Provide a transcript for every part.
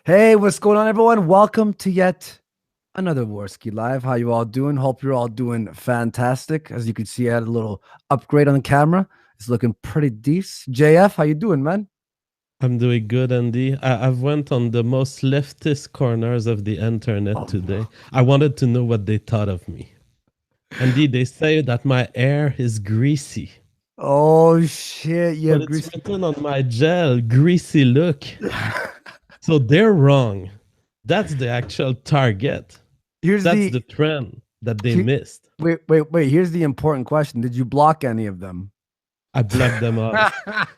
Hey, what's going on, everyone? Welcome to yet another Warski Live. How you all doing? Hope you're all doing fantastic. As you can see, I had a little upgrade on the camera. It's looking pretty decent. JF, how you doing, man? I'm doing good, Andy. I've went on the most leftist corners of the internet today. I wanted to know what they thought of me. Andy, they say that my hair is greasy, Oh shit, you but have it's greasy. written on my gel, greasy look. So they're wrong. That's the actual target. Here's That's the the trend that they he- missed. wait. Here's the important question. Did you block any of them? I blocked them all.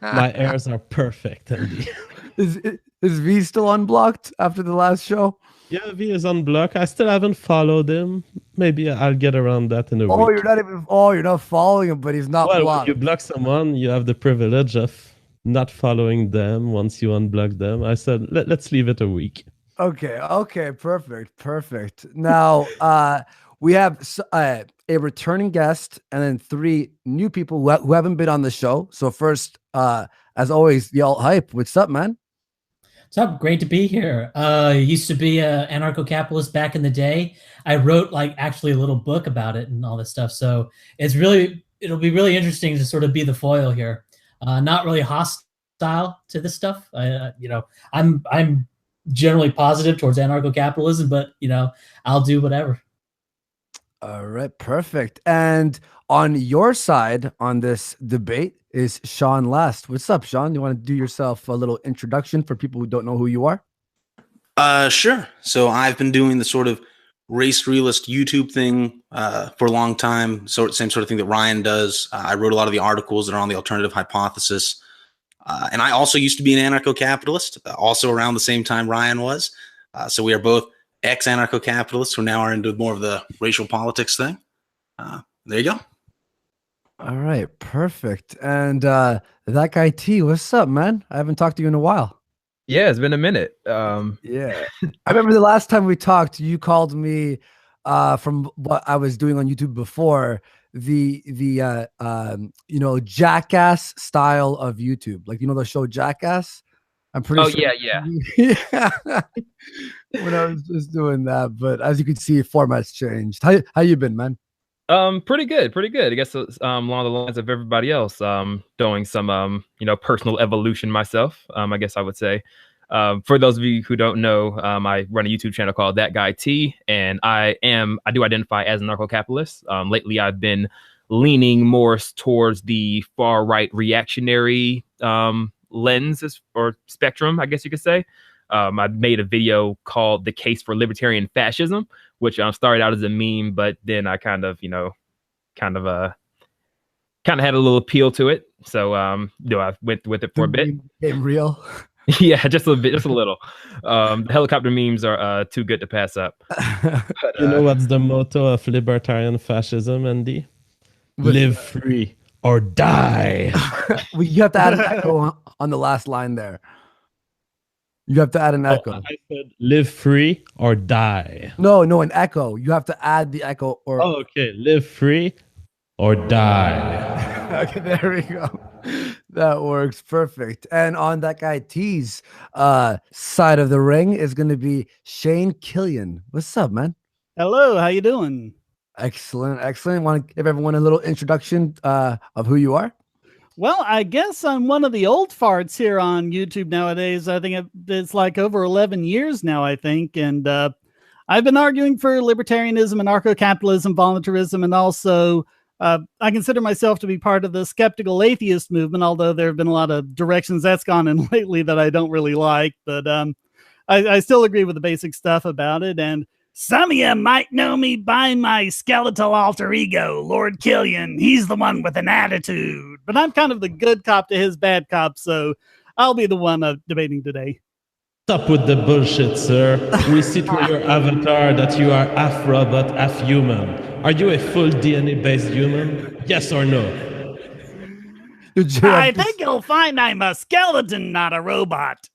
My hairs are perfect, Andy. is is V still unblocked after the last show? Yeah, V is on block. I still haven't followed him. Maybe I'll get around that in a Oh, you're week. not even. Oh, you're not following him, but he's not Well, when you blocked. block someone, you have the privilege of not following them once you unblock them. I said, let's leave it a week. Okay, perfect. Now, we have a returning guest and then three new people who haven't been on the show. So first, as always, y'all hype. What's up, man? What's up? Great to be here. Used to be an anarcho-capitalist back in the day. I wrote like actually a little book about it and all this stuff. So it'll be really interesting to sort of be the foil here. Not really hostile to this stuff. I'm generally positive towards anarcho-capitalism, but I'll do whatever. All right, perfect. And on your side on this debate is Sean Last. What's up, Sean? You want to do yourself a little introduction for people who don't know who you are? Sure. So I've been doing the sort of race realist YouTube thing for a long time. Same sort of thing that Ryan does. I wrote a lot of the articles that are on the alternative hypothesis. And I also used to be an anarcho-capitalist, also around the same time Ryan was. So we are both ex-anarcho-capitalists who now are into more of the racial politics thing. There you go. All right, perfect. And that guy T, what's up, man? I haven't talked to you in a while. Yeah, it's been a minute. Yeah. I remember the last time we talked, you called me from what I was doing on YouTube before the jackass style of YouTube. Like the show Jackass? I'm pretty Oh sure. yeah. Yeah. When I was just doing that, but as you can see, format's changed. How you been, man? Pretty good, pretty good. I guess it's along the lines of everybody else. Doing some personal evolution myself. I guess I would say. For those of you who don't know, I run a YouTube channel called That Guy T, and I do identify as a narco-capitalist. Lately, I've been leaning more towards the far right reactionary lens or spectrum, I guess you could say. I made a video called "The Case for Libertarian Fascism," which started out as a meme, but then I kind of had a little appeal to it. So I went with it for a bit. Became real. Yeah, just a bit, just a little. The helicopter memes are too good to pass up. But, You know what's the motto of libertarian fascism, Andy? Live free or die. Well, you have to add an echo on the last line there. You have to add an echo. I said live free or die. No, an echo. You have to add the echo or. Oh, okay. Live free or die. Okay, there we go. That works perfect. And on that guy T's side of the ring is going to be Shane Killian. What's up, man? Hello, how you doing? Excellent. Want to give everyone a little introduction of who you are? Well, I guess I'm one of the old farts here on YouTube nowadays. I think it's like over 11 years now, I think. And I've been arguing for libertarianism, anarcho-capitalism, voluntarism, and also I consider myself to be part of the skeptical atheist movement, although there have been a lot of directions that's gone in lately that I don't really like. But I still agree with the basic stuff about it. And some of you might know me by my skeletal alter ego, Lord Killian. He's the one with an attitude. But I'm kind of the good cop to his bad cop, so I'll be the one debating today. Stop with the bullshit, sir. We see through your avatar that you are half robot, half human. Are you a full DNA-based human? Yes or no? I think you'll find I'm a skeleton, not a robot.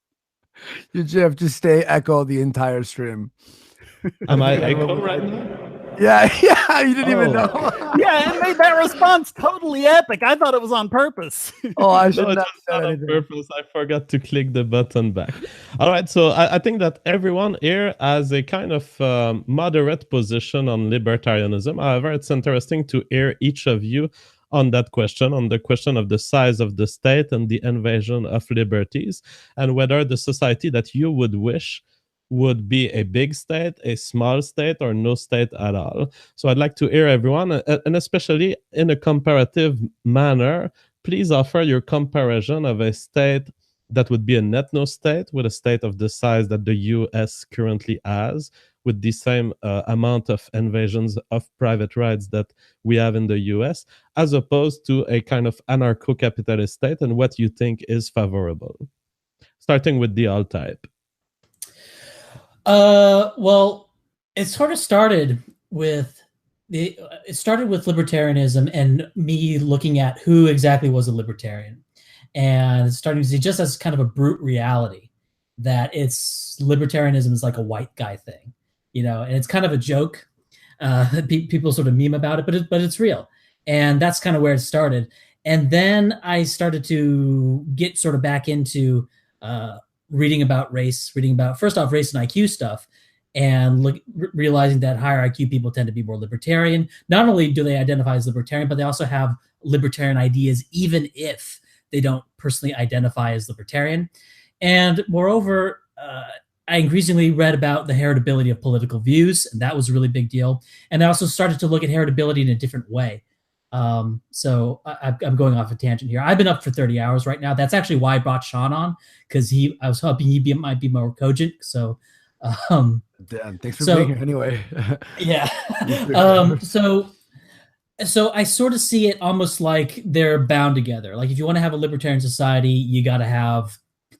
You have to stay echo the entire stream. Am I echo right now? Yeah, yeah, you didn't even know. Yeah, it made that response totally epic. I thought it was on purpose. Oh, I No, should it not was have said not on anything. purpose. I forgot to click the button back. All right, so I think that everyone here has a kind of moderate position on libertarianism. However, it's interesting to hear each of you on that question, on the question of the size of the state and the invasion of liberties, and whether the society that you would wish would be a big state, a small state, or no state at all. So I'd like to hear everyone, and especially in a comparative manner, please offer your comparison of a state that would be an ethno-state with a state of the size that the US currently has, with the same amount of invasions of private rights that we have in the US, as opposed to a kind of anarcho-capitalist state, and what you think is favorable. Starting with the alt-type. Well, it sort of started with libertarianism and me looking at who exactly was a libertarian, and starting to see just as kind of a brute reality that libertarianism is like a white guy thing, and it's kind of a joke. People sort of meme about it, but it's real, and that's kind of where it started. And then I started to get sort of back into reading about race, first off race and IQ stuff, and realizing that higher IQ people tend to be more libertarian. Not only do they identify as libertarian, but they also have libertarian ideas, even if they don't personally identify as libertarian. And moreover, I increasingly read about the heritability of political views, and that was a really big deal. And I also started to look at heritability in a different way. So I'm going off a tangent here. I've been up for 30 hours right now. That's actually why I brought Sean on, because I was hoping he might be more cogent. So, Damn, thanks for being here anyway. Yeah. So I sort of see it almost like they're bound together. Like if you want to have a libertarian society, you got to have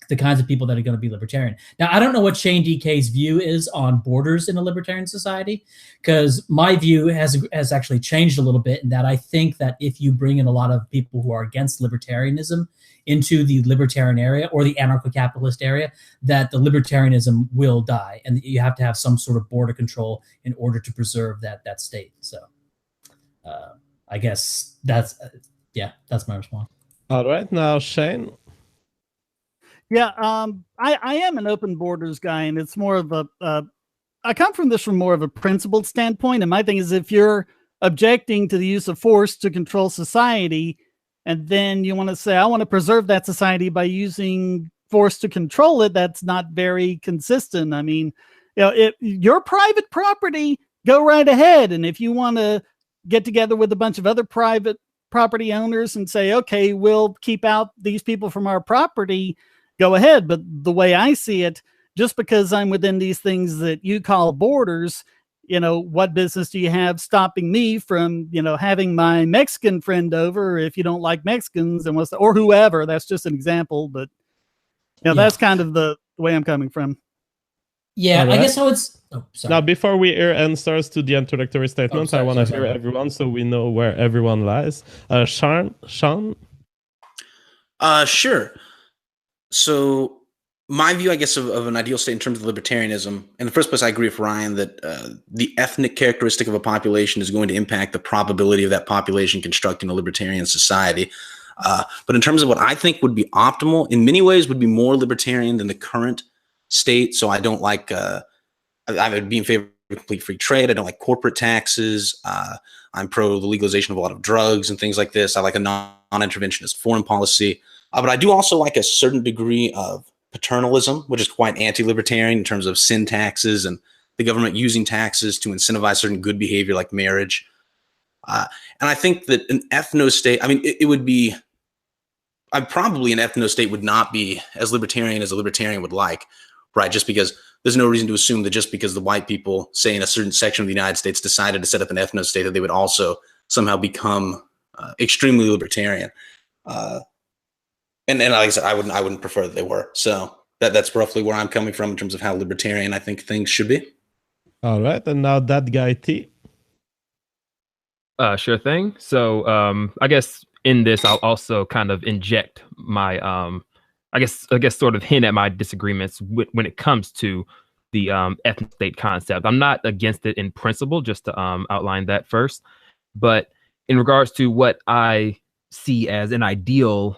the kinds of people that are going to be libertarian. Now, I don't know what Shane DK's view is on borders in a libertarian society, because my view has actually changed a little bit in that I think that if you bring in a lot of people who are against libertarianism into the libertarian area or the anarcho-capitalist area, that the libertarianism will die, and you have to have some sort of border control in order to preserve that state. So I guess that's my response. All right, now Shane. Yeah, I am an open borders guy, and it's more of I come from this from more of a principled standpoint. And my thing is, if you're objecting to the use of force to control society, and then you want to say, I want to preserve that society by using force to control it, that's not very consistent. I mean, if your private property, go right ahead. And if you want to get together with a bunch of other private property owners and say, okay, we'll keep out these people from our property, go ahead. But the way I see it, just because I'm within these things that you call borders, what business do you have stopping me from, having my Mexican friend over if you don't like Mexicans and or whoever? That's just an example, but that's kind of the way I'm coming from. Yeah, right. I guess I would. Oh, sorry. Now, before we hear answers to the introductory statements, I want to hear everyone so we know where everyone lies. Sean? Sure. So my view, I guess, of an ideal state in terms of libertarianism, in the first place, I agree with Ryan that the ethnic characteristic of a population is going to impact the probability of that population constructing a libertarian society. But in terms of what I think would be optimal, in many ways would be more libertarian than the current state. So I don't like, I would be in favor of complete free trade. I don't like corporate taxes. I'm pro the legalization of a lot of drugs and things like this. I like a non-interventionist foreign policy. But I do also like a certain degree of paternalism, which is quite anti-libertarian in terms of sin taxes and the government using taxes to incentivize certain good behavior like marriage. And I think that an ethno-state, I mean, it would be, probably an ethno-state would not be as libertarian as a libertarian would like, right? Just because there's no reason to assume that just because the white people, say in a certain section of the United States, decided to set up an ethno-state, that they would also somehow become extremely libertarian. And like I said, I wouldn't prefer that they were. So that's roughly where I'm coming from in terms of how libertarian I think things should be. All right, and now that guy T. Sure thing. So I guess in this, I'll also kind of inject my I guess sort of hint at my disagreements when it comes to the ethnic state concept. I'm not against it in principle, just to outline that first. But in regards to what I see as an ideal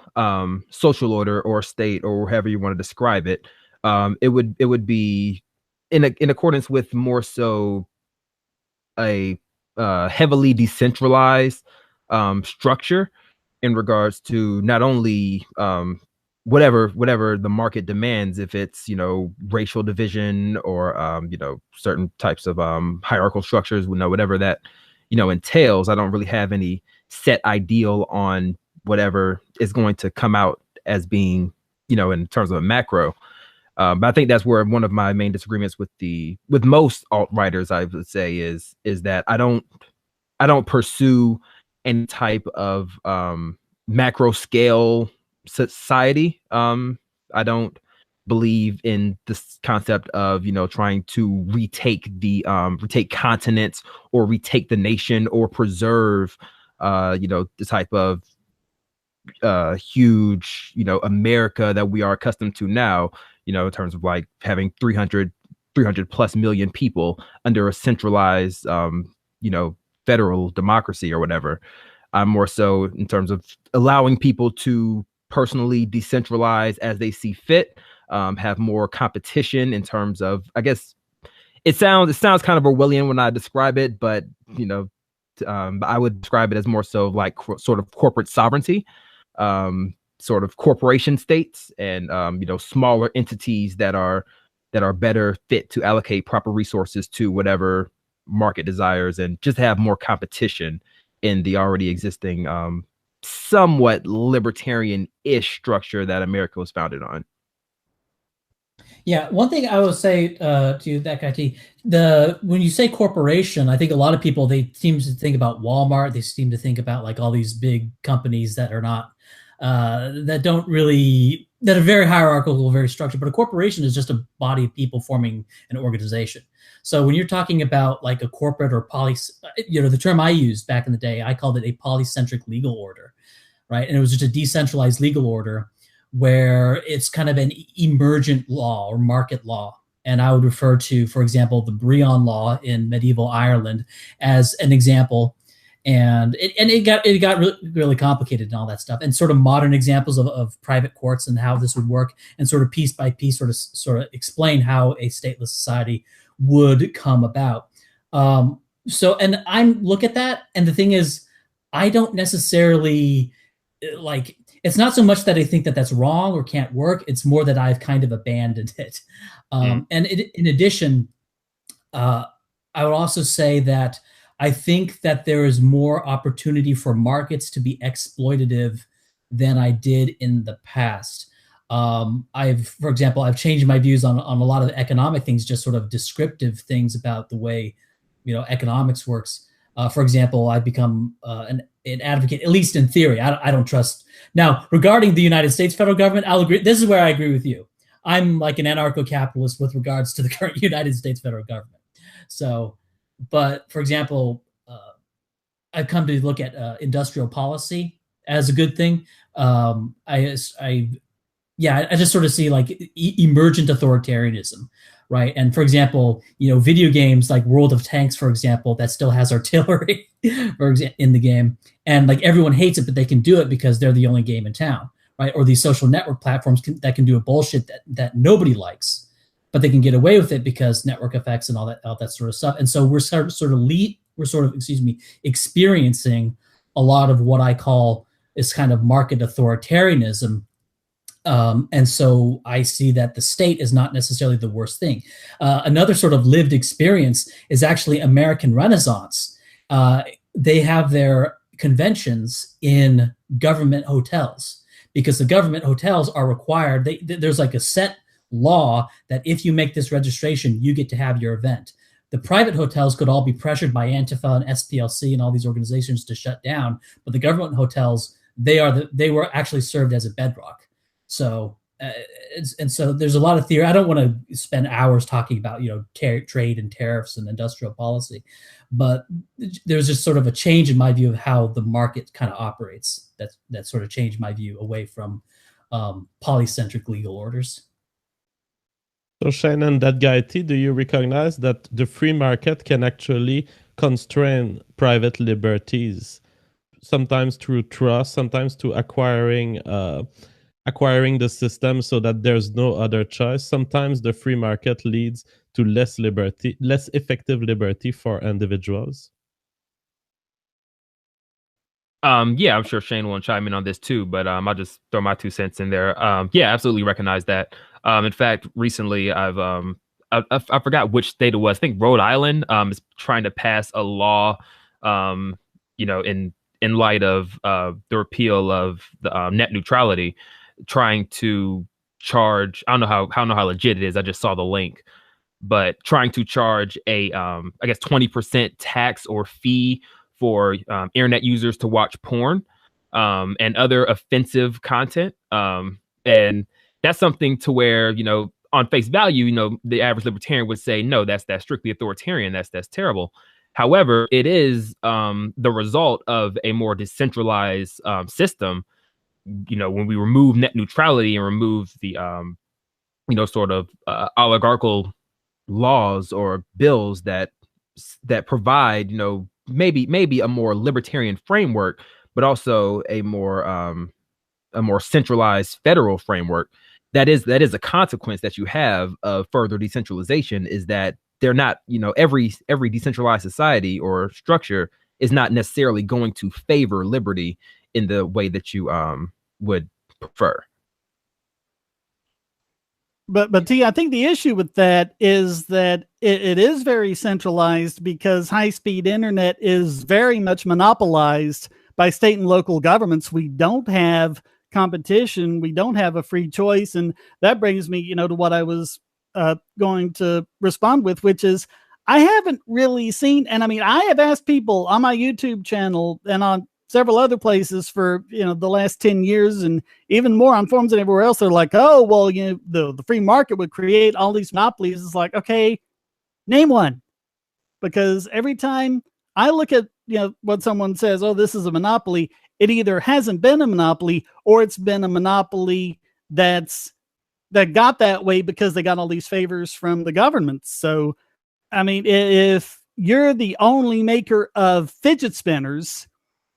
social order or state, or however you want to describe it, it would be in accordance with more so a heavily decentralized structure in regards to not only whatever the market demands, if it's, you know, racial division or you know, certain types of hierarchical structures, you know, whatever that, you know, entails. I don't really have any set ideal on whatever is going to come out as being, you know, in terms of a macro. But I think that's where one of my main disagreements with most alt writers, I would say, is that I don't pursue any type of macro scale society. I don't believe in this concept of, you know, trying to retake continents or retake the nation or preserve you know, the type of huge, you know, America that we are accustomed to now, you know, in terms of like having 300 plus million people under a centralized you know, federal democracy or whatever. I'm more so in terms of allowing people to personally decentralize as they see fit, have more competition in terms of, I guess it sounds kind of Orwellian when I describe it, but you know, I would describe it as more so like sort of corporate sovereignty, sort of corporation states, and you know, smaller entities that are better fit to allocate proper resources to whatever market desires, and just have more competition in the already existing somewhat libertarian-ish structure that America was founded on. Yeah, one thing I will say to that guy T, when you say corporation, I think a lot of people, they seem to think about Walmart. They seem to think about like all these big companies that are not that don't really, that are very hierarchical, very structured. But a corporation is just a body of people forming an organization. So when you're talking about like a corporate or you know, the term I used back in the day, I called it a polycentric legal order, right? And it was just a decentralized legal order where it's kind of an emergent law or market law. And I would refer to, for example, the Brehon Law in medieval Ireland as an example. And it got really, really complicated and all that stuff. And sort of modern examples of private courts and how this would work, and sort of piece by piece sort of explain how a stateless society would come about. So, and I look at that, and the thing is, I don't necessarily like, it's not so much that I think that that's wrong or can't work. It's more that I've kind of abandoned it. And in addition, I would also say that I think that there is more opportunity for markets to be exploitative than I did in the past. For example, I've changed my views on a lot of economic things, just sort of descriptive things about the way, you know, economics works. For example, I've become an advocate, at least in theory. I don't trust. Now, regarding the United States federal government, I'll agree. This is where I agree with you. I'm like an anarcho-capitalist with regards to the current United States federal government. So, but for example, I've come to look at industrial policy as a good thing. I just sort of see like emergent authoritarianism, right? And for example, you know, video games like World of Tanks, for example, that still has artillery in the game, and like everyone hates it, but they can do it because they're the only game in town, right? Or these social network platforms that can do a bullshit that nobody likes, but they can get away with it because network effects and all that sort of stuff. And so we're experiencing a lot of what I call is kind of market authoritarianism. And so I see that the state is not necessarily the worst thing. Another sort of lived experience is actually American Renaissance. They have their conventions in government hotels because the government hotels are required. There's like a set law that if you make this registration, you get to have your event. The private hotels could all be pressured by Antifa and SPLC and all these organizations to shut down, but the government hotels, they were actually served as a bedrock. So, and so there's a lot of theory. I don't want to spend hours talking about, you know, trade and tariffs and industrial policy, but there's just sort of a change in my view of how the market kind of operates. That sort of changed my view away from polycentric legal orders. So Shane and that guy T, do you recognize that the free market can actually constrain private liberties, sometimes through trust, sometimes to acquiring the system so that there's no other choice. Sometimes the free market leads to less effective liberty for individuals. Yeah, I'm sure Shane will chime in on this too, but I'll just throw my 2 cents in there. Yeah, absolutely recognize that. In fact, recently I forgot which state it was. I think Rhode Island is trying to pass a law, in light of the repeal of the net neutrality, trying to charge. I don't know how legit it is. I just saw the link, but trying to charge a I guess 20% tax or fee for internet users to watch porn and other offensive content. And that's something to where, on face value, the average libertarian would say, no, that's strictly authoritarian. That's terrible. However, it is the result of a more decentralized system. When we remove net neutrality and remove the, sort of oligarchical laws or bills that provide, maybe a more libertarian framework, but also a more centralized federal framework. That is a consequence that you have of further decentralization, is that they're not, every decentralized society or structure is not necessarily going to favor liberty in the way that you would prefer. But T, I think the issue with that is that it is very centralized, because high-speed internet is very much monopolized by state and local governments. We don't have competition. We don't have a free choice. And that brings me, to what I was going to respond with, which is I haven't really seen, and I mean, I have asked people on my YouTube channel and on several other places for, the last 10 years, and even more on forums and everywhere else. They're like, oh, well, the free market would create all these monopolies. It's like, okay, name one. Because every time I look at, what someone says, oh, this is a monopoly, it either hasn't been a monopoly or it's been a monopoly that got that way because they got all these favors from the government. So, I mean, if you're the only maker of fidget spinners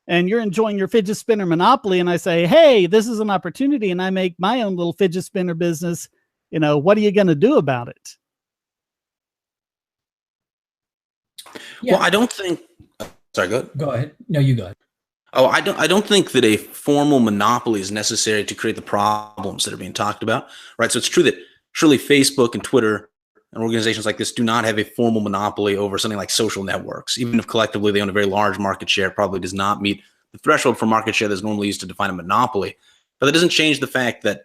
and you're enjoying your fidget spinner monopoly, and I say, hey, this is an opportunity, and I make my own little fidget spinner business, what are you going to do about it? Yeah. Well, I don't think. Sorry, go ahead. Go ahead. No, you go ahead. Oh, I don't think that a formal monopoly is necessary to create the problems that are being talked about, right? So it's true that surely Facebook and Twitter and organizations like this do not have a formal monopoly over something like social networks. Even if collectively they own a very large market share, it probably does not meet the threshold for market share that's normally used to define a monopoly. But that doesn't change the fact that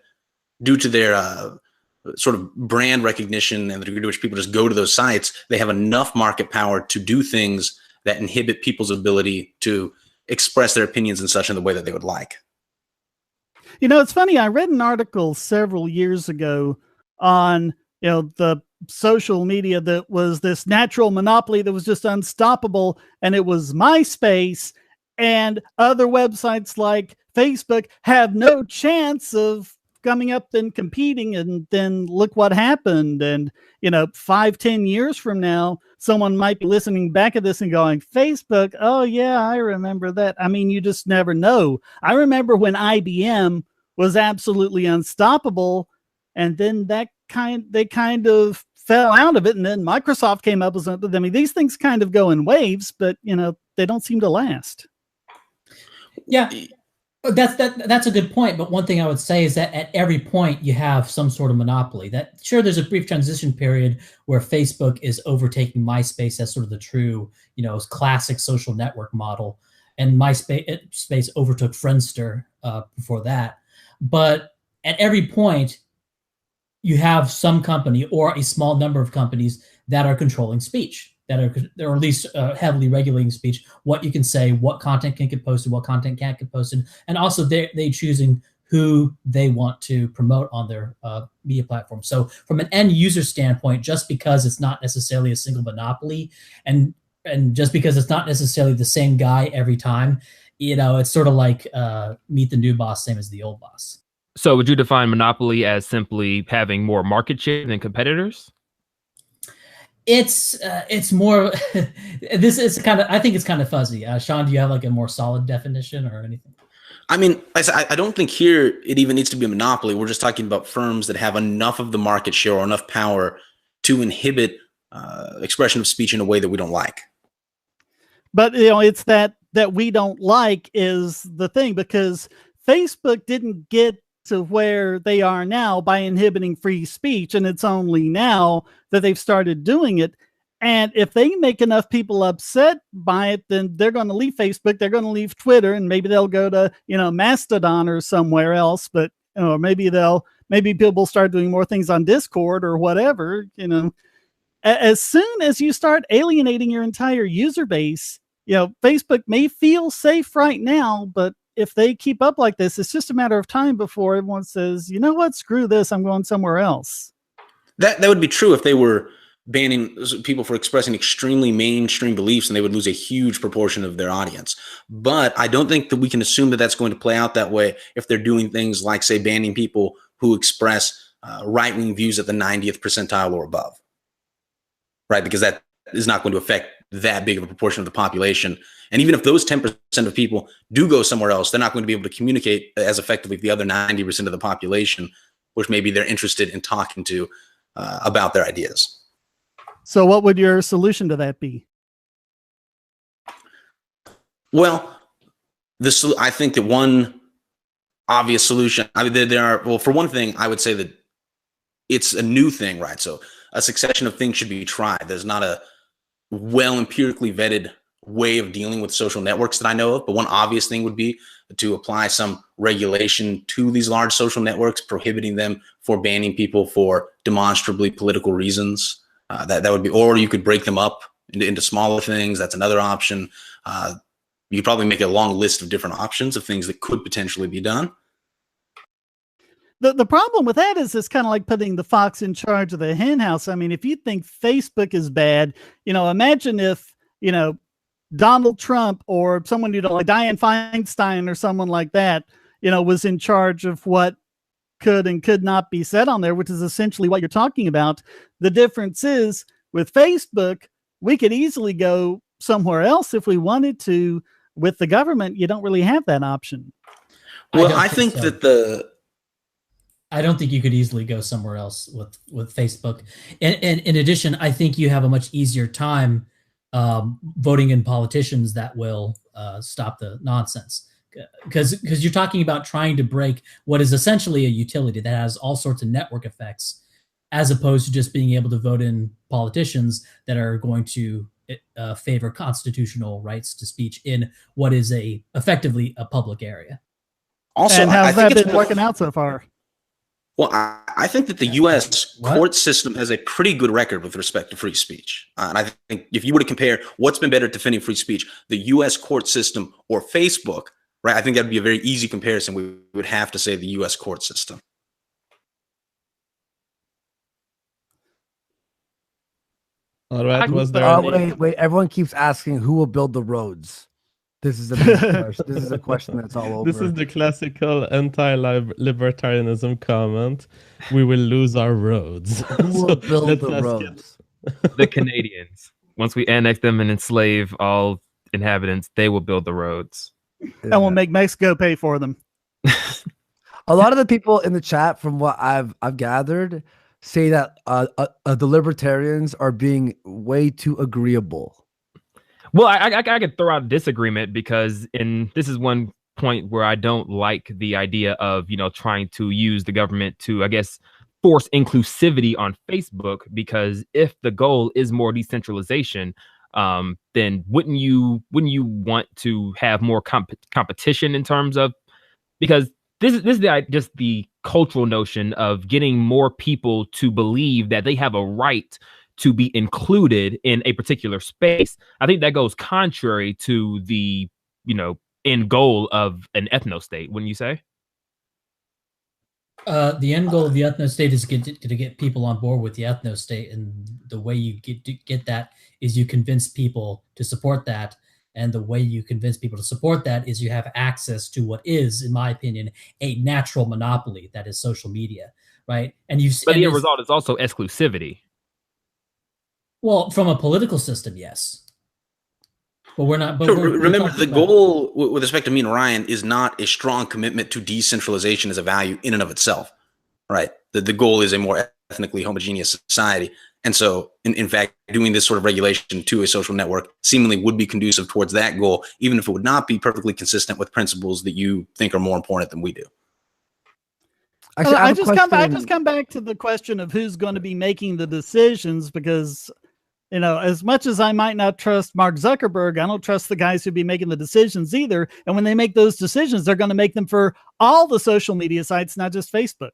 due to their sort of brand recognition and the degree to which people just go to those sites, they have enough market power to do things that inhibit people's ability to express their opinions and such in the way that they would like. It's funny. I read an article several years ago on, the social media that was this natural monopoly that was just unstoppable, and it was MySpace, and other websites like Facebook have no chance of coming up and competing. And then look what happened. And 5-10 years from now, someone might be listening back at this and going, Facebook, oh yeah, I remember that. I mean, you just never know. I remember when IBM was absolutely unstoppable, and then they kind of fell out of it, and then Microsoft came up with something. I mean, these things kind of go in waves, but they don't seem to last. Yeah, that's a good point. But one thing I would say is that at every point you have some sort of monopoly. That sure, there's a brief transition period where Facebook is overtaking MySpace as sort of the true, classic social network model, and MySpace overtook Friendster before that. But at every point, you have some company or a small number of companies that are controlling speech, that are, or at least heavily regulating speech, what you can say, what content can get posted, what content can't get posted, and also they choosing who they want to promote on their media platform. So from an end user standpoint, just because it's not necessarily a single monopoly, and just because it's not necessarily the same guy every time, it's sort of like meet the new boss, same as the old boss. So would you define monopoly as simply having more market share than competitors? It's more this is kind of, I think it's kind of fuzzy. Sean, do you have like a more solid definition or anything? I mean, I don't think here it even needs to be a monopoly. We're just talking about firms that have enough of the market share or enough power to inhibit expression of speech in a way that we don't like. But it's that we don't like is the thing, because Facebook didn't get to where they are now by inhibiting free speech, and it's only now that they've started doing it. And if they make enough people upset by it, then they're going to leave Facebook, they're going to leave Twitter, and maybe they'll go to Mastodon or somewhere else. But maybe people start doing more things on Discord or whatever. As soon as you start alienating your entire user base, Facebook may feel safe right now, but if they keep up like this, it's just a matter of time before everyone says, you know what, screw this, I'm going somewhere else. That would be true if they were banning people for expressing extremely mainstream beliefs, and they would lose a huge proportion of their audience. But I don't think that we can assume that that's going to play out that way if they're doing things like, say, banning people who express right-wing views at the 90th percentile or above, right? Because that is not going to affect that big of a proportion of the population. And even if those 10% of people do go somewhere else, they're not going to be able to communicate as effectively with the other 90% of the population, which maybe they're interested in talking to about their ideas. So what would your solution to that be? Well, I think that one obvious solution, for one thing, I would say that it's a new thing, right? So a succession of things should be tried. There's not a well empirically vetted way of dealing with social networks that I know of, but one obvious thing would be to apply some regulation to these large social networks, prohibiting them for banning people for demonstrably political reasons. That would be, or you could break them up into smaller things. That's another option. You could probably make a long list of different options of things that could potentially be done. The problem with that is it's kind of like putting the fox in charge of the hen house. I mean, if you think Facebook is bad, imagine if, Donald Trump or someone, like Dianne Feinstein or someone like that, was in charge of what could and could not be said on there, which is essentially what you're talking about. The difference is with Facebook, we could easily go somewhere else if we wanted to. With the government, you don't really have that option. Well, I think that I don't think you could easily go somewhere else with Facebook. And in addition, I think you have a much easier time voting in politicians that will stop the nonsense. Because you're talking about trying to break what is essentially a utility that has all sorts of network effects, as opposed to just being able to vote in politicians that are going to favor constitutional rights to speech in what is effectively a public area. Also, and how's that been working out so far? Well, I think that the U.S. court system has a pretty good record with respect to free speech. And I think if you were to compare what's been better at defending free speech, the U.S. court system or Facebook, right, I think that would be a very easy comparison. We would have to say the U.S. court system. All right. Was there wait. Everyone keeps asking who will build the roads. This is a big question. This is a question that's all over. This is the classical anti-libertarianism comment. We will lose our roads. Who will build the roads? The Canadians. Once we annex them and enslave all inhabitants, they will build the roads. And we'll make Mexico pay for them. A lot of the people in the chat, from what I've gathered, say that the libertarians are being way too agreeable. Well, I could throw out a disagreement, because this is one point where I don't like the idea of, trying to use the government to, I guess, force inclusivity on Facebook, because if the goal is more decentralization, then wouldn't you want to have more competition in terms of, because this is just the cultural notion of getting more people to believe that they have a right to be included in a particular space. I think that goes contrary to the, end goal of an ethno-state, wouldn't you say? The end goal of the ethno-state is to get people on board with the ethno-state, and the way you get that is you convince people to support that, And the way you convince people to support that is you have access to what is, in my opinion, a natural monopoly that is social media, right? And but the end result is also exclusivity. Well, from a political system, yes. But we're not. But So we're remember, the goal with respect to me and Ryan is not a strong commitment to decentralization as a value in and of itself, right? The goal is a more ethnically homogeneous society. And so, in fact, doing this sort of regulation to a social network seemingly would be conducive towards that goal, even if it would not be perfectly consistent with principles that you think are more important than we do. Actually, I just come back to the question of who's going to be making the decisions, because, you know, as much as I might not trust Mark Zuckerberg, I don't trust the guys who be making the decisions either. And when they make those decisions, they're going to make them for all the social media sites, not just Facebook.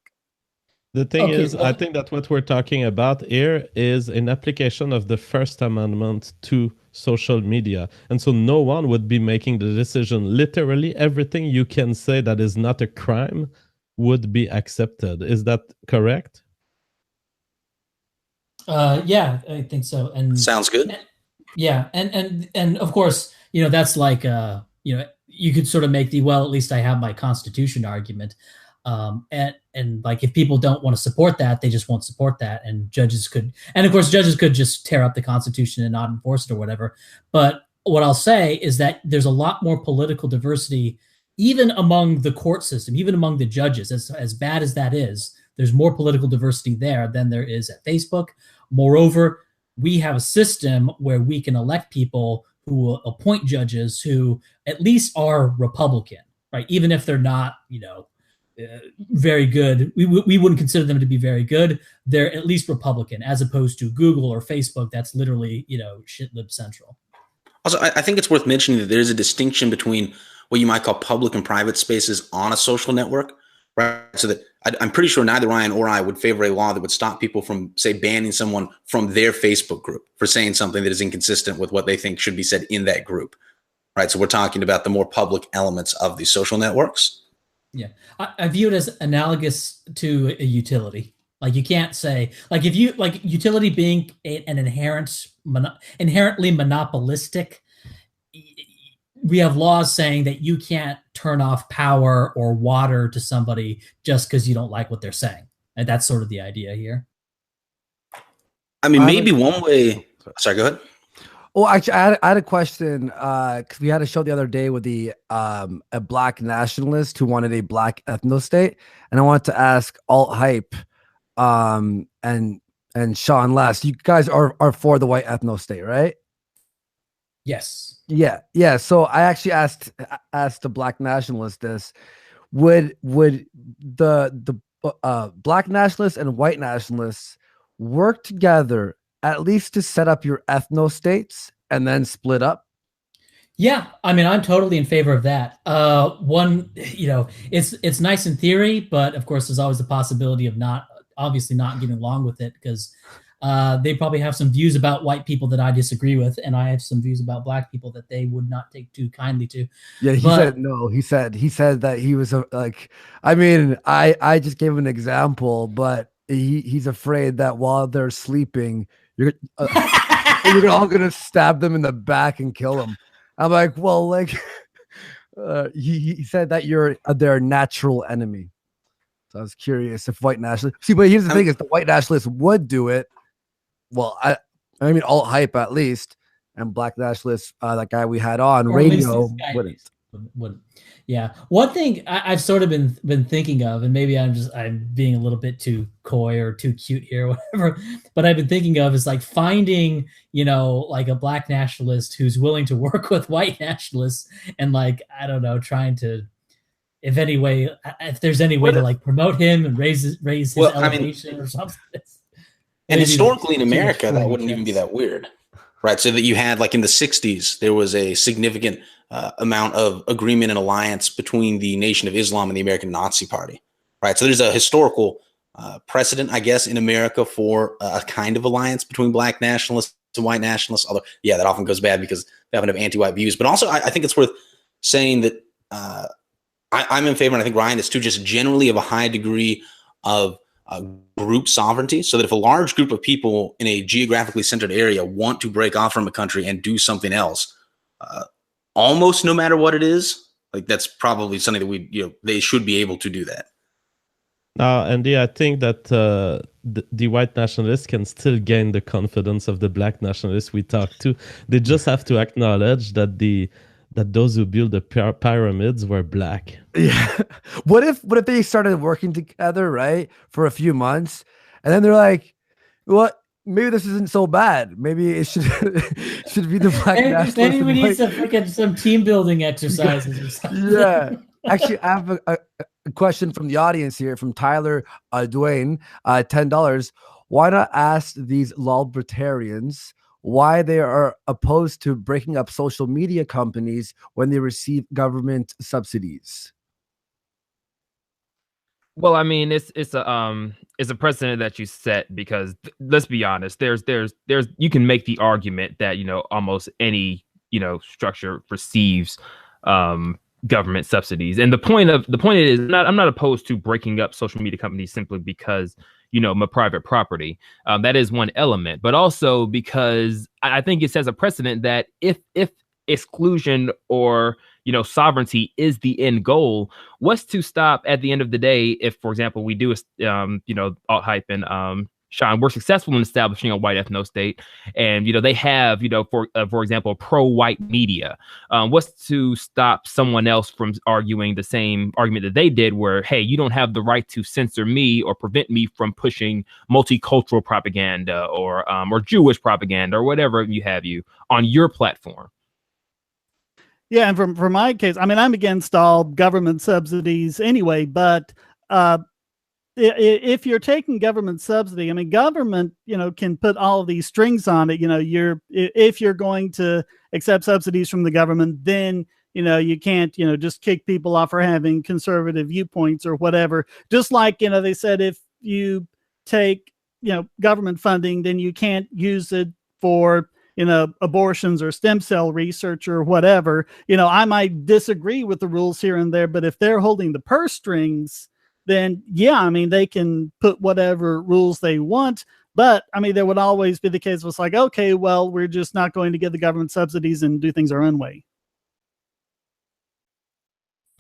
The thing is, I think that what we're talking about here is an application of the First Amendment to social media. And so no one would be making the decision. Literally everything you can say that is not a crime would be accepted. Is that correct? Yeah, I think so. And sounds good. Yeah, and of course, you know, that's like you know, you could sort of make the, well, at least I have my Constitution argument. And like, if people don't want to support that, they just won't support that. And judges could just tear up the Constitution and not enforce it or whatever. But what I'll say is that there's a lot more political diversity, even among the court system, even among the judges. As bad as that is, there's more political diversity there than there is at Facebook. Moreover, we have a system where we can elect people who will appoint judges who at least are Republican, right? Even if they're not, you know, very good. We wouldn't consider them to be very good. They're at least Republican, as opposed to Google or Facebook. That's literally, you know, shit lib central. Also, I think it's worth mentioning that there's a distinction between what you might call public and private spaces on a social network, right? So that I'm pretty sure neither Ryan or I would favor a law that would stop people from, say, banning someone from their Facebook group for saying something that is inconsistent with what they think should be said in that group, right? So we're talking about the more public elements of these social networks. Yeah, I view it as analogous to a utility. Like, you can't say, like, if you, like, utility being an inherently monopolistic, we have laws saying that you can't turn off power or water to somebody just because you don't like what they're saying. And that's sort of the idea here. I mean, maybe one way. Sorry, go ahead. Oh, actually, I had a question because we had a show the other day with the a black nationalist who wanted a black ethno state, and I wanted to ask Alt Hype and Sean Les, you guys are for the white ethno state, right? Yes. Yeah. So I actually asked the black nationalist this: would the black nationalists and white nationalists work together at least to set up your ethno states and then split up? Yeah, I mean, I'm totally in favor of that. One, you know, it's nice in theory, but of course, there's always the possibility of obviously not getting along with it, because they probably have some views about white people that I disagree with, and I have some views about black people that they would not take too kindly to. Yeah, said no. He said that he was like, I mean, I just gave him an example, but he's afraid that while they're sleeping, you're all gonna stab them in the back and kill them. I'm like, well, like, he said that you're their natural enemy. So I was curious if white nationalists. See, but here's the thing: is the white nationalists would do it. Well, I mean, Alt Hype at least, and black nationalists, that guy we had on radio wouldn't. Yeah, one thing I've sort of been thinking of, and maybe I'm being a little bit too coy or too cute here, or whatever, but I've been thinking of is like finding, you know, like a black nationalist who's willing to work with white nationalists, and like, I don't know, trying to, if there's any way to like promote him and raise his elevation or something. And historically in America, that wouldn't even be that weird, right? So that you had, like, in the 60s, there was a significant amount of agreement and alliance between the Nation of Islam and the American Nazi Party, right? So there's a historical precedent, I guess, in America for a kind of alliance between black nationalists and white nationalists. Although, yeah, that often goes bad because they often have anti-white views. But also, I think it's worth saying that I'm in favor, and I think Ryan is too, just generally of a high degree of group sovereignty, so that if a large group of people in a geographically centered area want to break off from a country and do something else, almost no matter what it is, like that's probably something that they should be able to do that. Now, Andy, I think that the white nationalists can still gain the confidence of the black nationalists we talk to. They just have to acknowledge that those who built the pyramids were black. Yeah. What if they started working together, right, for a few months, and then they're like, "Well, maybe this isn't so bad. Maybe it should should be the black nationalists." Maybe we need some team building exercises or something. Yeah. Actually, I have a question from the audience here, from Tyler Dwayne, $10. Why not ask these libertarians why they are opposed to breaking up social media companies when they receive government subsidies? Well, I mean, it's a precedent that you set because let's be honest, there's you can make the argument that almost any structure receives government subsidies, and the point is I'm not opposed to breaking up social media companies simply because my private property. That is one element, but also because I think it sets a precedent that if exclusion or sovereignty is the end goal, what's to stop at the end of the day if, for example, we do alt-hype and Sean, we're successful in establishing a white ethno state, and they have for example, pro-white media. What's to stop someone else from arguing the same argument that they did, where hey, you don't have the right to censor me or prevent me from pushing multicultural propaganda or Jewish propaganda or whatever you have on your platform? Yeah, and from my case, I mean, I'm against all government subsidies anyway, but if you're taking government subsidy, I mean, government, can put all of these strings on it. If you're going to accept subsidies from the government, then, you can't, just kick people off for having conservative viewpoints or whatever. Just like, they said, if you take, government funding, then you can't use it for, abortions or stem cell research or whatever. I might disagree with the rules here and there, but if they're holding the purse strings, then yeah, I mean, they can put whatever rules they want, but I mean, there would always be the case where it's like, okay, well, we're just not going to get the government subsidies and do things our own way.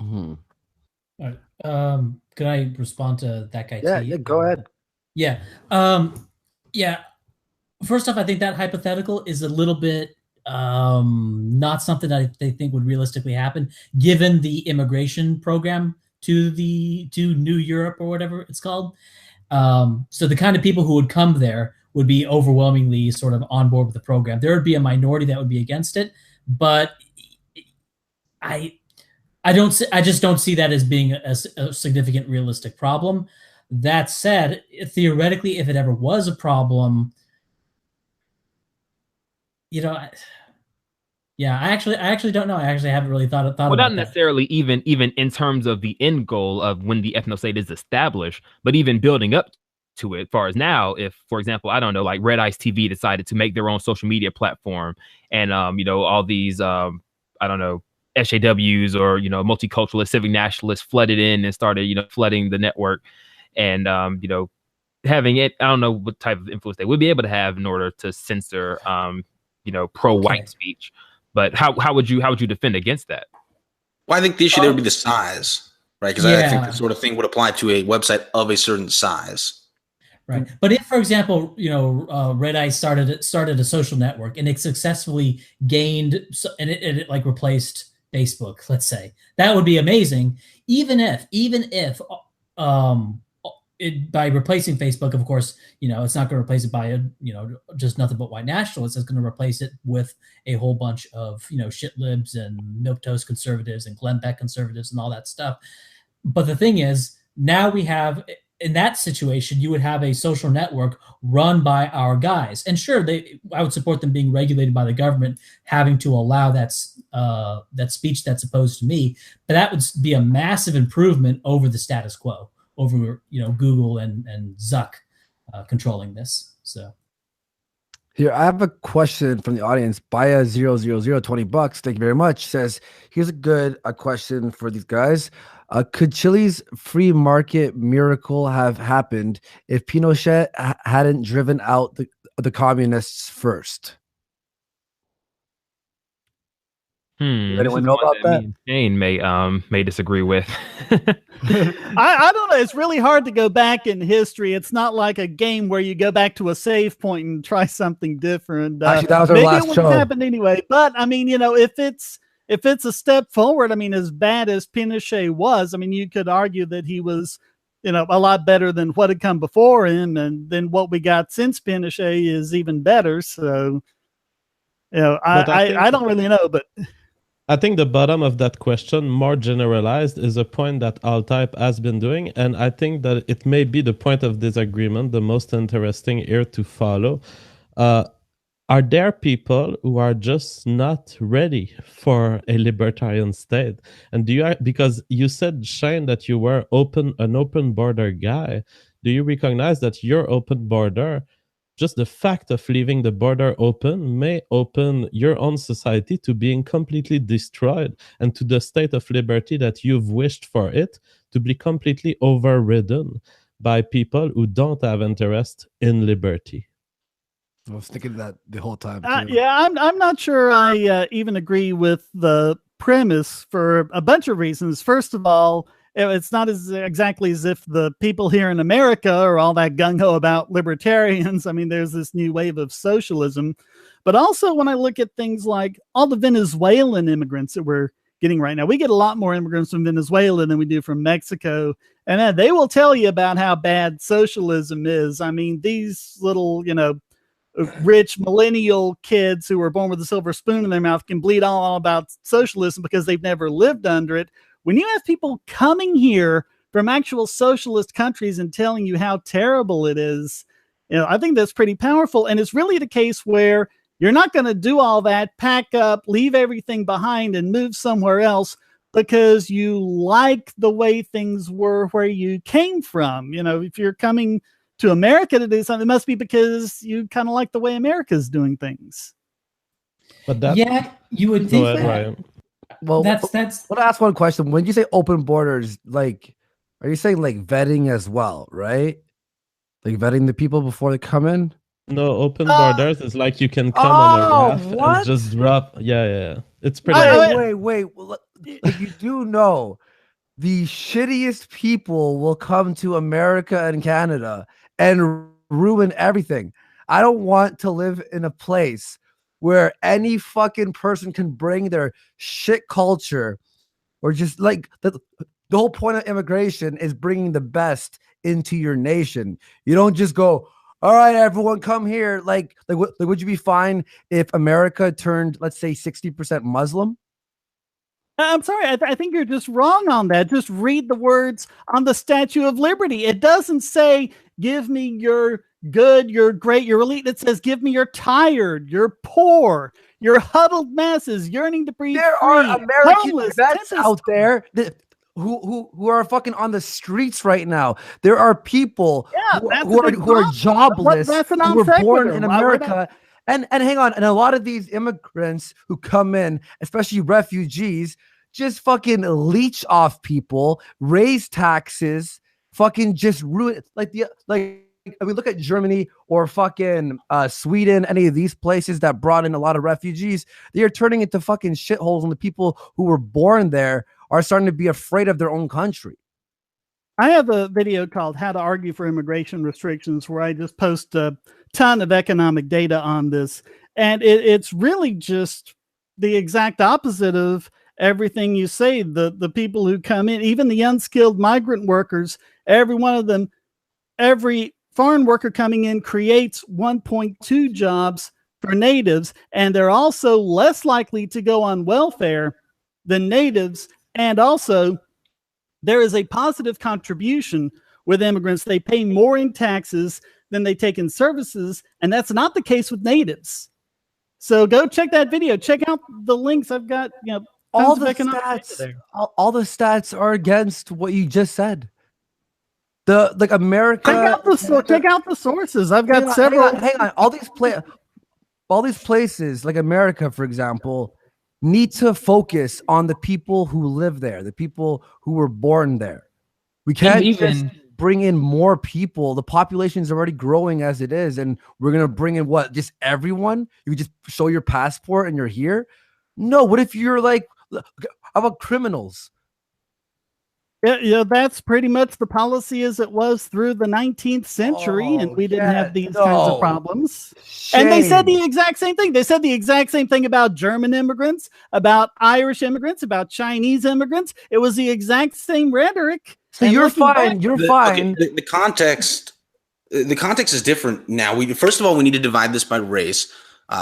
All right. Can I respond to that guy? Yeah, go ahead. Yeah. Yeah. First off, I think that hypothetical is a little bit not something that they think would realistically happen, given the immigration program to New Europe or whatever it's called. So the kind of people who would come there would be overwhelmingly sort of on board with the program. There would be a minority that would be against it, but I just don't see that as being a significant realistic problem. That said, theoretically, if it ever was a problem, yeah, I actually don't know. I actually haven't really thought about not that. Necessarily even in terms of the end goal of when the ethno state is established, but even building up to it. As far as now, if, for example, I don't know, like Red Ice TV decided to make their own social media platform, and all these I don't know, SJWs or multiculturalist civic nationalists flooded in and started flooding the network, and having it, I don't know what type of influence they would be able to have in order to censor pro-white speech. But how would you defend against that? Well, I think the issue there would be the size, right? Because I think the sort of thing would apply to a website of a certain size. Right. But if, for example, Red Eye started a social network and it successfully gained, and it like replaced Facebook, let's say, that would be amazing. Even if by replacing Facebook, of course, it's not going to replace it by just nothing but white nationalists. It's going to replace it with a whole bunch of shit libs and milquetoast conservatives and Glenn Beck conservatives and all that stuff. But the thing is, now we have, in that situation, you would have a social network run by our guys, and sure, I would support them being regulated by the government, having to allow that speech that's opposed to me. But that would be a massive improvement over the status quo, over Google and Zuck controlling this. So here, I have a question from the audience. Baya 000 $20. Thank you very much. Says, here's a question for these guys. Could Chile's free market miracle have happened if Pinochet hadn't driven out the communists first? Does This anyone is know one about that that? me and Shane may disagree with. I don't know. It's really hard to go back in history. It's not like a game where you go back to a save point and try something different. Actually, that was our Maybe last it would show. have happened anyway. But I mean, if it's a step forward, I mean, as bad as Pinochet was, I mean, you could argue that he was, a lot better than what had come before him, and then what we got since Pinochet is even better. So, I don't really know, but I think the bottom of that question, more generalized, is a point that Alltype has been doing, and I think that it may be the point of disagreement, the most interesting here to follow. Are there people who are just not ready for a libertarian state? And because you said, Shane, that you were an open border guy, do you recognize that your open border, just the fact of leaving the border open, may open your own society to being completely destroyed, and to the state of liberty that you've wished for it to be completely overridden by people who don't have interest in liberty? I was thinking that the whole time. yeah, I'm not sure I even agree with the premise for a bunch of reasons. First of all, it's not exactly as if the people here in America are all that gung-ho about libertarians. I mean, there's this new wave of socialism. But also when I look at things like all the Venezuelan immigrants that we're getting right now, we get a lot more immigrants from Venezuela than we do from Mexico. And they will tell you about how bad socialism is. I mean, these little, rich millennial kids who were born with a silver spoon in their mouth can bleed all about socialism because they've never lived under it. When you have people coming here from actual socialist countries and telling you how terrible it is, I think that's pretty powerful. And it's really the case where you're not going to do all that, pack up, leave everything behind and move somewhere else because you like the way things were where you came from. If you're coming to America to do something, it must be because you kind of like the way America's doing things. But that, yeah, you would think that. Ryan. Well, That's. I want to ask one question. When you say open borders, like, are you saying like vetting as well, right? Like vetting the people before they come in? No, open borders is like you can come on a raft and just drop. Yeah. It's pretty much. Wait. Like, you do know the shittiest people will come to America and Canada and ruin everything. I don't want to live in a place where any fucking person can bring their shit culture, or just like the whole point of immigration is bringing the best into your nation. You don't just go, all right, everyone come here. Like would you be fine if America turned, let's say, 60% Muslim? I'm sorry. I think you're just wrong on that. Just read the words on the Statue of Liberty. It doesn't say, give me your good, your great, your elite. It says, give me your tired, your poor, your huddled masses yearning to breathe There free, are American homeless, vets out there who are fucking on the streets right now. There are people who are jobless, who were born in America. And hang on, and a lot of these immigrants who come in, especially refugees, just fucking leech off people, raise taxes, fucking just ruin I mean, look at Germany or fucking Sweden, any of these places that brought in a lot of refugees. They are turning into fucking shitholes, and the people who were born there are starting to be afraid of their own country. I have a video called How to Argue for Immigration Restrictions where I just post a ton of economic data on this. And it's really just the exact opposite of everything you say. The people who come in, even the unskilled migrant workers, every one of them, every foreign worker coming in creates 1.2 jobs for natives. And they're also less likely to go on welfare than natives. And also, there is a positive contribution with immigrants. They pay more in taxes than they take in services, and that's not the case with natives. So go check that video. Check out the links. I've got all the stats. All the stats are against what you just said. America. Check out the sources. I've got several. Hang on. All these places, like America, for example, need to focus on the people who live there, the people who were born there. We can't just bring in more people. The population is already growing as it is, and we're gonna bring in what? Just everyone? You just show your passport and you're here? No, what if you're like, how about criminals? Yeah, that's pretty much the policy as it was through the 19th century, and we didn't have these kinds of problems. And they said the exact same thing. They said the exact same thing about German immigrants, about Irish immigrants, about Chinese immigrants. It was the exact same rhetoric. So you're fine. You're fine. Okay, the context is different now. First of all, we need to divide this by race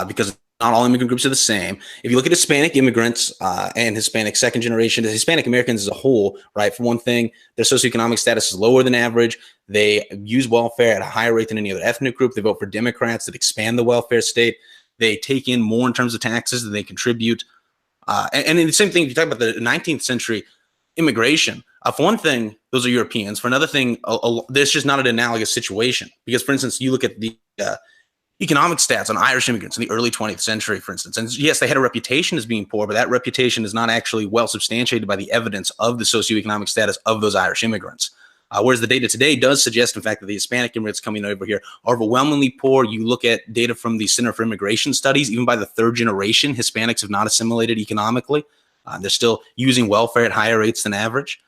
because not all immigrant groups are the same. If you look at Hispanic immigrants and Hispanic second generation, the Hispanic Americans as a whole, right? For one thing, their socioeconomic status is lower than average. They use welfare at a higher rate than any other ethnic group. They vote for Democrats that expand the welfare state. They take in more in terms of taxes than they contribute. And the same thing, if you talk about the 19th century immigration, for one thing, those are Europeans. For another thing, there's just not an analogous situation. Because, for instance, you look at the economic stats on Irish immigrants in the early 20th century, for instance. And yes, they had a reputation as being poor, but that reputation is not actually well substantiated by the evidence of the socioeconomic status of those Irish immigrants. Whereas the data today does suggest, in fact, that the Hispanic immigrants coming over here are overwhelmingly poor. You look at data from the Center for Immigration Studies, even by the third generation, Hispanics have not assimilated economically. They're still using welfare at higher rates than average.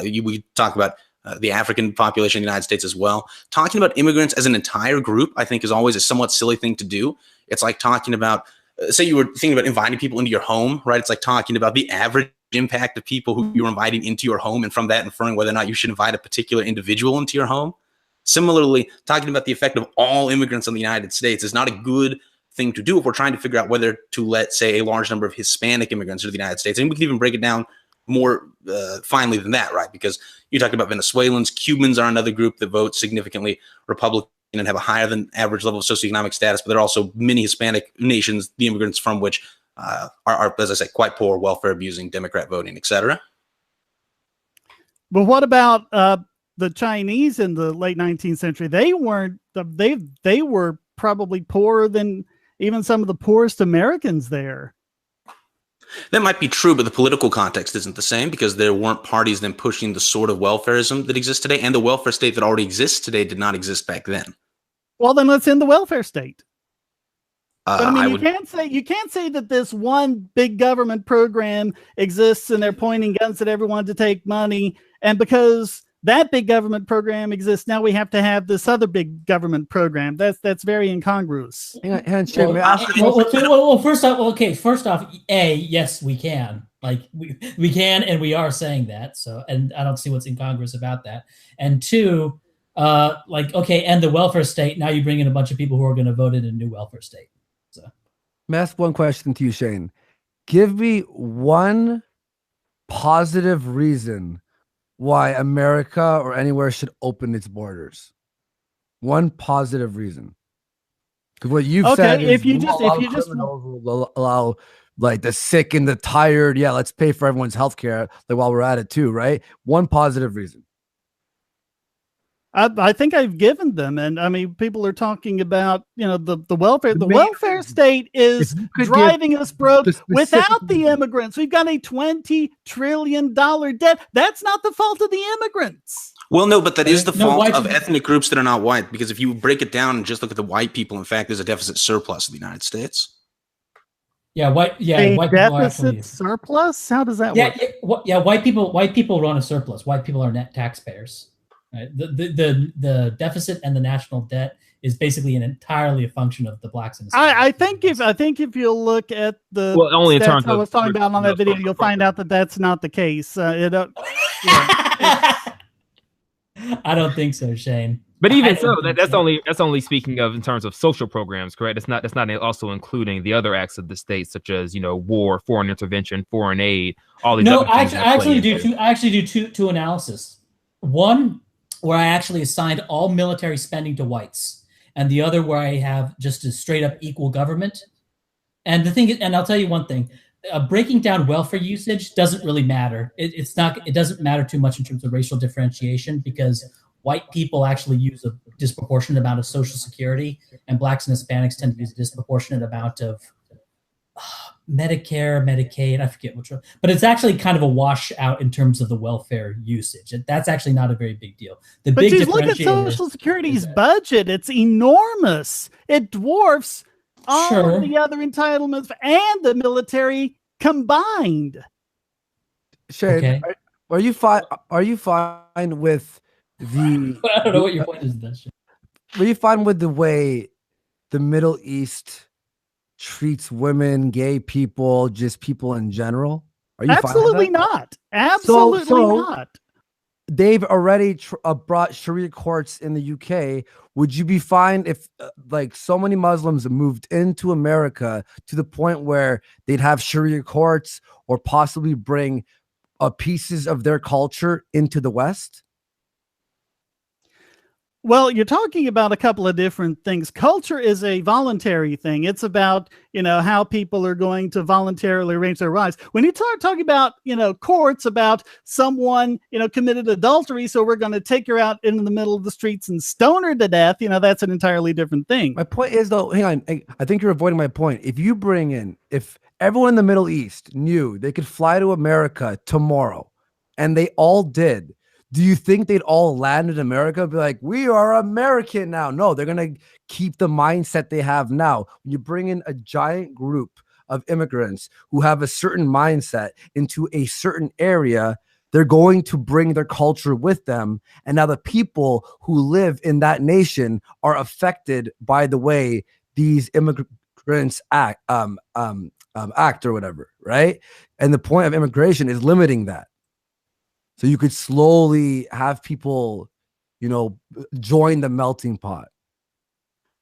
We talk about the African population in the United States as well. Talking about immigrants as an entire group, I think, is always a somewhat silly thing to do. It's like talking about, say you were thinking about inviting people into your home, right? It's like talking about the average impact of people who you're inviting into your home, and from that inferring whether or not you should invite a particular individual into your home. Similarly, talking about the effect of all immigrants in the United States is not a good thing to do if we're trying to figure out whether to let, say, a large number of Hispanic immigrants into the United States. And we can even break it down more finely than that, right? Because you talked about Venezuelans, Cubans are another group that vote significantly Republican and have a higher than average level of socioeconomic status, but there are also many Hispanic nations, the immigrants from which are, as I say, quite poor, welfare abusing, Democrat voting, etc. But what about the Chinese in the late 19th century? They weren't. They were probably poorer than even some of the poorest Americans there. That might be true, but the political context isn't the same because there weren't parties then pushing the sort of welfarism that exists today, and the welfare state that already exists today did not exist back then. Well, then let's end the welfare state. But I mean, you can't say that this one big government program exists and they're pointing guns at everyone to take money, and because that big government program exists, now we have to have this other big government program. That's very incongruous. First off, yes, we can. Like we can, and we are saying that. So, and I don't see what's incongruous about that. And two, and the welfare state. Now you bring in a bunch of people who are going to vote in a new welfare state. So, let me ask one question to you, Shane. Give me one positive reason why America or anywhere should open its borders. One positive reason. Because what you've said is if you just will allow like the sick and the tired. Yeah, let's pay for everyone's health care while we're at it too, right? One positive reason. I think I've given them, and I mean, people are talking about the welfare. The welfare state is driving us broke without the immigrants. We've got a $20 trillion debt. That's not the fault of the immigrants. Well, no, but that is the fault of ethnic groups that are not white. Because if you break it down and just look at the white people, in fact, there's a deficit surplus in the United States. White deficit surplus. How does that work? White people run a surplus. White people are net taxpayers. Right? The deficit and the national debt is basically entirely a function of the blacks and I think if you look at the only in terms I was talking about on that video, you'll find out that that's not the case. I don't think so, Shane. But even so, that's only speaking of in terms of social programs, correct? That's not also including the other acts of the state, such as war, foreign intervention, foreign aid, all these. No, I actually do two analysis. One where I actually assigned all military spending to whites, and the other where I have just a straight up equal government. And the thing is, and I'll tell you one thing, breaking down welfare usage doesn't really matter. It doesn't matter too much in terms of racial differentiation because white people actually use a disproportionate amount of Social Security, and blacks and Hispanics tend to use a disproportionate amount of Medicare, Medicaid, I forget which one, but it's actually kind of a washout in terms of the welfare usage. That's actually not a very big deal. But just look at Social Security's budget. It's enormous. It dwarfs all of the other entitlements and the military combined. Shane, Okay. are you fine? Are you fine with the? I don't know what your point is. That shit. Are you fine with the way the Middle East treats women, gay people, just people in general? Are you Absolutely fine with that? not. Absolutely not. They've already brought Sharia courts in the UK. Would you be fine if, like, so many Muslims moved into America to the point where they'd have Sharia courts or possibly bring pieces of their culture into the West? Well, you're talking about a couple of different things. Culture is a voluntary thing. It's about, how people are going to voluntarily arrange their lives. When you start talking about, courts, about someone, committed adultery, so we're going to take her out into the middle of the streets and stone her to death, that's an entirely different thing. My point is, though, hang on, I think you're avoiding my point. If everyone in the Middle East knew they could fly to America tomorrow, and they all did, do you think they'd all land in America and be like, we are American now? No, they're going to keep the mindset they have now. When you bring in a giant group of immigrants who have a certain mindset into a certain area, they're going to bring their culture with them. And now the people who live in that nation are affected by the way these immigrants act or whatever, right? And the point of immigration is limiting that. So you could slowly have people, join the melting pot.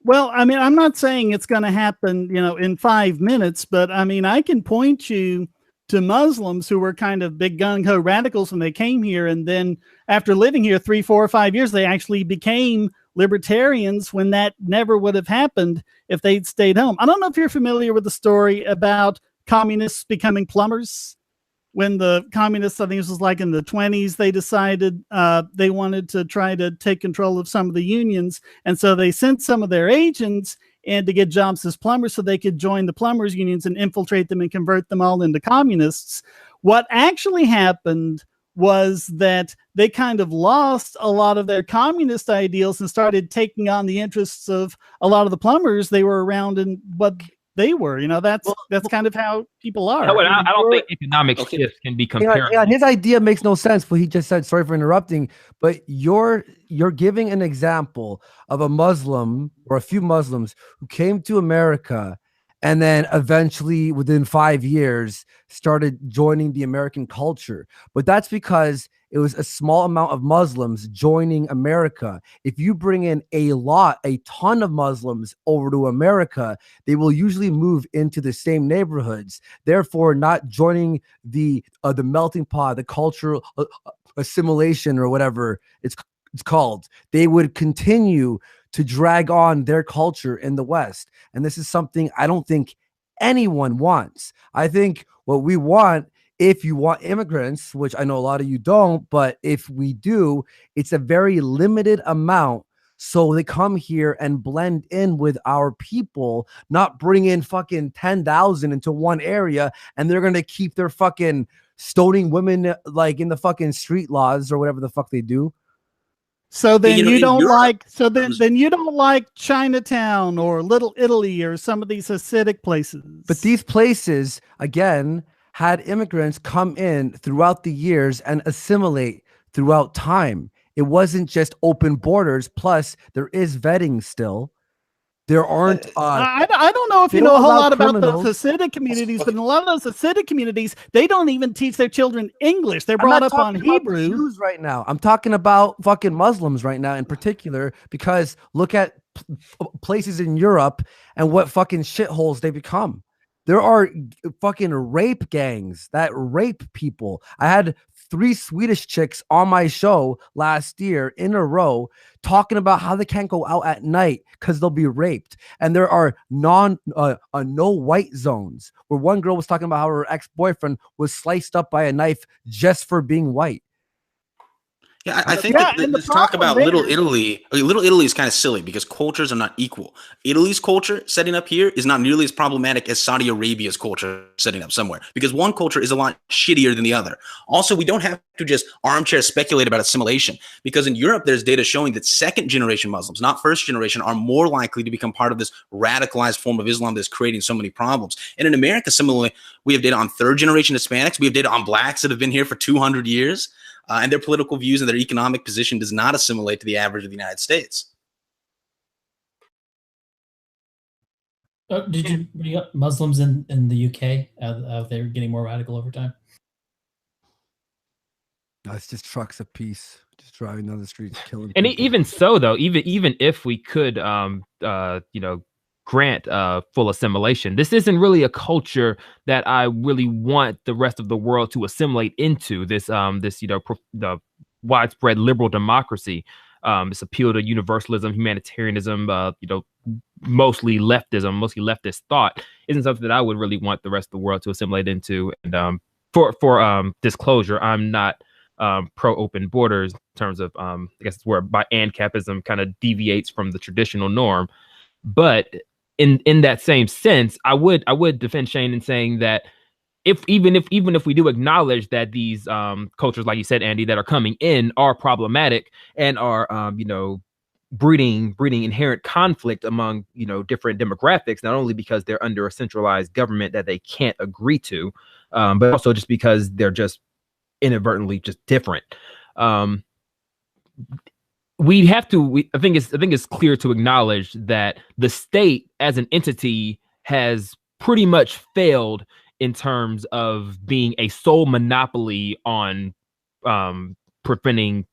Well, I mean, I'm not saying it's going to happen, in 5 minutes, but I mean, I can point you to Muslims who were kind of big gung-ho radicals when they came here. And then after living here 3, 4, or 5 years, they actually became libertarians when that never would have happened if they'd stayed home. I don't know if you're familiar with the story about communists becoming plumbers. When the communists, I think this was like in the 1920s, they decided they wanted to try to take control of some of the unions. And so they sent some of their agents in to get jobs as plumbers so they could join the plumbers unions and infiltrate them and convert them all into communists. What actually happened was that they kind of lost a lot of their communist ideals and started taking on the interests of a lot of the plumbers they were around and what they were. That's kind of how people are. I don't think economic shifts can be compared. Yeah, his idea makes no sense. What he just said, sorry for interrupting, but you're giving an example of a Muslim or a few Muslims who came to America and then eventually within 5 years started joining the American culture. But that's because it was a small amount of Muslims joining America. If you bring in a ton of Muslims over to America, they will usually move into the same neighborhoods, therefore not joining the melting pot, the cultural assimilation or whatever it's called. They would continue to drag on their culture in the West. And this is something I don't think anyone wants. I think what we want, if you want immigrants, which I know a lot of you don't, but if we do, it's a very limited amount. So they come here and blend in with our people, not bring in fucking 10,000 into one area. And they're going to keep their fucking stoning women like in the fucking street laws or whatever the fuck they do. So then you don't like Chinatown or Little Italy or some of these Hasidic places. But these places, again, had immigrants come in throughout the years and assimilate throughout time. It wasn't just open borders. Plus, there is vetting still. There aren't. I don't know if you know a whole lot about those Hasidic communities, but in a lot of those Hasidic communities, they don't even teach their children English. They're brought up on Hebrew. Jews right now. I'm talking about fucking Muslims right now in particular, because look at places in Europe and what fucking shitholes they become. There are fucking rape gangs that rape people. I had 3 Swedish chicks on my show last year in a row talking about how they can't go out at night because they'll be raped. And there are no white zones where one girl was talking about how her ex-boyfriend was sliced up by a knife just for being white. Yeah, I think Yeah, that and the this talk problem about there- Little Italy, Little Italy is kind of silly because cultures are not equal. Italy's culture setting up here is not nearly as problematic as Saudi Arabia's culture setting up somewhere because one culture is a lot shittier than the other. Also, we don't have to just armchair speculate about assimilation because in Europe, there's data showing that second generation Muslims, not first generation, are more likely to become part of this radicalized form of Islam that's creating so many problems. And in America, similarly, we have data on third generation Hispanics. We have data on blacks that have been here for 200 years. And their political views and their economic position does not assimilate to the average of the United States. Did you bring up Muslims in the UK? They're getting more radical over time. No, it's just trucks of peace, just driving down the streets, killing. And people. even so, though, even if we could, grant full assimilation, this isn't really a culture that I really want the rest of the world to assimilate into. This the widespread liberal democracy, this appeal to universalism, humanitarianism, mostly leftism, mostly leftist thought, isn't something that I would really want the rest of the world to assimilate into. And for disclosure, I'm not pro open borders in terms of I guess it's where by ANCAPism kind of deviates from the traditional norm. But in that same sense, I would defend Shane in saying that even if we do acknowledge that these cultures, like you said, Andy, that are coming in are problematic and are breeding inherent conflict among different demographics, not only because they're under a centralized government that they can't agree to, but also just because they're just inadvertently just different. I think it's clear to acknowledge that the state as an entity has pretty much failed in terms of being a sole monopoly on preventing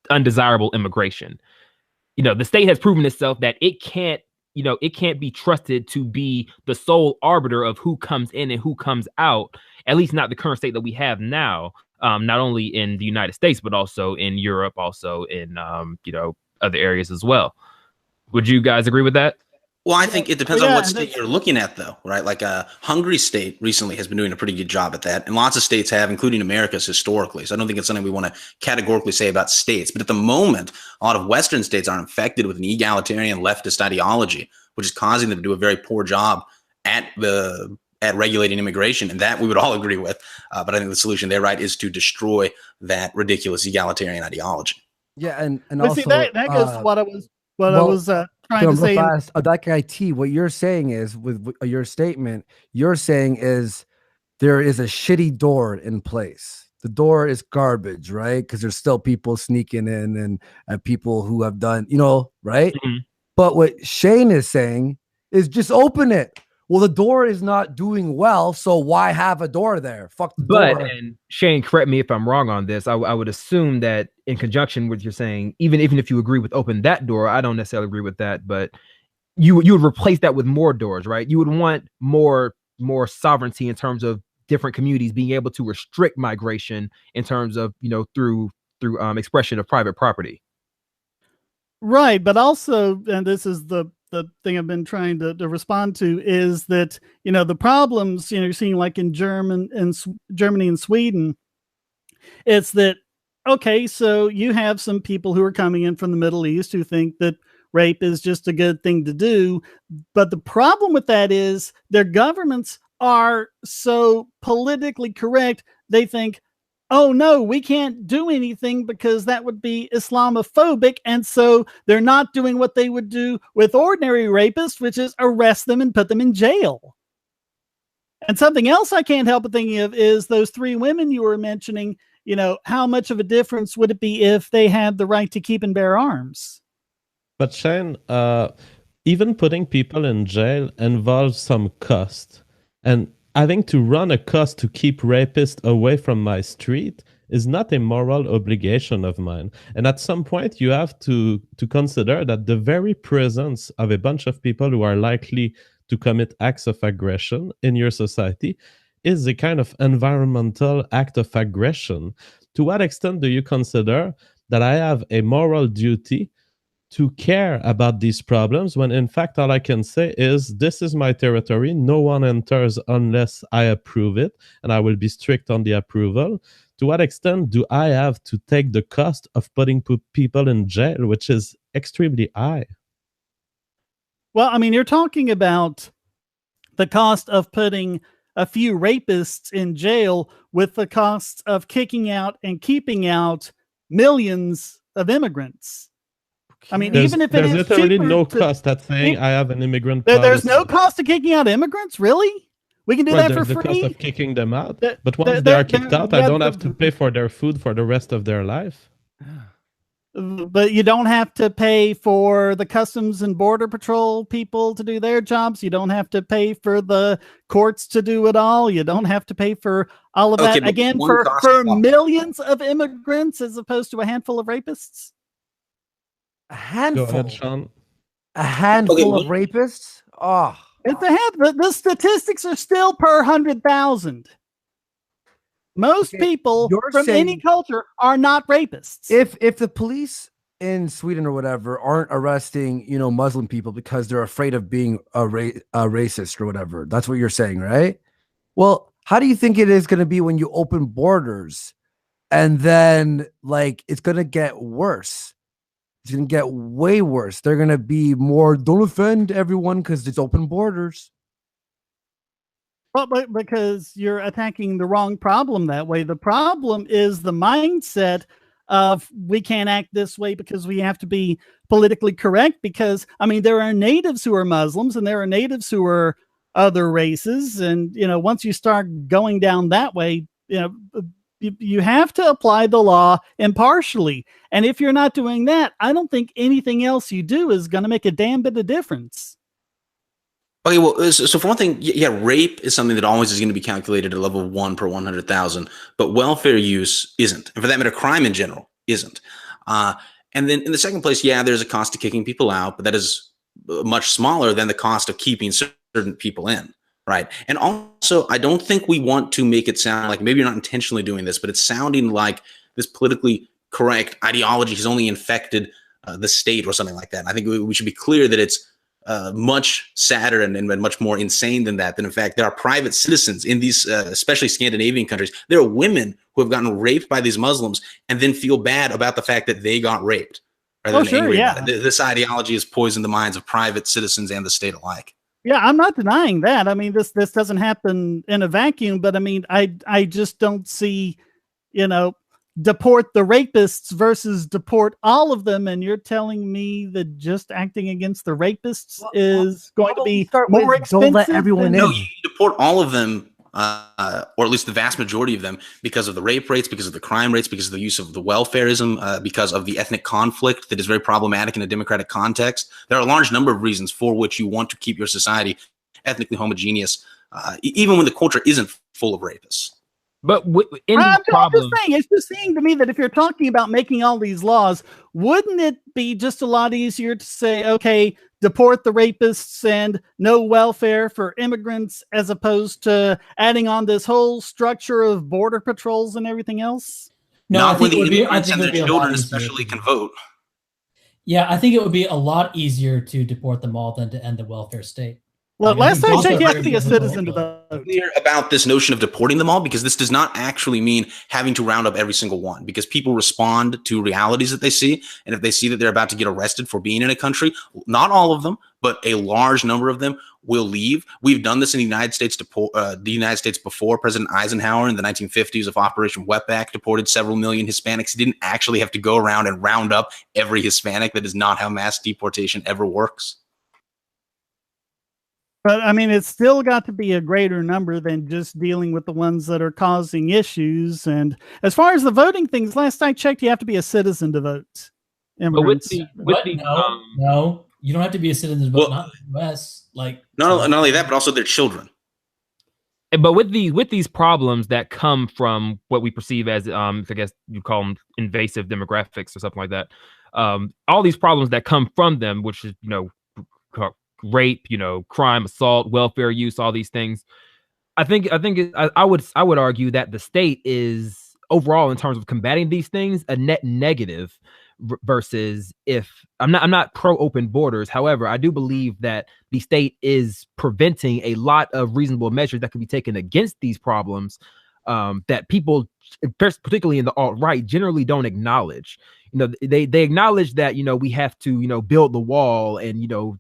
undesirable immigration. The state has proven itself that it can't be trusted to be the sole arbiter of who comes in and who comes out, at least not the current state that we have now. Not only in the United States, but also in Europe, also in other areas as well. Would you guys agree with that? Well, I think it depends on what state you're looking at, though, right? Like Hungary's state recently has been doing a pretty good job at that, and lots of states have, including America's historically. So I don't think it's something we want to categorically say about states. But at the moment, a lot of Western states are infected with an egalitarian leftist ideology, which is causing them to do a very poor job at regulating immigration, and that we would all agree with. But I think the solution there, right, is to destroy that ridiculous egalitarian ideology. Yeah, and But also see, that goes to what I was trying to say. Fast, that guy T, what you're saying is with your statement, you're saying is there is a shitty door in place. The door is garbage, right? Because there's still people sneaking in and people who have done, right? Mm-hmm. But what Shane is saying is just open it. Well, the door is not doing well, so why have a door there? Fuck the door. And Shane, correct me if I'm wrong on this. I would assume that in conjunction with you're saying, even if you agree with open that door, I don't necessarily agree with that, but you would replace that with more doors, right? You would want more sovereignty in terms of different communities being able to restrict migration in terms of through expression of private property. Right, but also, and this is the thing I've been trying to respond to, is that the problems you're seeing like in Germany and Sweden, it's that okay, so you have some people who are coming in from the Middle East who think that rape is just a good thing to do, but the problem with that is their governments are so politically correct. They think, oh no, we can't do anything because that would be Islamophobic. And so they're not doing what they would do with ordinary rapists, which is arrest them and put them in jail. And something else I can't help but thinking of is those 3 women you were mentioning. How much of a difference would it be if they had the right to keep and bear arms? But Shane, even putting people in jail involves some cost. And I think to run a cost to keep rapists away from my street is not a moral obligation of mine. And at some point, you have to consider that the very presence of a bunch of people who are likely to commit acts of aggression in your society is a kind of environmental act of aggression. To what extent do you consider that I have a moral duty to care about these problems when in fact all I can say is this is my territory, no one enters unless I approve it, and I will be strict on the approval. to what extent do I have to take the cost of putting people in jail, which is extremely high? Well, I mean, you're talking about the cost of putting a few rapists in jail with the cost of kicking out and keeping out millions of immigrants. I mean, even if there's literally no to, cost at saying I have an immigrant there's policy. no cost to kicking out immigrants, really? We can do that for free. There's the cost of kicking them out, but once they are kicked out, I don't have to pay for their food for the rest of their life. But you don't have to pay for the Customs and Border Patrol people to do their jobs. You don't have to pay for the courts to do it all. You don't have to pay for all of that. Again, for millions of immigrants as opposed to a handful of rapists. A handful. Go ahead, Sean. A handful of rapists? Oh. It's the statistics are still per 100,000. Most people from any culture are not rapists. If the police in Sweden or whatever aren't arresting, Muslim people because they're afraid of being a racist or whatever, that's what you're saying, right? Well, how do you think it is going to be when you open borders and then it's going to get worse? It's going to get way worse. They're going to be more, don't offend everyone because it's open borders. Well, but because you're attacking the wrong problem that way. The problem is the mindset of we can't act this way because we have to be politically correct. Because, I mean, there are natives who are Muslims and there are natives who are other races. And, once you start going down that way, you have to apply the law impartially. And if you're not doing that, I don't think anything else you do is going to make a damn bit of difference. Okay, well, so for one thing, yeah, rape is something that always is going to be calculated at level 1 per 100,000, but welfare use isn't. And for that matter, crime in general isn't. And then in the second place, yeah, there's a cost to kicking people out, but that is much smaller than the cost of keeping certain people in, right? And also, I don't think we want to make it sound like, maybe you're not intentionally doing this, but it's sounding like this politically correct ideology has only infected the state or something like that. And I think we should be clear that it's much sadder and much more insane than that. That in fact, there are private citizens in these, especially Scandinavian countries. There are women who have gotten raped by these Muslims and then feel bad about the fact that they got raped. Rather than angry about it. This ideology has poisoned the minds of private citizens and the state alike. Yeah, I'm not denying that. I mean, this doesn't happen in a vacuum, but I mean, I just don't see, deport the rapists versus deport all of them. And you're telling me that just acting against the rapists is going to be more expensive? Don't let everyone in. No, you deport all of them, or at least the vast majority of them, because of the rape rates, because of the crime rates, because of the use of the welfarism, because of the ethnic conflict that is very problematic in a democratic context. There are a large number of reasons for which you want to keep your society ethnically homogeneous, even when the culture isn't full of rapists. But I'm just saying, it's just saying to me that if you're talking about making all these laws, wouldn't it be just a lot easier to say, okay, deport the rapists and no welfare for immigrants, as opposed to adding on this whole structure of border patrols and everything else? No, not when the immigrants and their children especially can vote. Yeah, I think it would be a lot easier to deport them all than to end the welfare state. Well, last I checked, you have to be a citizen to vote. Clear about this notion of deporting them all, because this does not actually mean having to round up every single one, because people respond to realities that they see. And if they see that they're about to get arrested for being in a country, not all of them, but a large number of them will leave. We've done this in the United States, before. President Eisenhower in the 1950s of Operation Wetback deported several million Hispanics. He didn't actually have to go around and round up every Hispanic. That is not how mass deportation ever works. But I mean, it's still got to be a greater number than just dealing with the ones that are causing issues. And as far as the voting things, last I checked, you have to be a citizen to vote. Immigrants. No, you don't have to be a citizen to vote. Not in the US. Not only that, but also their children. But with these problems that come from what we perceive as, I guess you call them invasive demographics or something like that, all these problems that come from them, which is rape, crime, assault, welfare use, all these things. I would argue that the state is overall, in terms of combating these things, a net negative. Versus, if I'm not pro open borders. However, I do believe that the state is preventing a lot of reasonable measures that could be taken against these problems that people, particularly in the alt-right, generally don't acknowledge. They acknowledge that, we have to, build the wall and,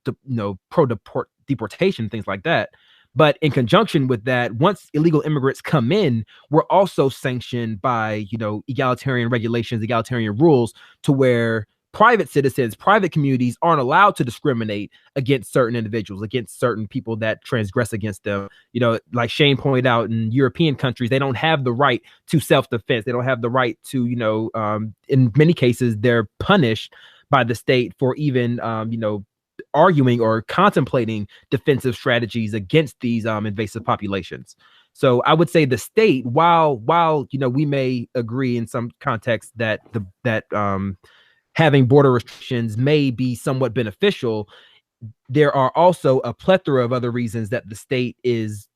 deportation, things like that. But in conjunction with that, once illegal immigrants come in, we're also sanctioned by, egalitarian regulations, egalitarian rules, to where private citizens, private communities aren't allowed to discriminate against certain individuals, against certain people that transgress against them. Like Shane pointed out, in European countries, they don't have the right to self-defense. They don't have the right to, in many cases, they're punished by the state for even, arguing or contemplating defensive strategies against these invasive populations. So I would say the state, while we may agree in some contexts that having border restrictions may be somewhat beneficial, there are also a plethora of other reasons that the state is,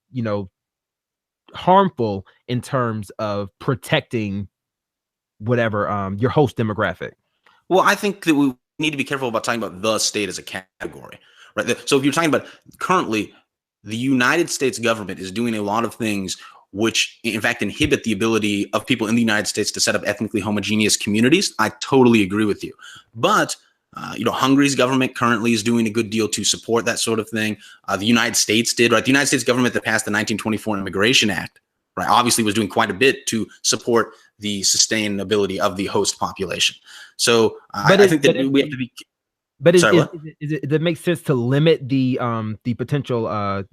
harmful in terms of protecting whatever your host demographic. Well, I think that we need to be careful about talking about the state as a category, right? So if you're talking about currently, the United States government is doing a lot of things which in fact inhibit the ability of people in the United States to set up ethnically homogeneous communities. I totally agree with you. But, Hungary's government currently is doing a good deal to support that sort of thing. The United States did, right? The United States government that passed the 1924 Immigration Act, right, obviously was doing quite a bit to support the sustainability of the host population. So I think that we have to be. But does it make sense to limit the potential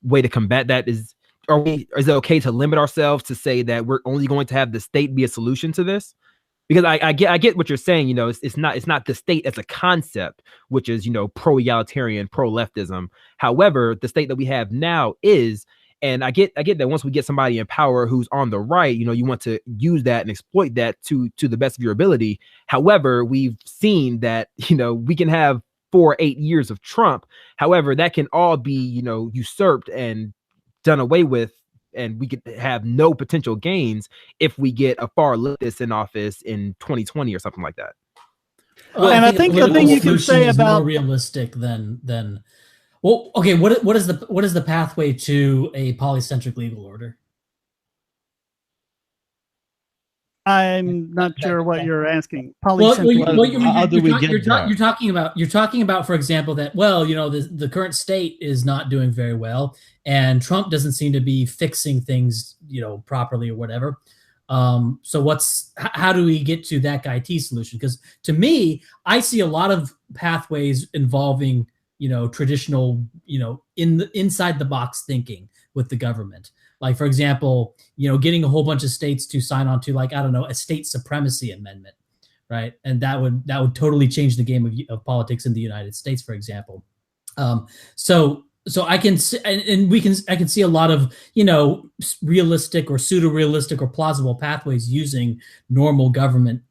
way to combat that? Is it okay to limit ourselves to say that we're only going to have the state be a solution to this? Because I get what you're saying. It's not the state as a concept, which is pro-egalitarian, pro-leftism. However, the state that we have now is. And I get that once we get somebody in power who's on the right, you want to use that and exploit that to the best of your ability. However, we've seen that, we can have 4 or 8 years of Trump. However, that can all be, usurped and done away with. And we could have no potential gains if we get a far leftist in office in 2020 or something like that. Well, and I think the thing you can say about more realistic than. Well, okay. What is the pathway to a polycentric legal order? I'm not sure what you're asking. You're talking about, for example, that the current state is not doing very well, and Trump doesn't seem to be fixing things properly or whatever. So how do we get to that IT solution? Because to me, I see a lot of pathways involving traditional, inside the box thinking with the government. Like, for example, getting a whole bunch of states to sign on to, like, I don't know, a state supremacy amendment, right? And that would totally change the game of politics in the United States, for example. So I can see, I can see a lot of, realistic or pseudo-realistic or plausible pathways using normal government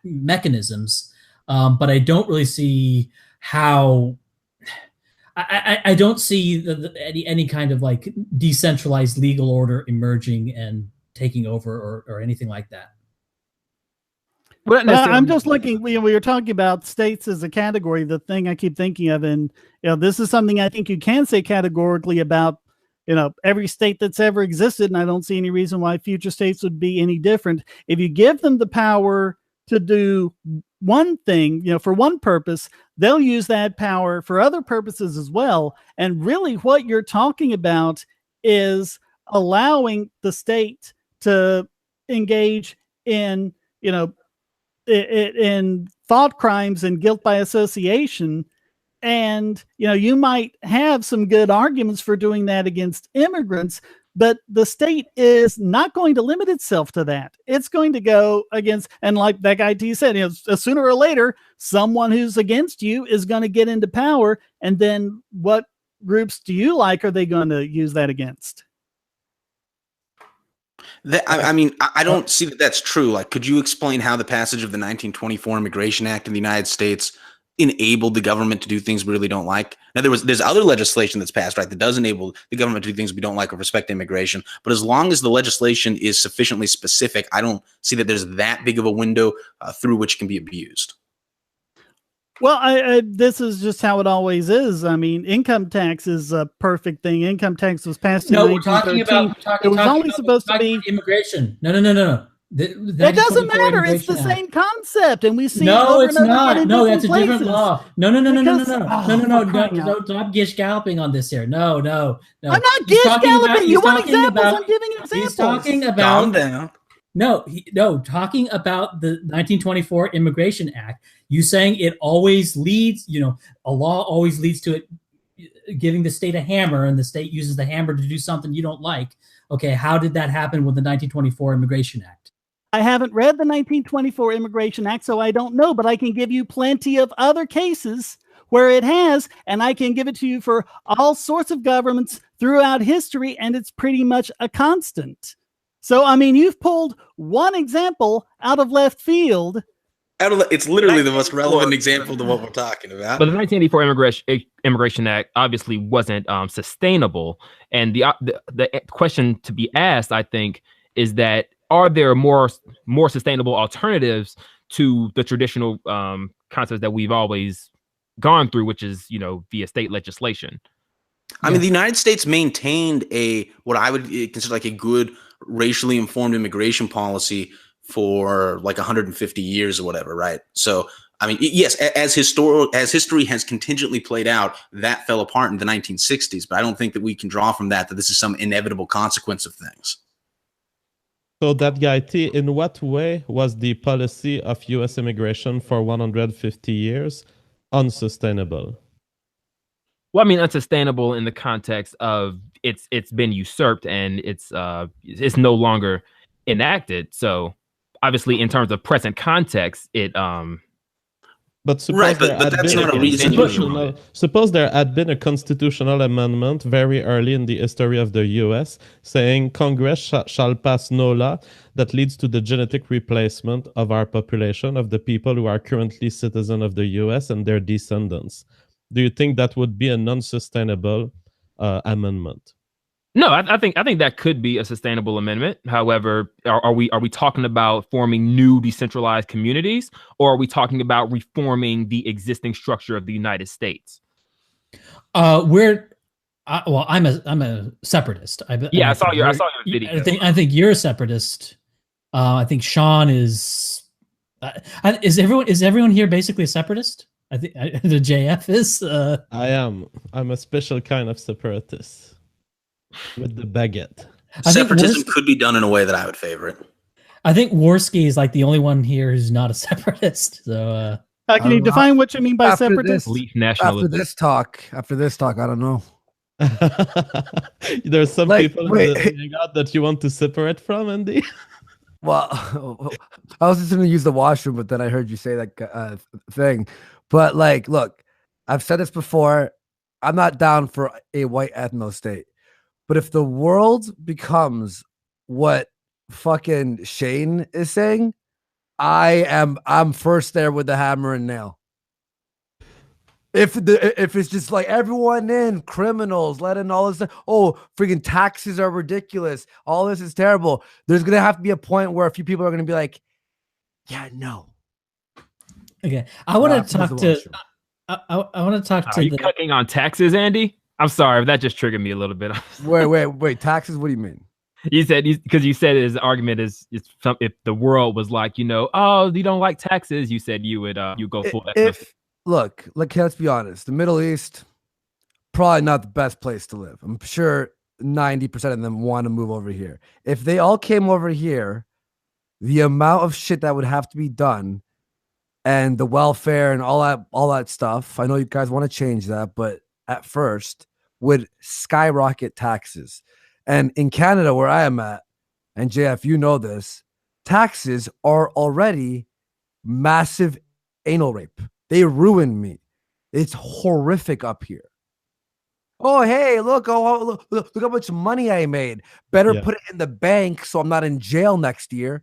mechanisms. But I don't really see how. I don't see any kind of like decentralized legal order emerging and taking over or anything like that. Well, I'm just looking. We were talking about states as a category. The thing I keep thinking of, and this is something I think you can say categorically about every state that's ever existed, and I don't see any reason why future states would be any different. If you give them the power to do one thing, for one purpose, they'll use that power for other purposes as well. And really what you're talking about is allowing the state to engage in, in thought crimes and guilt by association. And, you might have some good arguments for doing that against immigrants, but the state is not going to limit itself to that. It's going to go against, and like that guy T said, sooner or later, someone who's against you is going to get into power. And then what groups do you like are they going to use that against? I don't see that that's true. Like, could you explain how the passage of the 1924 Immigration Act in the United States enabled the government to do things we really don't like? Now, there's other legislation that's passed, right, that does enable the government to do things we don't like with respect to immigration. But as long as the legislation is sufficiently specific, I don't see that there's that big of a window through which it can be abused. Well, this is just how it always is. I mean, income tax is a perfect thing. Income tax was passed in 1913. It was only supposed to be immigration. No. That doesn't matter. It's the same concept, and we see no, it over it's and over not. again in No, that's a different different places. law. No. Don't Stop gish galloping on this here. No. I'm not gish galloping. You want examples? I'm giving examples. He's talking about. Calm down. No, talking about the 1924 Immigration Act. You saying it always leads, a law always leads to it giving the state a hammer, and the state uses the hammer to do something you don't like. Okay, how did that happen with the 1924 Immigration Act? I haven't read the 1924 Immigration Act, so I don't know, but I can give you plenty of other cases where it has, and I can give it to you for all sorts of governments throughout history, and it's pretty much a constant. So, I mean, you've pulled one example out of left field. It's literally the most relevant example to what we're talking about. But the 1984 Immigration Act obviously wasn't sustainable. And the question to be asked, I think, is that are there more sustainable alternatives to the traditional concepts that we've always gone through, which is, via state legislation? I mean, the United States maintained what I would consider like a good racially informed immigration policy for like 150 years or whatever, right? So, I mean, yes, as history has contingently played out, that fell apart in the 1960s. But I don't think that we can draw from that this is some inevitable consequence of things. So that guy T, in what way was the policy of U.S. immigration for 150 years unsustainable? Well, I mean, unsustainable in the context of it's been usurped and it's no longer enacted. So obviously, in terms of present context, it But suppose that's not a reason. Suppose there had been a constitutional amendment very early in the history of the U.S. saying Congress shall pass no law that leads to the genetic replacement of our population, of the people who are currently citizens of the U.S. and their descendants. Do you think that would be a non-sustainable amendment? No, I think that could be a sustainable amendment. However, are we talking about forming new decentralized communities, or are we talking about reforming the existing structure of the United States? I'm a separatist. I saw your video. I think you're a separatist. I think Sean is. Is everyone here basically a separatist? I think the JF is. I am. I'm a special kind of separatist. With the baguette. Separatism could be done in a way that I would favor it. I think Worski is like the only one here who's not a separatist. So, can you define what you mean by separatist? After this talk, I don't know. There's some people that you want to separate from, Andy. Well, I was just going to use the washroom, but then I heard you say that thing. But look, I've said this before. I'm not down for a white ethno state. But if the world becomes what fucking Shane is saying, I'm first there with the hammer and nail. If it's just like everyone in, criminals, let in all this, freaking taxes are ridiculous, all this is terrible. There's gonna have to be a point where a few people are gonna be like, yeah, no. Okay, I want to talk to. I want to talk to. Are you cooking on taxes, Andy? I'm sorry, that just triggered me a little bit. Wait, taxes? What do you mean? You said his argument is if the world was like, you don't like taxes, you said you would you go full. Look, let's be honest. The Middle East, probably not the best place to live. I'm sure 90% of them want to move over here. If they all came over here, the amount of shit that would have to be done, and the welfare and all that stuff. I know you guys want to change that, but at first would skyrocket taxes. And in Canada, where I am at, and JF, you know this, taxes are already massive anal rape. They ruined me. It's horrific up here. Oh, hey, look how much money I made. Better put it in the bank so I'm not in jail next year.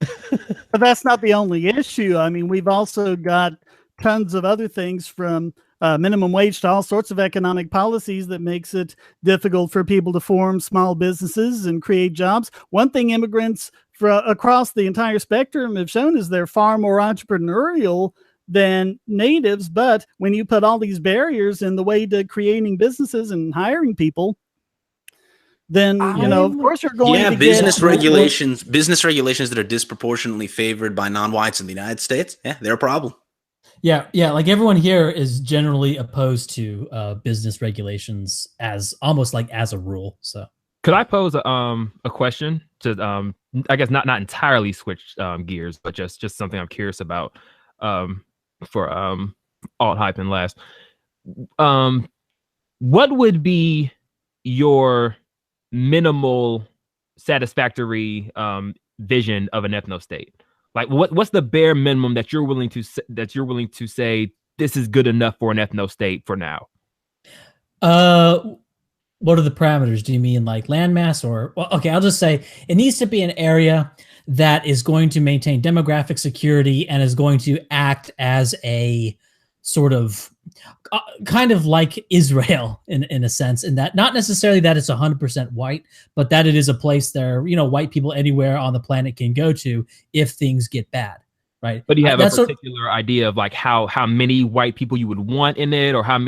But that's not the only issue. I mean, we've also got tons of other things, from minimum wage to all sorts of economic policies that makes it difficult for people to form small businesses and create jobs. One thing immigrants across the entire spectrum have shown is they're far more entrepreneurial than natives. But when you put all these barriers in the way to creating businesses and hiring people, then of course you're going to business get regulations that are disproportionately favored by non-whites in the United States. Yeah, they're a problem. Yeah, like everyone here is generally opposed to business regulations as almost like as a rule. So could I pose a question to I guess not entirely switch gears, but just something I'm curious about for alt hype and last. What would be your minimal satisfactory vision of an ethno state? Like what's the bare minimum that you're willing to say this is good enough for an ethno state for now? What are the parameters? Do you mean like landmass or well, okay, I'll just say it needs to be an area that is going to maintain demographic security and is going to act as a sort of kind of like Israel in a sense, in that not necessarily that it's 100% white, but that it is a place there, white people anywhere on the planet can go to if things get bad, right? But do you have a particular idea of like how many white people you would want in it, or how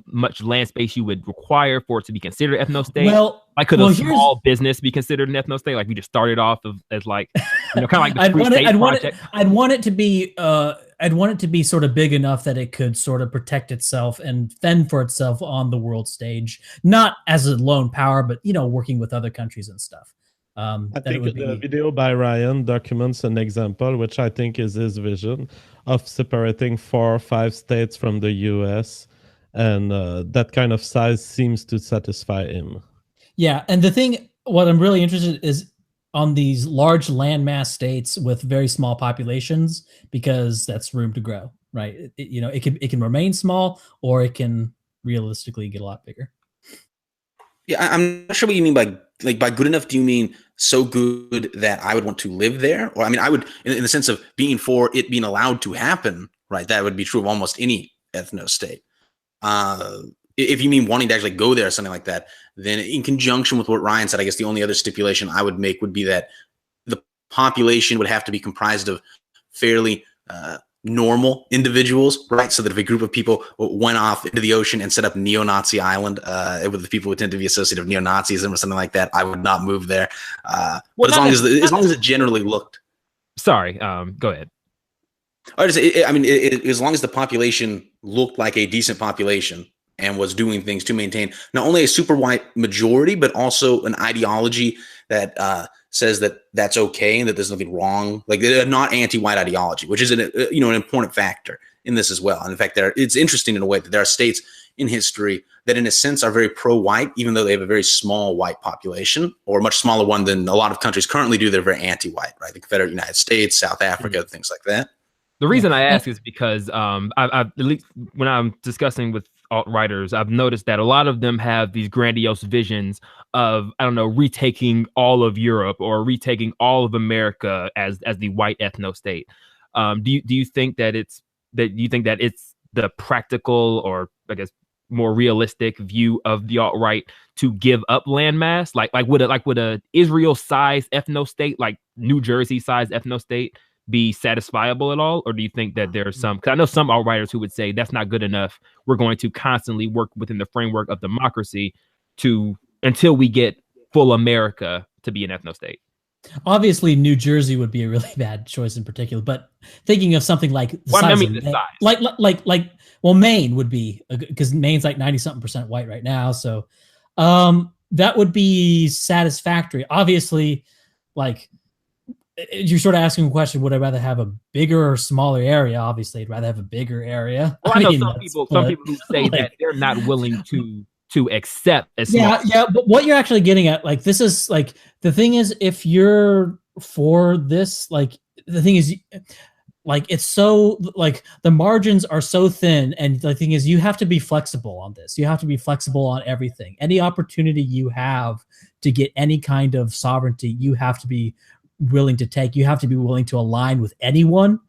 much land space you would require for it to be considered ethno state? Well, like could a small business be considered an ethno state? Like we just started off as like kind of like the Free State Project. I'd want it to be I'd want it to be sort of big enough that it could sort of protect itself and fend for itself on the world stage, not as a lone power, but working with other countries and stuff. I think the video by Ryan documents an example, which I think is his vision of separating 4 or 5 states from the U.S., and that kind of size seems to satisfy him. Yeah, and what I'm really interested in is on these large landmass states with very small populations, because that's room to grow, right? It can remain small, or it can realistically get a lot bigger. Yeah, I'm not sure what you mean by good enough. Do you mean so good that I would want to live there? Or I mean, I would, in the sense of being for it being allowed to happen, right? That would be true of almost any ethno state. If you mean wanting to actually go there or something like that, then in conjunction with what Ryan said, I guess the only other stipulation I would make would be that the population would have to be comprised of fairly normal individuals, right? So that if a group of people went off into the ocean and set up neo-Nazi island with the people who tend to be associated with neo-Nazism or something like that, I would not move there. But as long as it generally looked. Sorry, go ahead. As long as the population looked like a decent population and was doing things to maintain not only a super white majority, but also an ideology that says that that's okay and that there's nothing wrong, like not anti-white ideology, which is an important factor in this as well. And in fact, it's interesting in a way that there are states in history that in a sense are very pro-white, even though they have a very small white population, or a much smaller one than a lot of countries currently do. They're very anti-white, right? The Confederate United States, South Africa, things like that. The reason I ask is because I've at least when I'm discussing with alt-writers, I've noticed that a lot of them have these grandiose visions of, I don't know, retaking all of Europe or retaking all of America as the white ethno state. Do you think that it's the practical, or I guess more realistic view of the alt-right to give up landmass? Like would a Israel-sized ethno state, like New Jersey-sized ethno state, be satisfiable at all? Or do you think that there's some, because I know some alt-writers who would say that's not good enough, we're going to constantly work within the framework of democracy until we get full America to be an ethno state? Obviously, New Jersey would be a really bad choice in particular, but thinking of something like the size, Maine would be, because Maine's like 90-something% white right now, so that would be satisfactory. Obviously, like, you're sort of asking a question, would I rather have a bigger or smaller area? Obviously, I'd rather have a bigger area. Well, I know some people who say that they're not willing to accept as small. Yeah, but what you're actually getting at, like, this is like, the thing is, if you're for this, like, the thing is, like, it's so, like, the margins are so thin, and the thing is, you have to be flexible on this. You have to be flexible on everything. Any opportunity you have to get any kind of sovereignty, you have to be willing to take. You have to be willing to align with anyone,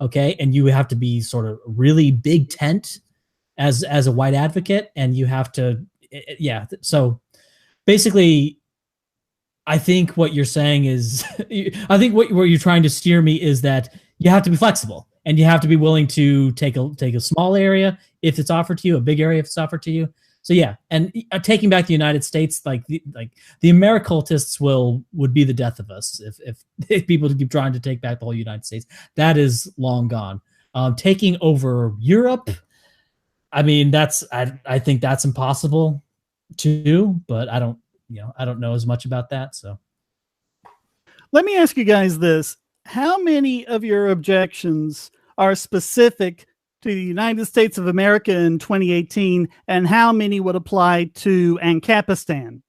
okay? And you have to be sort of really big tent as a white advocate, and you have to, so basically, I think what you're saying is, I think what you're trying to steer me is that you have to be flexible. and you have to be willing to take a small area if it's offered to you, a big area if it's offered to you. So yeah, and taking back the United States, like the Americultists would be the death of us if people keep trying to take back the whole United States. That is long gone. Taking over Europe, I mean, I think that's impossible to do, but I don't know as much about that. So let me ask you guys this: how many of your objections are specific to the United States of America in 2018, and how many would apply to Ancapistan?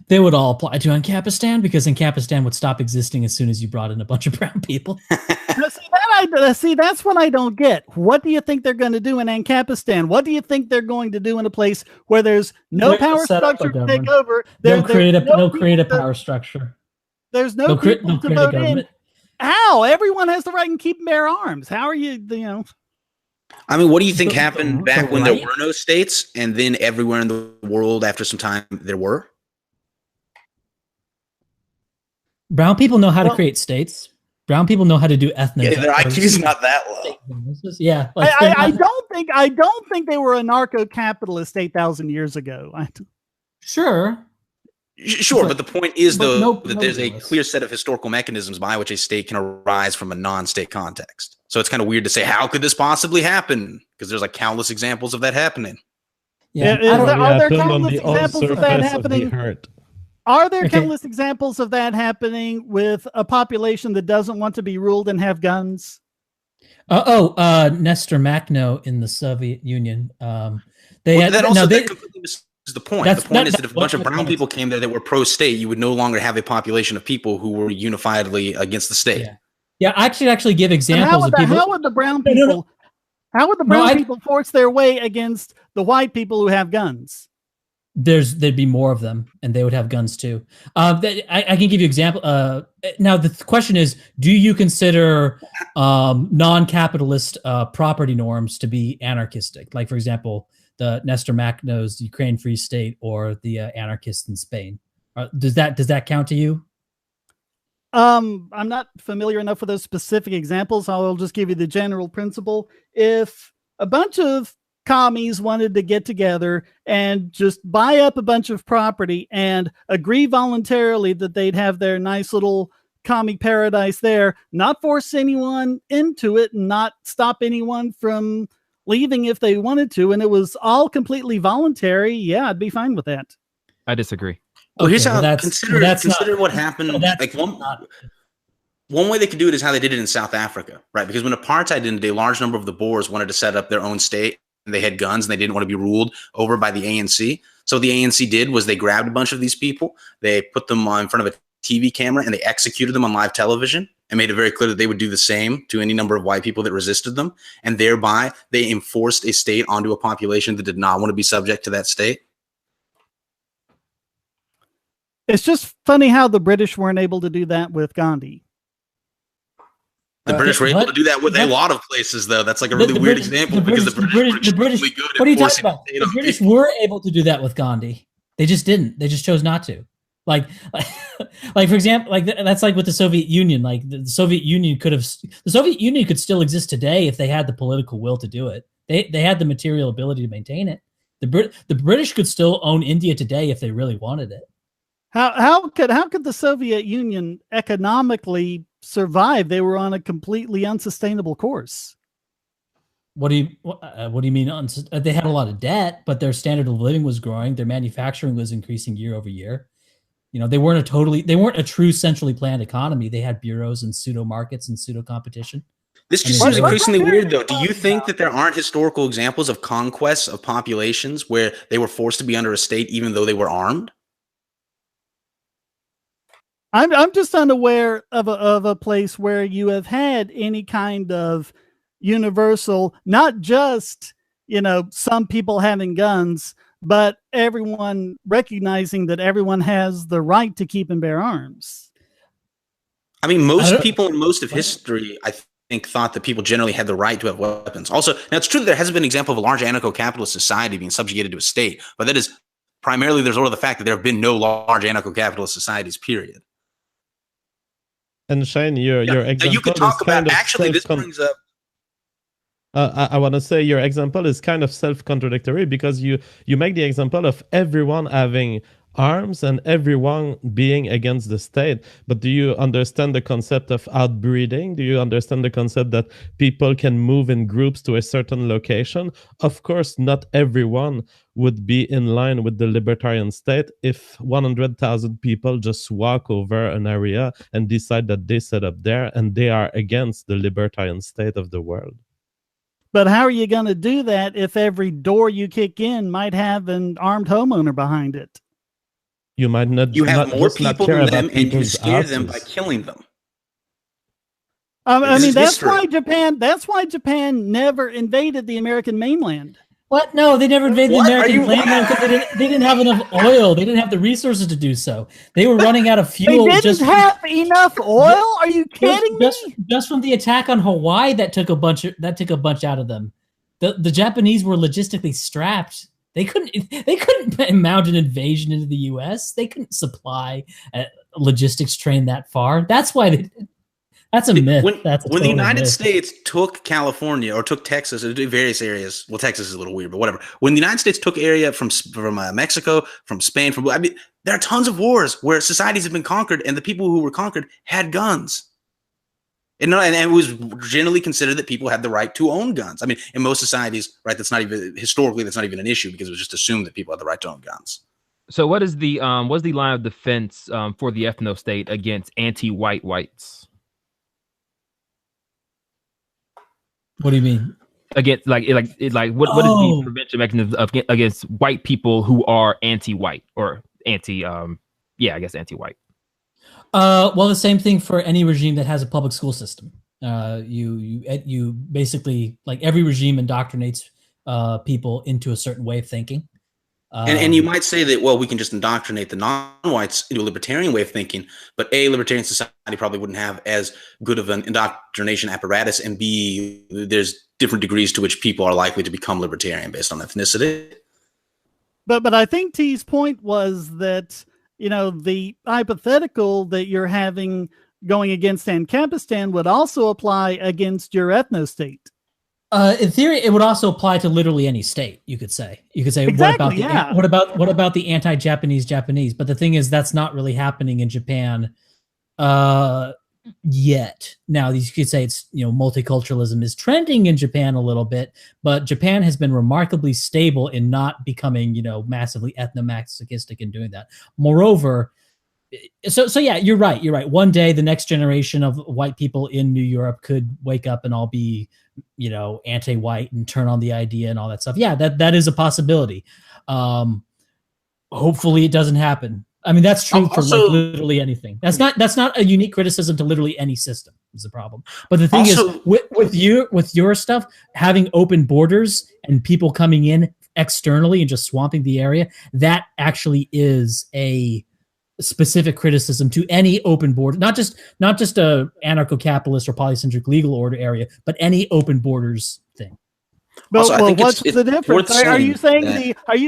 They would all apply to Ancapistan, because Ancapistan would stop existing as soon as you brought in a bunch of brown people. See, that's what I don't get. What do you think they're going to do in Ancapistan? What do you think they're going to do in a place where there's no power structure to take over? They'll create a power structure. There's no people to vote in. How? Everyone has the right and keep and bear arms. How are you know? I mean, what do you think happened back when there were no states, and then everywhere in the world after some time there were? Brown people know how to create states. Brown people know how to do ethnic. Yeah, their IQ is not that low. Yeah, I don't think they were a narco-capitalist 8,000 years ago. Sure, but the point is that there's a clear set of historical mechanisms by which a state can arise from a non-state context. So it's kind of weird to say, how could this possibly happen? Because there's like countless examples of that happening. Yeah, are there countless examples of that happening? Are there countless examples of that happening with a population that doesn't want to be ruled and have guns? Nestor Makhno in the Soviet Union. That completely misses the point. The point is that if a bunch of brown people came there that were pro-state, you would no longer have a population of people who were unifiedly against the state. Yeah, I should actually give examples of people. How would the brown people? How would the brown people force their way against the white people who have guns? There'd be more of them, and they would have guns too. I can give you example. Now the question is, do you consider non-capitalist property norms to be anarchistic? Like, for example, the Nestor Makhno's Ukraine Free State or the anarchists in Spain. Does that count to you? I'm not familiar enough with those specific examples. I'll just give you the general principle. If a bunch of commies wanted to get together and just buy up a bunch of property and agree voluntarily that they'd have their nice little commie paradise there, not force anyone into it and not stop anyone from leaving if they wanted to, and it was all completely voluntary, yeah, I'd be fine with that. I disagree. Well, here's how consider what happened. Like one way they could do it is how they did it in South Africa, right? Because when apartheid ended, a large number of the Boers wanted to set up their own state, and they had guns, and they didn't want to be ruled over by the ANC. So what the ANC did was they grabbed a bunch of these people, they put them in front of a TV camera, and they executed them on live television, and made it very clear that they would do the same to any number of white people that resisted them, and thereby they enforced a state onto a population that did not want to be subject to that state. It's just funny how the British weren't able to do that with Gandhi. The British were able to do that with a lot of places, though. That's like a really weird example because the British were really good at what are you talking about? The British were able to do that with Gandhi. They just didn't. They just chose not to. Like for example, like that's like with the Soviet Union. Like the Soviet Union could still exist today if they had the political will to do it. They had the material ability to maintain it. The British could still own India today if they really wanted it. How could the Soviet Union economically survive? They were on a completely unsustainable course. What do you mean? They had a lot of debt, but their standard of living was growing. Their manufacturing was increasing year over year. You know, they weren't a true centrally planned economy. They had bureaus and pseudo markets and pseudo competition. This just seems increasingly weird, though. Do you think that there aren't historical examples of conquests of populations where they were forced to be under a state even though they were armed? I'm just unaware of a place where you have had any kind of universal, not just, some people having guns, but everyone recognizing that everyone has the right to keep and bear arms. I mean, most people in most of history, I think, thought that people generally had the right to have weapons. Also, now it's true that there hasn't been an example of a large anarcho-capitalist society being subjugated to a state, but that is primarily the result of the fact that there have been no large anarcho-capitalist societies, period. And Shane, your example you could talk is kind about, of actually, this brings up I want to say your example is kind of self-contradictory because you make the example of everyone having arms and everyone being against the state. But do you understand the concept of outbreeding? Do you understand the concept that people can move in groups to a certain location? Of course, not everyone would be in line with the libertarian state if 100,000 people just walk over an area and decide that they set up there and they are against the libertarian state of the world. But how are you going to do that if every door you kick in might have an armed homeowner behind it? You might not. You have more people than them, and you scare houses. them by killing them. I mean, that's history. why Japan. That's why Japan never invaded the American mainland. What? No, they never invaded What? the American Are you- mainland because they didn't have enough oil. They didn't have the resources to do so. They were running out of They fuel. didn't have enough oil. Are you kidding me? Just from the attack on Hawaii, that took a bunch out of them. The Japanese were logistically strapped. They couldn't mount an invasion into the U.S. They couldn't supply a logistics train that far. That's why that's a myth. When the United myth. States took California or took Texas, or various areas. Well, Texas is a little weird, but whatever. When the United States took area from Mexico, from Spain, there are tons of wars where societies have been conquered, and the people who were conquered had guns. And it was generally considered that people had the right to own guns. I mean, in most societies, right, that's not even an issue because it was just assumed that people had the right to own guns. So what is the what's the line of defense for the ethno state against anti-white whites? What do you mean? Against what is the prevention mechanism against white people who are anti-white or anti-white? Well, the same thing for any regime that has a public school system. You basically, like, every regime indoctrinates people into a certain way of thinking. And you might say that, well, we can just indoctrinate the non-whites into a libertarian way of thinking, but A, libertarian society probably wouldn't have as good of an indoctrination apparatus, and B, there's different degrees to which people are likely to become libertarian based on ethnicity. But I think T's point was that, you know, the hypothetical that you're having going against Ancapistan would also apply against your ethno-state. In theory, it would also apply to literally any state. You could say, Exactly, what about the anti-Japanese? But the thing is, that's not really happening in Japan yet. Now, you could say it's, multiculturalism is trending in Japan a little bit, but Japan has been remarkably stable in not becoming, massively ethnomasochistic in doing that. Moreover, so yeah, you're right. One day, the next generation of white people in New Europe could wake up and all be, anti-white and turn on the idea and all that stuff. Yeah, that is a possibility. Hopefully, it doesn't happen. I mean, that's true for like literally anything. That's not a unique criticism to literally any system is the problem. But the thing is, with your stuff, having open borders and people coming in externally and just swamping the area, that actually is a specific criticism to any open border, not just a anarcho-capitalist or polycentric legal order area, but any open borders thing. But what's the difference? Are you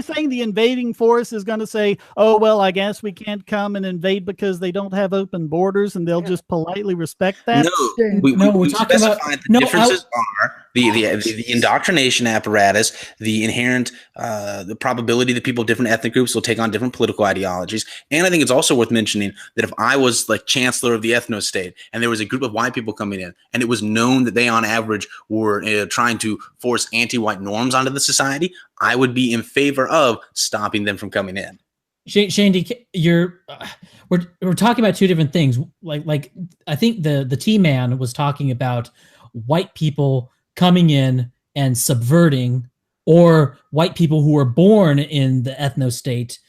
saying the invading force is going to say, "Oh well, I guess we can't come and invade because they don't have open borders," and they'll just politely respect that? No, we're talking about the differences are the indoctrination apparatus, the inherent the probability that people of different ethnic groups will take on different political ideologies, and I think it's also worth mentioning that if I was like chancellor of the ethno state and there was a group of white people coming in, and it was known that they on average were trying to force anti-white norms onto the society, I would be in favor of stopping them from coming in. Shandy, we're talking about two different things. Like I think the T-Man was talking about white people coming in and subverting, or white people who were born in the ethno state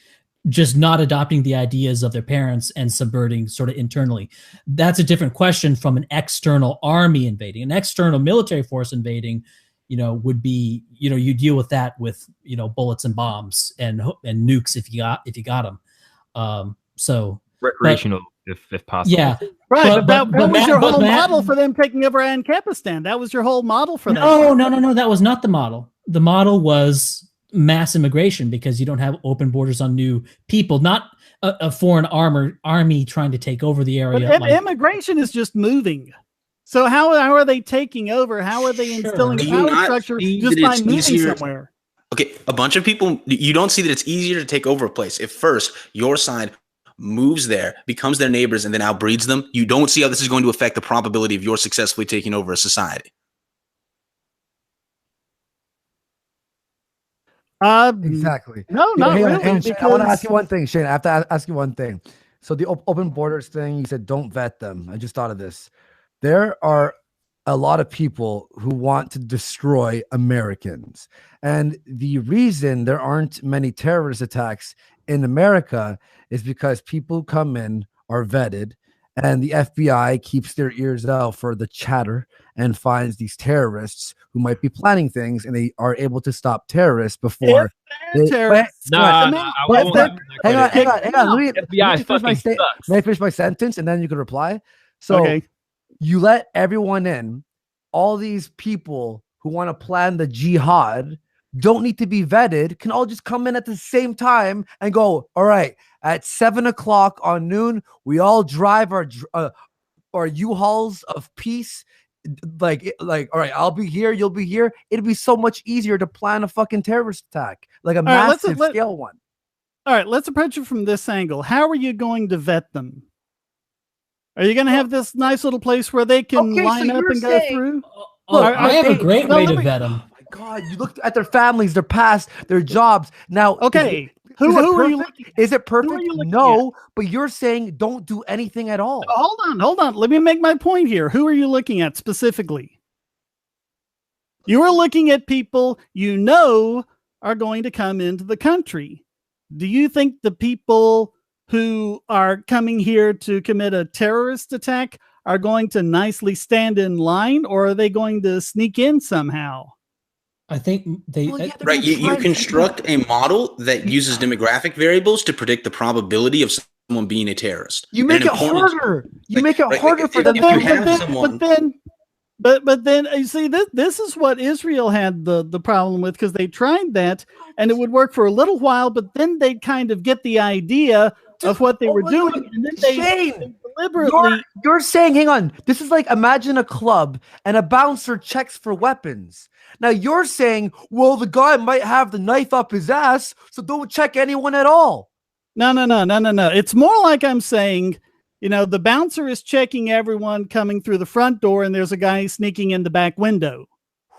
just not adopting the ideas of their parents and subverting sort of internally. That's a different question from an external army invading. An external military force invading, would be, you deal with that with, bullets and bombs and nukes if you got them. So recreational, if possible. Yeah, right. But that was your whole model for them taking over Ancapistan. That was your whole model for them. No. That was not the model. The model was mass immigration because you don't have open borders on new people, not a foreign army trying to take over the area. But immigration is just moving. So how are they taking over? How are they instilling Do you power not structure see just that by it's moving easier- somewhere? Okay, a bunch of people, you don't see that it's easier to take over a place if first your side moves there, becomes their neighbors, and then outbreeds them. You don't see how this is going to affect the probability of your successfully taking over a society. Exactly. No, Yeah, not hang on, really. hang on, Shane, I want to ask Because you one thing, Shane. I have to ask you one thing. So the open borders thing, you said don't vet them. I just thought of this. There are a lot of people who want to destroy Americans. And the reason there aren't many terrorist attacks in America is because people come in, are vetted, and the FBI keeps their ears out for the chatter and finds these terrorists who might be planning things, and they are able to stop terrorists before they terrorists, Nah, wait, I but won't then- give them that hang on, credit. hang on. Let me FBI finish my fucking statement. sucks. May I finish my sentence and then you can reply? So okay. you let everyone in. All these people who want to plan the jihad don't need to be vetted, can all just come in at the same time and go, all right, at 7:00 on noon, we all drive our U-Hauls of peace. Like, all right, I'll be here, you'll be here. It'd be so much easier to plan a fucking terrorist attack, like a right, massive scale one. All right, let's approach it from this angle. How are you going to vet them? Are you going to have this nice little place where they can Okay, so line up you're and go saying- through? Oh, Look, I have a great no, way let to me- vet them. Oh my God, you looked at their families, their past, their jobs. Now, Okay, is who it are you perfect? looking at? Is it perfect? you looking No, but you're saying don't do anything at all. Hold on. Let me make my point here. Who are you looking at specifically? You are looking at people you know are going to come into the country. Do you think the people who are coming here to commit a terrorist attack are going to nicely stand in line, or are they going to sneak in somehow? I think they. Well, yeah, they're Right. gonna You try- construct a model that uses demographic variables to predict the probability of someone being a terrorist. You And make an it important- harder. You make it Right, harder like, for if them. you to have do- someone- But then you see this is what Israel had the problem with, because they tried that and it would work for a little while, but then they'd kind of get the idea of what they were my doing, God, and then they Shane, deliberately. You're saying, hang on, this is like imagine a club and a bouncer checks for weapons. Now you're saying, well, the guy might have the knife up his ass, so don't check anyone at all. No. It's more like I'm saying, the bouncer is checking everyone coming through the front door, and there's a guy sneaking in the back window.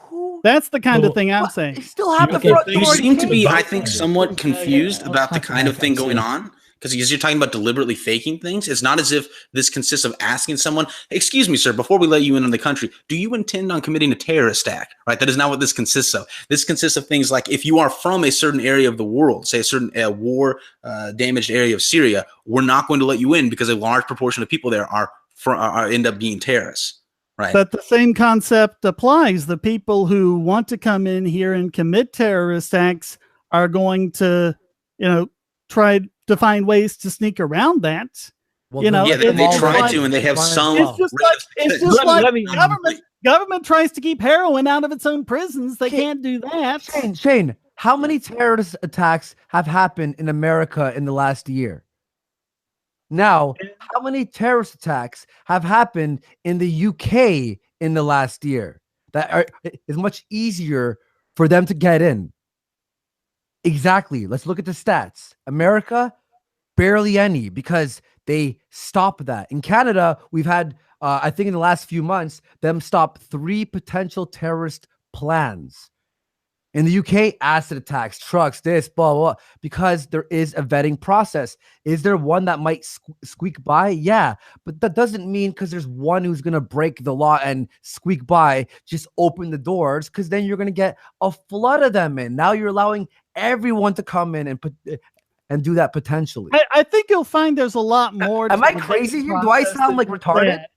Who? That's the kind of Well, thing I'm What? saying. They still have the Okay, front You door. seem to be, key. I think, somewhat confused I'll about the talk kind of about thing that going too. on. Because you're talking about deliberately faking things. It's not as if this consists of asking someone, excuse me, sir, before we let you in the country, do you intend on committing a terrorist act? Right? That is not what this consists of. This consists of things like if you are from a certain area of the world, say a certain war damaged area of Syria, we're not going to let you in because a large proportion of people there are end up being terrorists. Right. But the same concept applies. The people who want to come in here and commit terrorist acts are going to, try to find ways to sneak around that. Well, You know, Yeah, they it's try like- to, and they have some. It's just Let me- like let me- government tries to keep heroin out of its own prisons. They Okay. can't do that. Shane, how many terrorist attacks have happened in America in the last year? Now, how many terrorist attacks have happened in the UK in the last year that is much easier for them to get in? Exactly. Let's look at the stats. America, barely any, because they stop that. In Canada, we've had, I think in the last few months, them stop 3 potential terrorist plans. In the UK, acid attacks, trucks, this, blah, blah, blah, because there is a vetting process. Is there one that might squeak by? Yeah, but that doesn't mean because there's one who's going to break the law and squeak by, just open the doors, because then you're going to get a flood of them in. Now you're allowing everyone to come in and do that potentially. I think you'll find there's a lot more. Am to I the crazy vetting here? Do I process sound like than retarded? that.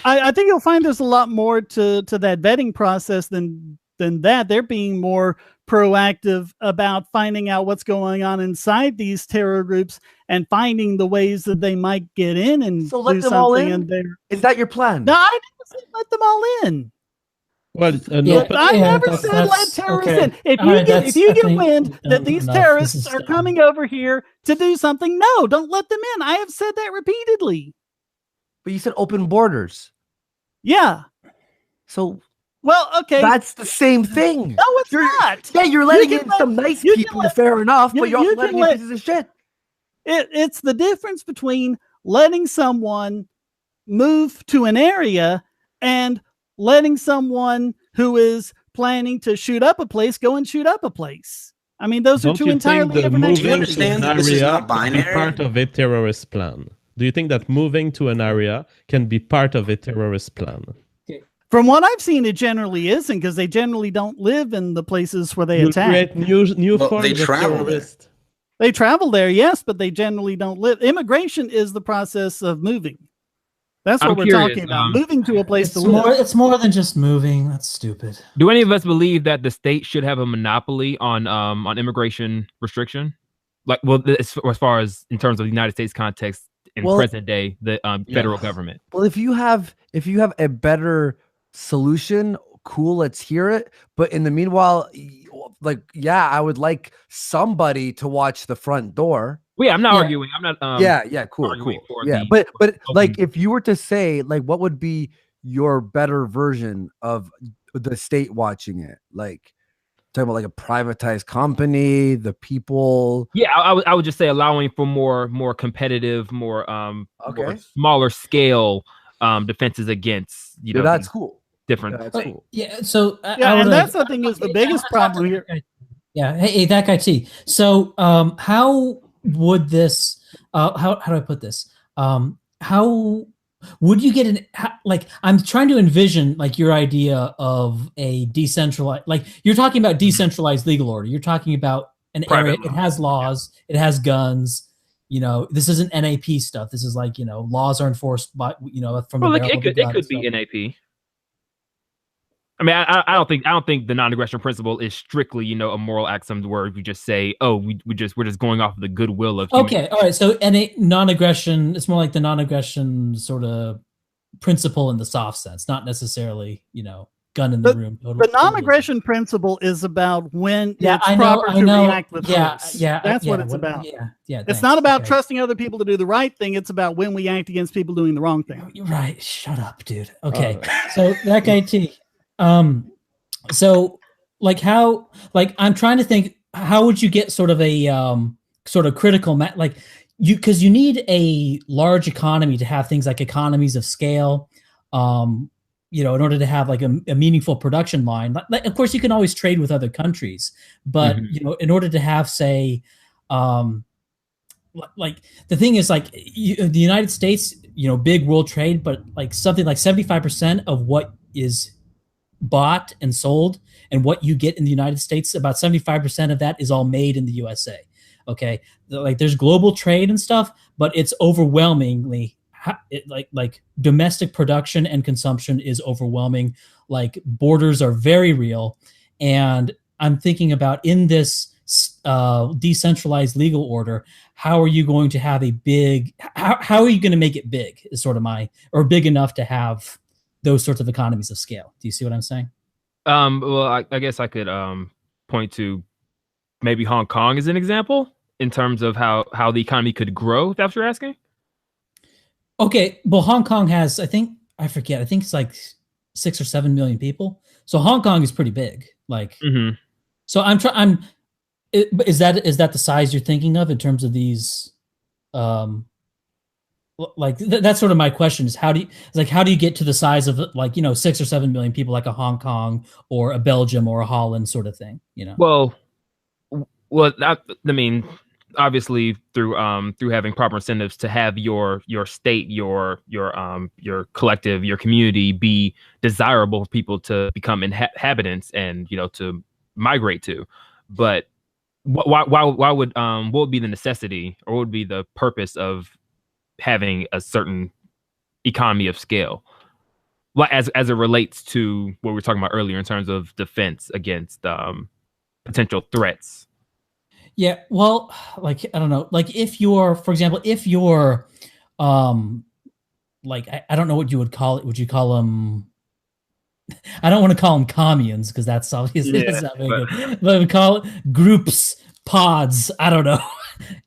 I think you'll find there's a lot more to that vetting process than that. They're being more proactive about finding out what's going on inside these terror groups and finding the ways that they might get in and So let do them all something in? in there. Is that your plan? No, I didn't say let them all in. Well, Yeah, no, I never that's- said let that's- terrorists okay. in. If All you right, get that's- if you I get think wind that these enough. terrorists This is are dumb. coming over here to do something, no, don't let them in. I have said that repeatedly. But you said open borders. Yeah. So Well, okay. that's the same thing. No, it's not. Yeah, you're letting You in can let- some nice you can people, let- fair enough, you- but you're you also can letting in let- pieces of shit. It's the difference between letting someone move to an area and letting someone who is planning to shoot up a place go and shoot up a place. I mean, those are Don't two you entirely think that different moving to activities. understand an that this is area not can be binary? part of a terrorist plan? Do you think that moving to an area can be part of a terrorist plan? From what I've seen, it generally isn't, because they generally don't live in the places where they You attack. create new Well, forms they of travel there. terrorist. They travel there, yes, but they generally don't live. Immigration is the process of moving. That's what I'm we're curious, talking about. Moving to a place to It's live. more. It's more than just moving. That's stupid. Do any of us believe that the state should have a monopoly on immigration restriction? Like, well, as far as in terms of the United States context in Well, present day, the federal government. Well, if you have a better solution, cool, let's hear it. But in the meanwhile, like, yeah, I would like somebody to watch the front door. Well, yeah, I'm not Yeah. arguing. I'm not. Yeah, cool, arguing cool. for Yeah, the but open- like, if you were to say, like, what would be your better version of the state watching it? Like, talking about like a privatized company, the people. Yeah, I would just say allowing for more competitive, more Okay. smaller scale defenses against Yeah, that's cool. different. That's But, cool. yeah. So Yeah, and that's the thing is the biggest problem here. Yeah. Hey, that guy T. So, how would this? How do I put this? How would you get like? I'm trying to envision like your idea of a decentralized. Like you're talking about decentralized legal order. You're talking about an Private area. law. It has laws. It has guns. You know, this isn't NAP stuff. This is like, you know, laws are enforced by, you know, from Well, the it could be NAP. I mean, I don't think the non-aggression principle is strictly, you know, a moral axiom where we just say, oh, we're just going off of the goodwill of human. Okay, all right. So non-aggression, it's more like the non-aggression sort of principle in the soft sense, not necessarily, you know, gun in the room. The non-aggression principle is about when it's I know, proper I to know. react with force. That's what it's about. Yeah. It's not about trusting other people to do the right thing. It's about when we act against people doing the wrong thing. You're right. Shut up, dude. Okay. So that guy T. So like how, like I'm trying to think, how would you get sort of a sort of critical like because you need a large economy to have things like economies of scale, you know, in order to have like a meaningful production line. Like, of course, you can always trade with other countries, but you know, in order to have, say, like the thing is, like the United States, you know, big world trade, but like something like 75% of what is bought and sold and what you get in the United States, about 75% of that is all made in the USA. Okay, like there's global trade and stuff, but it's overwhelmingly like domestic production and consumption is overwhelming. Like borders are very real, and I'm thinking about in this decentralized legal order, how are you going to have a big? How are you going to make it big? Is sort of or big enough to have those sorts of economies of scale. Do you see what I'm saying? Well, I guess I could point to maybe Hong Kong as an example in terms of how the economy could grow. If that's what you're asking. Okay, well, Hong Kong has, I think it's like 6 or 7 million people. So Hong Kong is pretty big. Like, so is that the size you're thinking of in terms of these? Like that's sort of my question is how do you get to the size of like, you know, 6 or 7 million people, like a Hong Kong or a Belgium or a Holland sort of thing, you know? Well, I mean, obviously through having proper incentives to have your state, your collective, your community be desirable for people to become inhabitants and, you know, to migrate to. But why would what would be the necessity or what would be the purpose of having a certain economy of scale, like as it relates to what we were talking about earlier in terms of defense against potential threats? Yeah, well, like I don't know, like for example, like I don't know what you would call it. Would you call them? I don't want to call them communes because that's obviously that's not very good. But I would call it groups, pods. I don't know,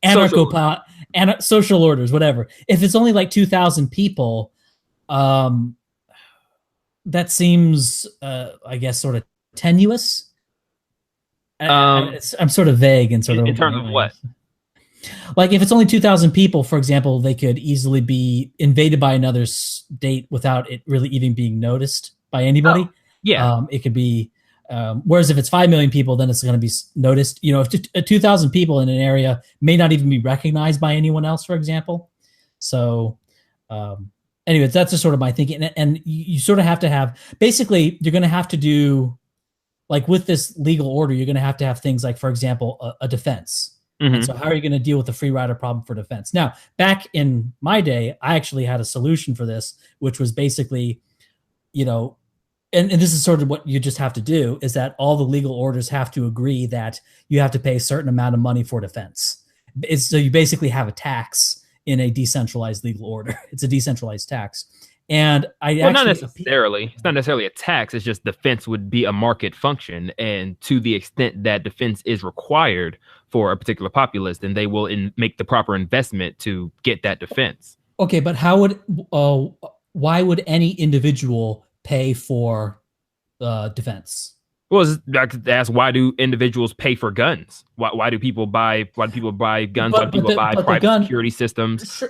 anarcho-pod. And social orders, whatever. If it's only like 2,000 people, that seems, I guess, sort of tenuous. I'm sort of vague and sort of in terms of what? Like if it's only 2,000 people, for example, they could easily be invaded by another state without it really even being noticed by anybody. Oh, yeah. It could be. Whereas if it's 5 million people, then it's going to be noticed. You know, if 2,000 people in an area may not even be recognized by anyone else, for example. So, anyways, that's just sort of my thinking. And you sort of have to have, basically, you're going to have to do, like with this legal order, you're going to have things like, for example, a defense. Mm-hmm. And so how are you going to deal with the free rider problem for defense? Now, back in my day, I actually had a solution for this, which was basically, you know, and this is sort of what you just have to do, is that all the legal orders have to agree that you have to pay a certain amount of money for defense. So you basically have a tax in a decentralized legal order. It's a decentralized tax. And not necessarily. It's not necessarily a tax. It's just defense would be a market function. And to the extent that defense is required for a particular populace, then they will make the proper investment to get that defense. Okay, but why would any individual pay for defense? Well, I could ask, why do individuals pay for guns? Why do people buy guns? Why do people buy private security systems? Sure,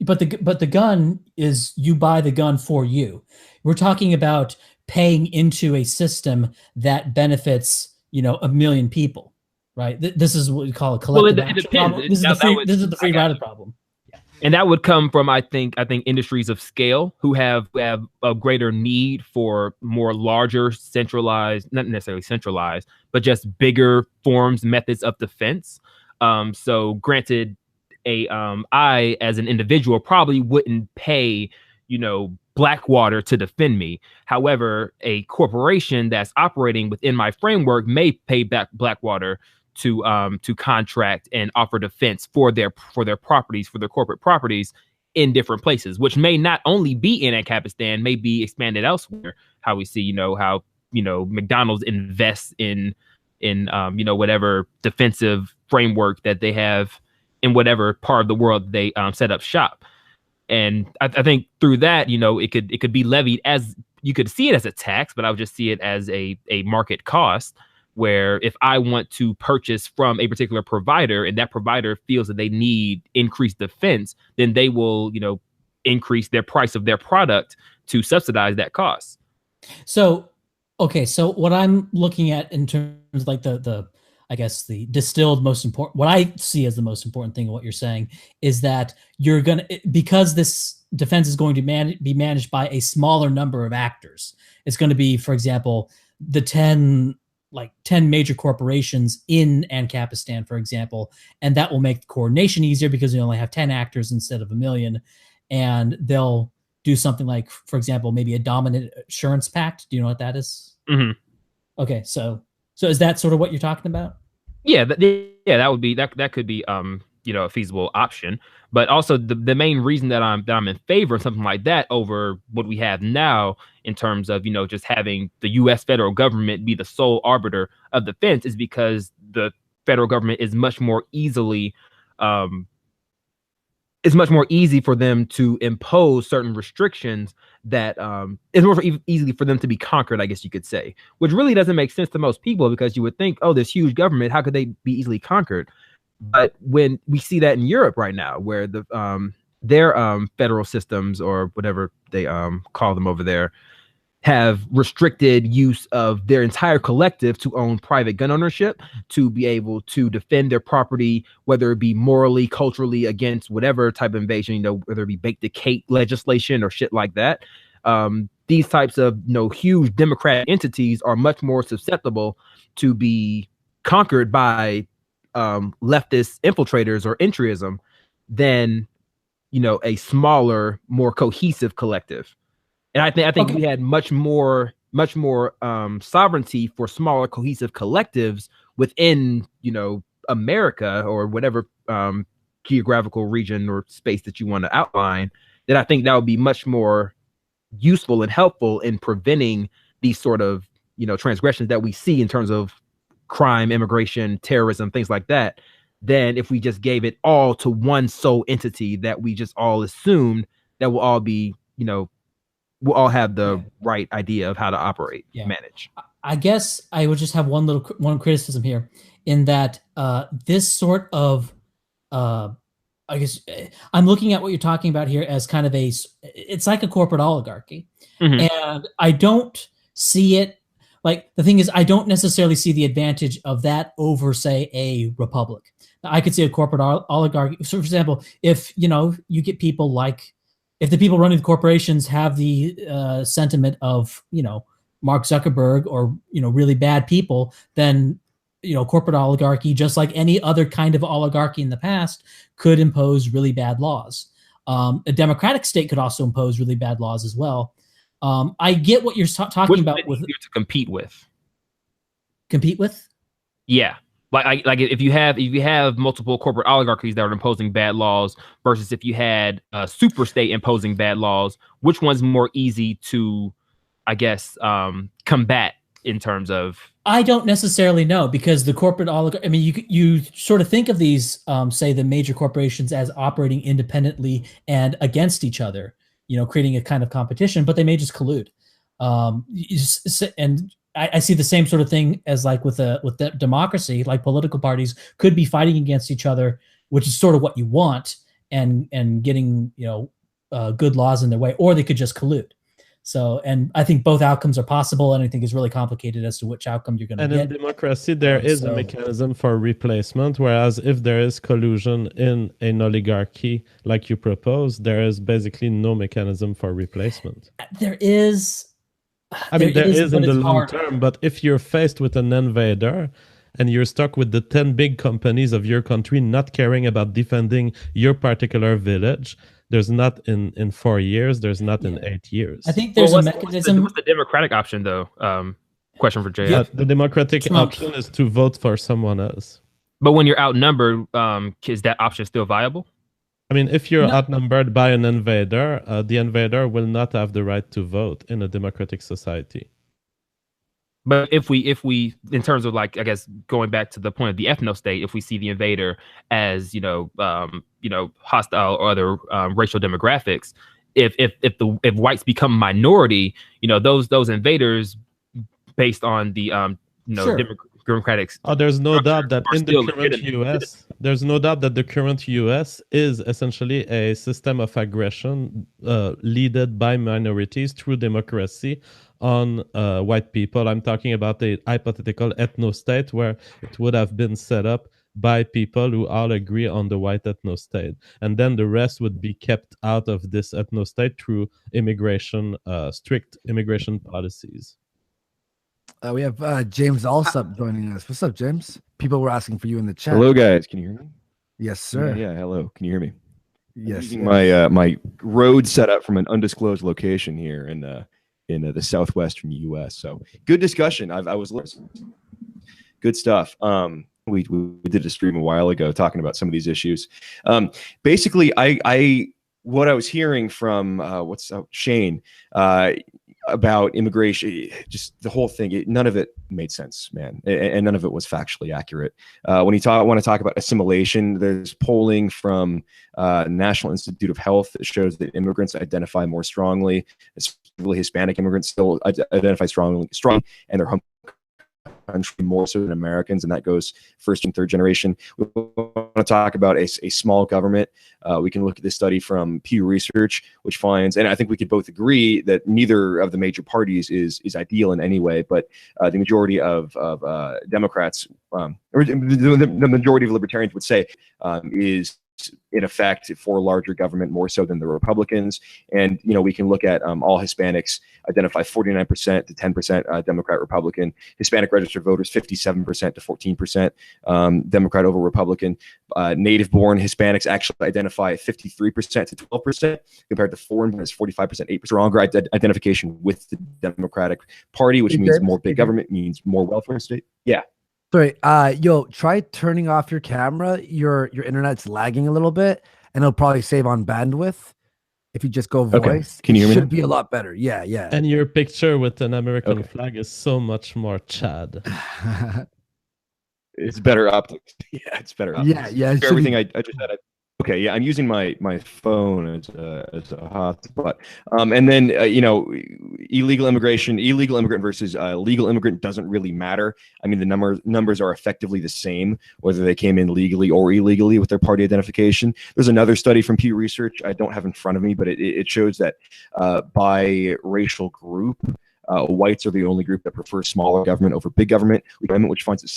but the gun is, you buy the gun for you. We're talking about paying into a system that benefits, you know, 1 million people, right? This is what we call a collective action problem. This is the free rider problem. And that would come from, I think industries of scale who have a greater need for more larger, centralized, not necessarily centralized, but just bigger methods of defense. So granted, I as an individual probably wouldn't pay, you know, Blackwater to defend me. However, a corporation that's operating within my framework may pay back Blackwater to contract and offer defense for their properties, for their corporate properties in different places, which may not only be in Ancapistan, may be expanded elsewhere. How we see, you know, how, you know, McDonald's invests in you know, whatever defensive framework that they have in whatever part of the world they set up shop. And I think through that, you know, it could be levied as, you could see it as a tax, but I would just see it as a market cost, where if I want to purchase from a particular provider and that provider feels that they need increased defense, then they will, you know, increase their price of their product to subsidize that cost. So, okay. So what I'm looking at in terms of like I guess the distilled most important, what I see as the most important thing of what you're saying is that you're going to, because this defense is going to be managed by a smaller number of actors. It's going to be, for example, the 10 major corporations in Ancapistan, for example, and that will make the coordination easier because we only have 10 actors instead of 1 million. And they'll do something like, for example, maybe a dominant assurance pact. Do you know what that is? Mm-hmm. Okay. So is that sort of what you're talking about? Yeah, that would be, that could be, you know, a feasible option. But also the main reason that I'm in favor of something like that over what we have now in terms of, you know, just having the U.S. federal government be the sole arbiter of defense is because the federal government is much more easily, it's much more easy for them to impose certain restrictions that it's more easily for them to be conquered, I guess you could say, which really doesn't make sense to most people, because you would think, oh, this huge government, how could they be easily conquered? But when we see that in Europe right now, where their federal systems, or whatever they call them over there, have restricted use of their entire collective to own private gun ownership, to be able to defend their property, whether it be morally, culturally, against whatever type of invasion, you know, whether it be bake the cake legislation or shit like that. These types of, you know, huge democratic entities are much more susceptible to be conquered by leftist infiltrators or entryism than, you know, a smaller, more cohesive collective. And I think we had much more sovereignty for smaller cohesive collectives within, you know, America or whatever geographical region or space that you want to outline. That I think that would be much more useful and helpful in preventing these sort of, you know, transgressions that we see in terms of crime, immigration, terrorism, things like that, than if we just gave it all to one sole entity that we just all assumed that will all be, you know, we'll all have the right idea of how to operate, manage. I guess I would just have one criticism here, in that this sort of I guess I'm looking at what you're talking about here as kind of it's like a corporate oligarchy. And I don't see it, like, the thing is, I don't necessarily see the advantage of that over, say, a republic. I could see a corporate oligarchy. So, for example, if, you get people like, if the people running the corporations have the sentiment of, Mark Zuckerberg or, really bad people, then, corporate oligarchy, just like any other kind of oligarchy in the past, could impose really bad laws. A democratic state could also impose really bad laws as well. I get what you're talking about with to compete with. Compete with? Yeah. Like if you have multiple corporate oligarchies that are imposing bad laws versus if you had a super state imposing bad laws, which one's more easy to, I guess, combat in terms of? I don't necessarily know, because the corporate oligarchy, I mean, you sort of think of these, say, the major corporations as operating independently and against each other, creating a kind of competition, but they may just collude. And I see the same sort of thing as like with the democracy, like political parties could be fighting against each other, which is sort of what you want, and getting, good laws in their way, or they could just collude. So, and I think both outcomes are possible, and I think it's really complicated as to which outcome you're going to get. And in democracy, there is a mechanism for replacement, whereas if there is collusion in an oligarchy, like you propose, there is basically no mechanism for replacement. There is. I mean, there is in the long term, but if you're faced with an invader and you're stuck with the 10 big companies of your country not caring about defending your particular village, there's not in 4 years, there's not in 8 years. I think there's a mechanism. What's the democratic option, though? Question for JF. The democratic option is to vote for someone else. But when you're outnumbered, is that option still viable? I mean, if you're outnumbered by an invader, the invader will not have the right to vote in a democratic society. But if we, in terms of, like, I guess going back to the point of the ethno-state, if we see the invader as hostile or other racial demographics, if whites become minority, those invaders, based on the democratic. Oh, there's no doubt that in the current U.S., there's no doubt that the current U.S. is essentially a system of aggression led by minorities through democracy on white people. I'm talking about a hypothetical ethno-state where it would have been set up by people who all agree on the white ethno-state. And then the rest would be kept out of this ethno-state through immigration, strict immigration policies. We have James Alsop joining us. What's up, James? People were asking for you in the chat. Hello, guys. Can you hear me? Yes, sir. Yeah, hello. Can you hear me? Yes. I'm using my road set up from an undisclosed location here in the southwestern U.S. So good discussion. I was listening. Good stuff. We did a stream a while ago talking about some of these issues. Basically, what I was hearing from Shane about immigration, just the whole thing, none of it made sense, man, and none of it was factually accurate. When you want to talk about assimilation, there's polling from National Institute of Health that shows that immigrants identify more strongly, especially Hispanic immigrants still identify strong, and they're home country more so than Americans, and that goes first and third generation. We want to talk about a small government. We can look at this study from Pew Research, which finds, and I think we could both agree that neither of the major parties is ideal in any way, but the majority of Democrats, or the majority of libertarians would say is in effect for larger government more so than the Republicans. And we can look at all Hispanics identify 49% to 10% Democrat Republican. Hispanic registered voters 57% to 14% Democrat over Republican. Native born Hispanics actually identify 53% to 12% compared to foreign born is 45%, 8% stronger identification with the Democratic Party, which means more big government, means more welfare state. Yeah. Sorry, try turning off your camera. Your internet's lagging a little bit, and it'll probably save on bandwidth. If you just go voice, okay. Can you hear me? Should be a lot better. Yeah. And your picture with an American flag is so much more Chad. It's better optics. Yeah, it's better optics. Yeah. For everything I just said. Okay, yeah, I'm using my phone as a hotspot, and then illegal immigrant versus legal immigrant doesn't really matter. I mean, the numbers are effectively the same whether they came in legally or illegally with their party identification. There's another study from Pew Research I don't have in front of me, but it shows that by racial group, whites are the only group that prefers smaller government over big government, which finds it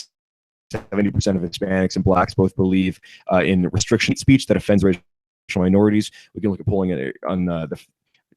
70% of Hispanics and blacks both believe in restriction speech that offends racial minorities. We can look at polling on the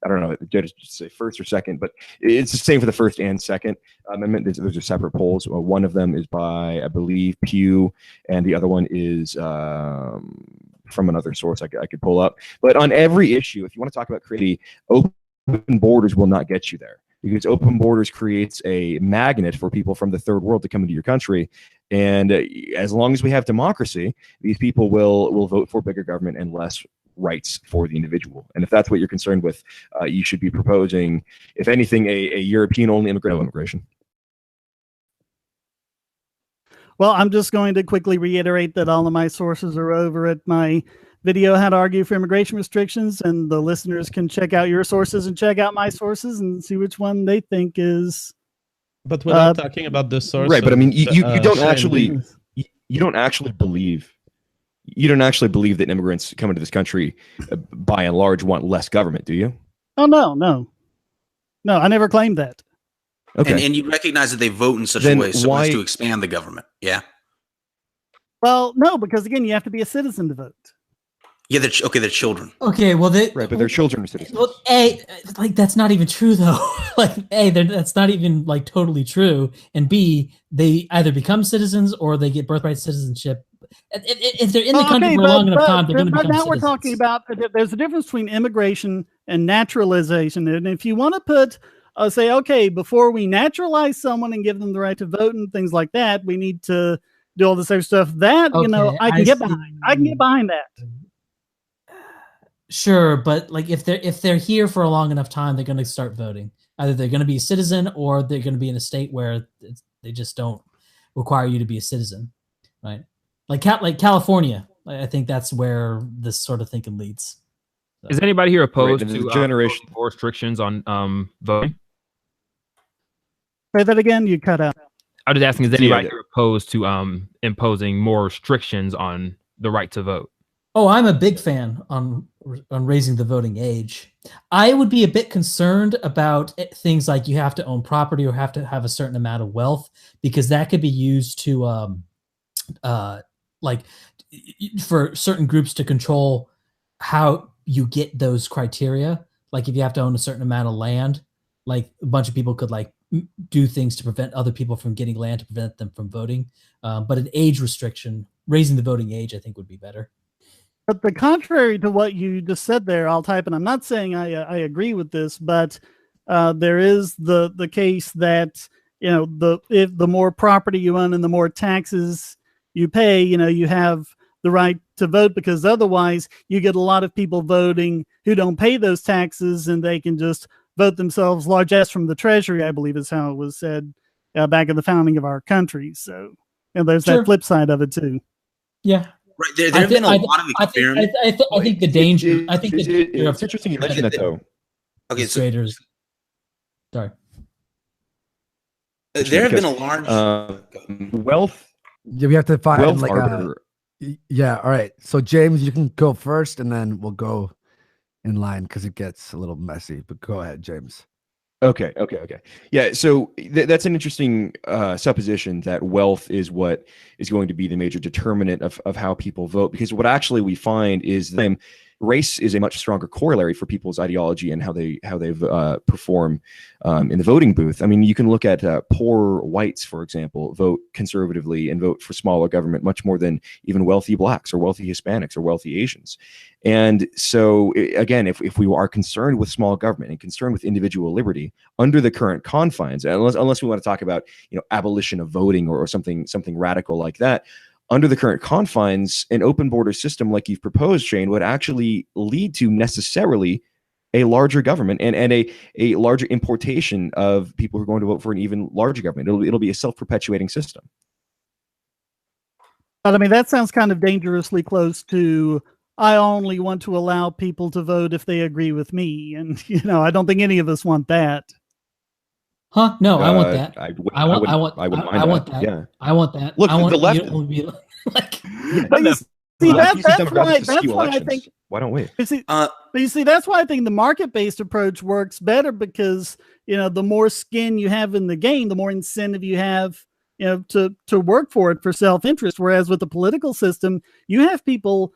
I don't know, did it say first or second, but it's the same for the first and second amendment. Those are separate polls. One of them is by, I believe, Pew, and the other one is from another source I could pull up. But on every issue, if you want to talk about creating open borders, will not get you there, because open borders creates a magnet for people from the third world to come into your country. And as long as we have democracy, these people will vote for bigger government and less rights for the individual. And if that's what you're concerned with, you should be proposing, if anything, a European-only immigration. Well, I'm just going to quickly reiterate that all of my sources are over at my video, How to Argue for Immigration Restrictions, and the listeners can check out your sources and check out my sources and see which one they think is. But without talking about the source, right? But I mean, you don't actually you don't actually believe that immigrants coming to this country, by and large, want less government, do you? Oh no, I never claimed that. Okay, and you recognize that they vote in such a way so as to expand the government. Yeah. Well, no, because again, you have to be a citizen to vote. Yeah, they're children. Okay, well, right, but they're children of citizens. Well, like that's not even true though. Like, that's not even like totally true. And B, they either become citizens or they get birthright citizenship. If they're in the country for a long enough time, they're going to become citizens. Now we're talking about there's a difference between immigration and naturalization. And if you want to put say, okay, before we naturalize someone and give them the right to vote and things like that, we need to do all this other stuff. That I can get behind. I can get behind that. Sure, but like if they're here for a long enough time, they're going to start voting. Either they're going to be a citizen or they're going to be in a state where they just don't require you to be a citizen, right? Like California, I think that's where this sort of thinking leads. So. Is anybody here opposed to generation or restrictions on voting? Say that again. You cut out. I'm just asking: is anybody here opposed to imposing more restrictions on the right to vote? Oh, I'm a big fan on raising the voting age. I would be a bit concerned about things like you have to own property or have to have a certain amount of wealth, because that could be used to like for certain groups to control how you get those criteria. Like if you have to own a certain amount of land, like a bunch of people could like do things to prevent other people from getting land to prevent them from voting. But an age restriction, raising the voting age, I think would be better. But the contrary to what you just said there, I'll type, and I'm not saying I agree with this, but there is the case that, you know, if the more property you own and the more taxes you pay, you know, you have the right to vote, because otherwise you get a lot of people voting who don't pay those taxes and they can just vote themselves largesse from the treasury, I believe is how it was said back in the founding of our country. So, and there's that flip side of it too. Yeah. Right. There have been a lot of experiments. I think the danger. I think it's interesting you mentioned that though. Okay, so sorry. There have been a large wealth. Yeah, we have to find like yeah. All right. So James, you can go first, and then we'll go in line because it gets a little messy. But go ahead, James. Okay. Yeah, so that's an interesting supposition that wealth is what is going to be the major determinant of how people vote, because what actually we find is that race is a much stronger corollary for people's ideology and how they perform in the voting booth. I mean, you can look at poor whites, for example, vote conservatively and vote for smaller government much more than even wealthy blacks or wealthy Hispanics or wealthy Asians. And so, again, if we are concerned with small government and concerned with individual liberty under the current confines, unless we want to talk about, you know, abolition of voting or something radical like that, under the current confines, an open border system like you've proposed, Shane, would actually lead to necessarily a larger government and a larger importation of people who are going to vote for an even larger government. It'll be a self-perpetuating system. But I mean, that sounds kind of dangerously close to I only want to allow people to vote if they agree with me. And, I don't think any of us want that. Huh? No, I want that. I want that. Yeah. I want that. Look, I want the left. you don't be like, But you see, that's why I think. Why don't we? But you see, that's why I think the market-based approach works better, because the more skin you have in the game, the more incentive you have, to work for it for self-interest. Whereas with the political system, you have people,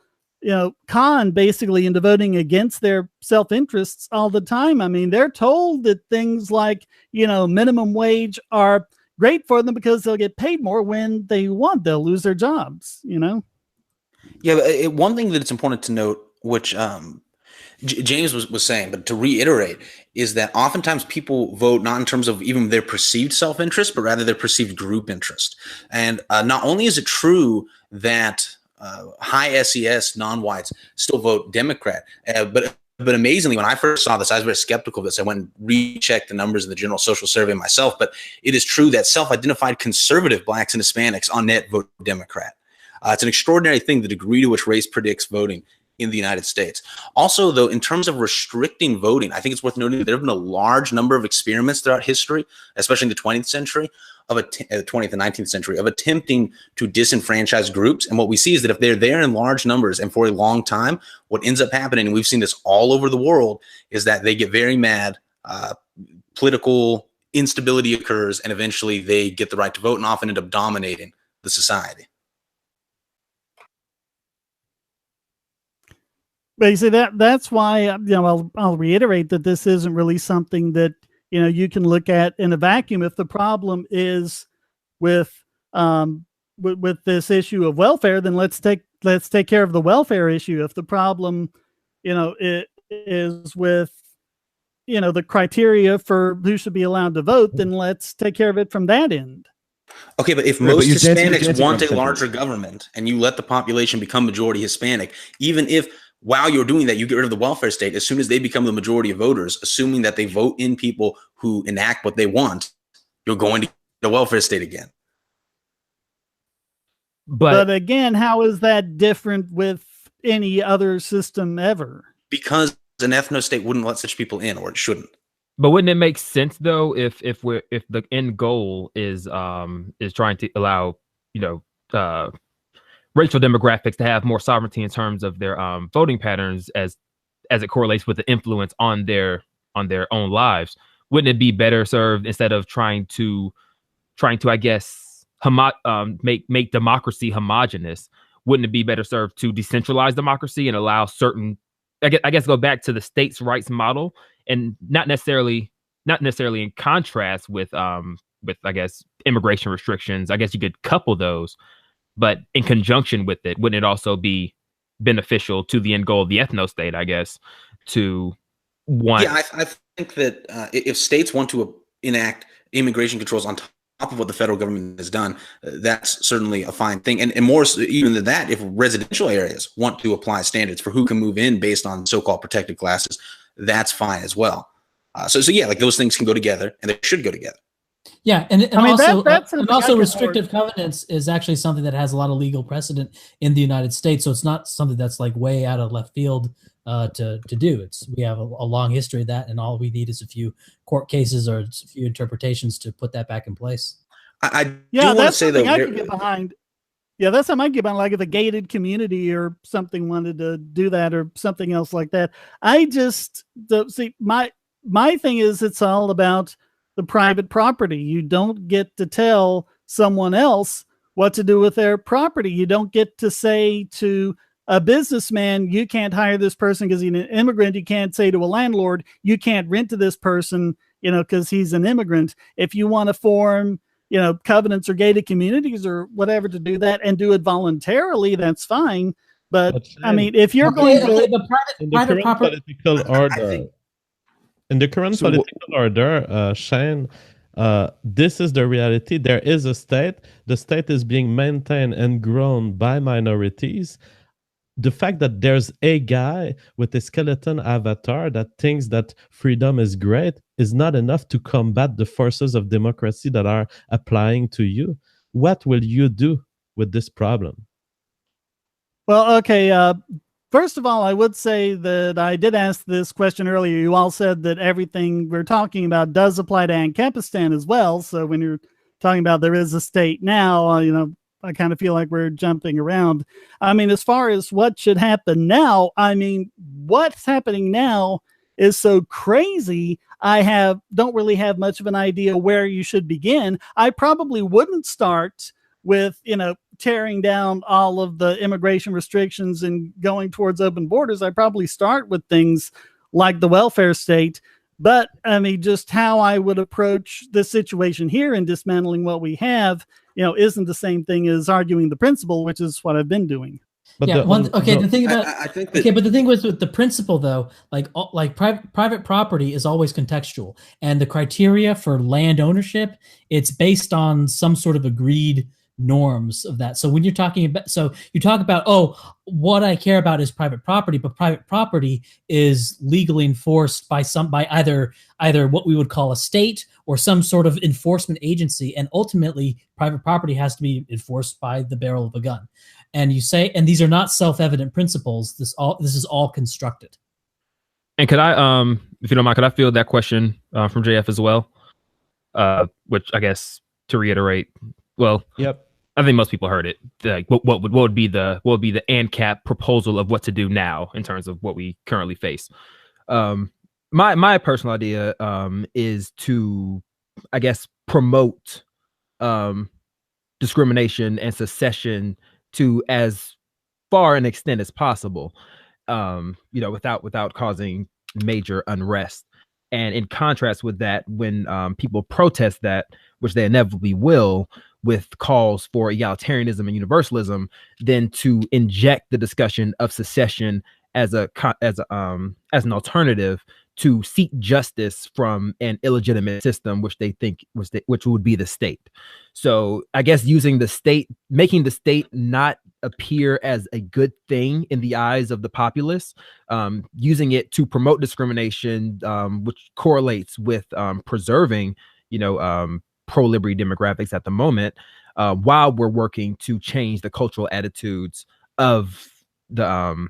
con basically into voting against their self-interests all the time. I mean, they're told that things like minimum wage are great for them because they'll get paid more when they want. They'll lose their jobs. Yeah, but one thing that it's important to note, which James was saying, but to reiterate, is that oftentimes people vote not in terms of even their perceived self-interest, but rather their perceived group interest. And not only is it true that high SES non-whites still vote Democrat, but amazingly, when I first saw this, I was very skeptical of this. I went and rechecked the numbers in the General Social Survey myself, but it is true that self-identified conservative blacks and Hispanics on net vote Democrat. It's an extraordinary thing, the degree to which race predicts voting in the United States. Also, though, in terms of restricting voting, I think it's worth noting that there have been a large number of experiments throughout history, especially in the 20th century, of 20th and 19th century, of attempting to disenfranchise groups. And what we see is that if they're there in large numbers and for a long time, what ends up happening, and we've seen this all over the world, is that they get very mad, political instability occurs, and eventually they get the right to vote and often end up dominating the society. But you see, that's why I'll reiterate that this isn't really something that you can look at in a vacuum. If the problem is with this issue of welfare, then let's take care of the welfare issue. If the problem it is with the criteria for who should be allowed to vote, then let's take care of it from that end. Okay, but if most Hispanics want a larger government and you let the population become majority Hispanic, even if while you're doing that, you get rid of the welfare state, as soon as they become the majority of voters, assuming that they vote in people who enact what they want, you're going to get the welfare state again. But again, how is that different with any other system ever? Because an ethno-state wouldn't let such people in, or it shouldn't. But wouldn't it make sense though if the end goal is trying to allow racial demographics to have more sovereignty in terms of their voting patterns as it correlates with the influence on their own lives? Wouldn't it be better served, instead of trying to I guess make democracy homogenous, wouldn't it be better served to decentralize democracy and allow certain, I guess go back to the states' rights model, and not necessarily in contrast with I guess immigration restrictions? I guess you could couple those, but in conjunction with it, wouldn't it also be beneficial to the end goal of the ethno state, I guess, to want? Yeah, I think that if states want to enact immigration controls on top of what the federal government has done, that's certainly a fine thing. And more even than that, if residential areas want to apply standards for who can move in based on so-called protected classes, that's fine as well. So yeah, like those things can go together, and they should go together. Yeah, and I mean, also restrictive covenants is actually something that has a lot of legal precedent in the United States. So it's not something that's like way out of left field to do. We have a long history of that, and all we need is a few court cases or a few interpretations to put that back in place. I do want to say though, I can get behind. Yeah, that's something I get behind. Like if a gated community or something wanted to do that, or something else like that. See, my thing is, it's all about the private property. You don't get to tell someone else what to do with their property. You don't get to say to a businessman, you can't hire this person because he's an immigrant. You can't say to a landlord, you can't rent to this person, because he's an immigrant. If you want to form, covenants or gated communities or whatever to do that and do it voluntarily, that's fine. But I mean, if you're going to the private political order. In the current political order, Shane, this is the reality. There is a state. The state is being maintained and grown by minorities. The fact that there's a guy with a skeleton avatar that thinks that freedom is great is not enough to combat the forces of democracy that are applying to you. What will you do with this problem? Well, okay. First of all, I would say that I did ask this question earlier. You all said that everything we're talking about does apply to Ancapistan as well. So when you're talking about there is a state now, I kind of feel like we're jumping around. I mean, as far as what should happen now, I mean, what's happening now is so crazy. I don't really have much of an idea where you should begin. I probably wouldn't start with, tearing down all of the immigration restrictions and going towards open borders. I probably start with things like the welfare state. But I mean, just how I would approach this situation here and dismantling what we have, isn't the same thing as arguing the principle, which is what I've been doing. But the thing about I think that, okay, but the thing with the principle though, like private property is always contextual, and the criteria for land ownership, it's based on some sort of agreed norms of that. So when you're talking about, you talk about, what I care about is private property, but private property is legally enforced by either what we would call a state or some sort of enforcement agency, and ultimately private property has to be enforced by the barrel of a gun. And you say, and these are not self-evident principles. This is all constructed. And could I, if you don't mind, could I field that question from JF as well? Which I guess to reiterate, well, yep. I think most people heard it. Like, what would be the ANCAP proposal of what to do now in terms of what we currently face? My personal idea is to, I guess, promote discrimination and secession to as far an extent as possible, without causing major unrest. And in contrast with that, when people protest that, which they inevitably will, with calls for egalitarianism and universalism, then to inject the discussion of secession as an alternative to seek justice from an illegitimate system, which they think which would be the state. So I guess making the state not appear as a good thing in the eyes of the populace, using it to promote discrimination, which correlates with preserving, pro-liberty demographics at the moment, while we're working to change the cultural attitudes of the,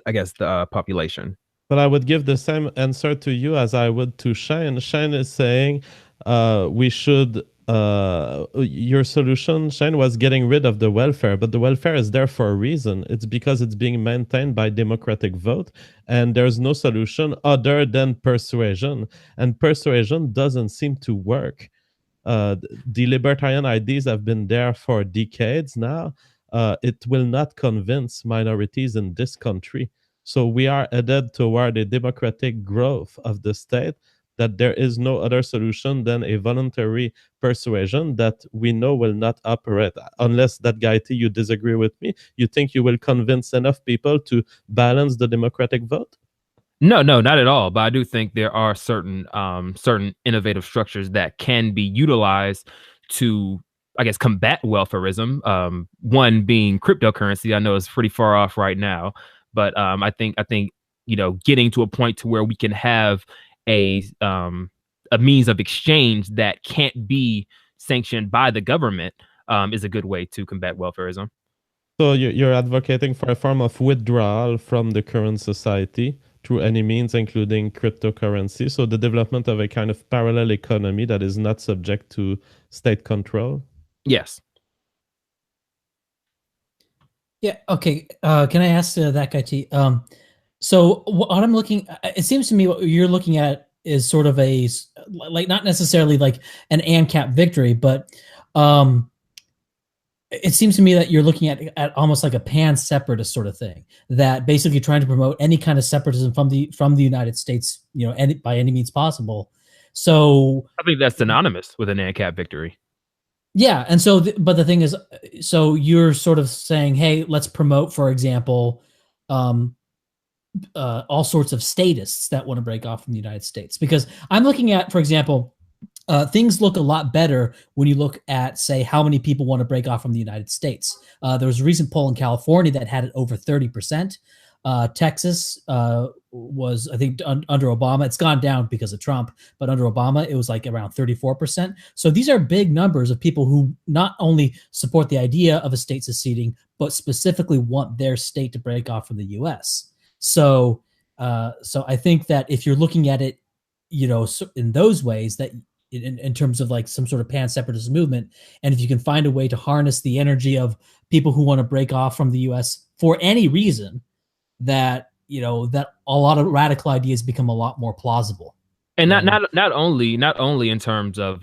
the population. But I would give the same answer to you as I would to Shane. Shane is saying we should, your solution, Shane, was getting rid of the welfare, but the welfare is there for a reason. It's because it's being maintained by democratic vote, and there's no solution other than persuasion. And persuasion doesn't seem to work. The libertarian ideas have been there for decades now. It will not convince minorities in this country. So we are headed toward a democratic growth of the state, that there is no other solution than a voluntary persuasion that we know will not operate. Unless, that guy T, you disagree with me, you think you will convince enough people to balance the democratic vote? No, not at all. But I do think there are certain innovative structures that can be utilized to, I guess, combat welfarism. One being cryptocurrency. I know it's pretty far off right now, but I think getting to a point to where we can have a means of exchange that can't be sanctioned by the government is a good way to combat welfarism. So you're advocating for a form of withdrawal from the current society through any means, including cryptocurrency. So the development of a kind of parallel economy that is not subject to state control. Yes. Yeah. Okay. Can I ask that guy T? So what I'm looking, it seems to me what you're looking at is sort of not necessarily like an ANCAP victory, but it seems to me that you're looking at almost like a pan-separatist sort of thing, that basically trying to promote any kind of separatism from the United States, by any means possible. So I think that's synonymous with an ANCAP victory. Yeah, and so, but the thing is, so you're sort of saying, hey, let's promote, for example, all sorts of statists that want to break off from the United States. Because I'm looking at, for example, things look a lot better when you look at, say, how many people want to break off from the United States. There was a recent poll in California that had it over 30%. Texas was, I think, under Obama. It's gone down because of Trump, but under Obama, it was like around 34%. So these are big numbers of people who not only support the idea of a state seceding, but specifically want their state to break off from the U.S. So I think that if you're looking at it, in those ways, that in terms of like some sort of pan-separatist movement, and if you can find a way to harness the energy of people who want to break off from the U.S. for any reason, that that a lot of radical ideas become a lot more plausible. And not only in terms of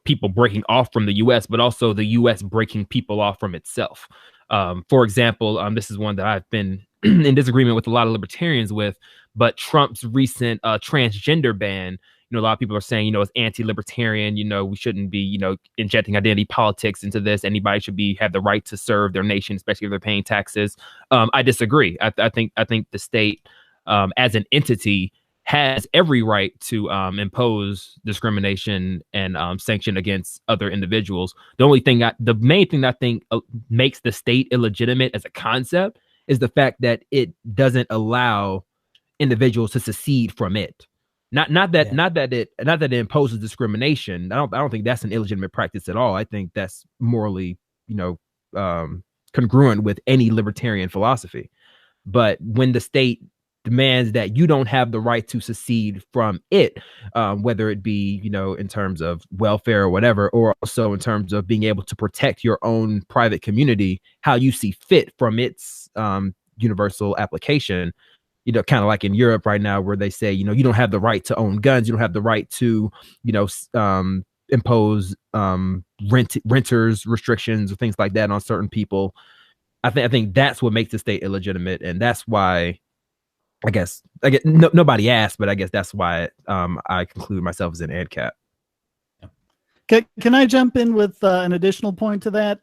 people breaking off from the U.S., but also the U.S. breaking people off from itself. For example, this is one that I've been in disagreement with a lot of libertarians with, but Trump's recent transgender ban. A lot of people are saying, it's anti-libertarian. We shouldn't be, injecting identity politics into this. Anybody should have the right to serve their nation, especially if they're paying taxes. I disagree. I think the state, as an entity, has every right to impose discrimination and sanction against other individuals. The main thing that I think makes the state illegitimate as a concept is the fact that it doesn't allow individuals to secede from it. Not that it imposes discrimination. I don't think that's an illegitimate practice at all. I think that's morally, congruent with any libertarian philosophy. But when the state demands that you don't have the right to secede from it, whether it be, in terms of welfare or whatever, or also in terms of being able to protect your own private community, how you see fit from its universal application, kind of like in Europe right now, where they say, you don't have the right to own guns. You don't have the right to, impose renters restrictions or things like that on certain people. I think that's what makes the state illegitimate. And that's why, I guess nobody asked, but I guess that's why I conclude myself as an ANCAP. Can I jump in with an additional point to that?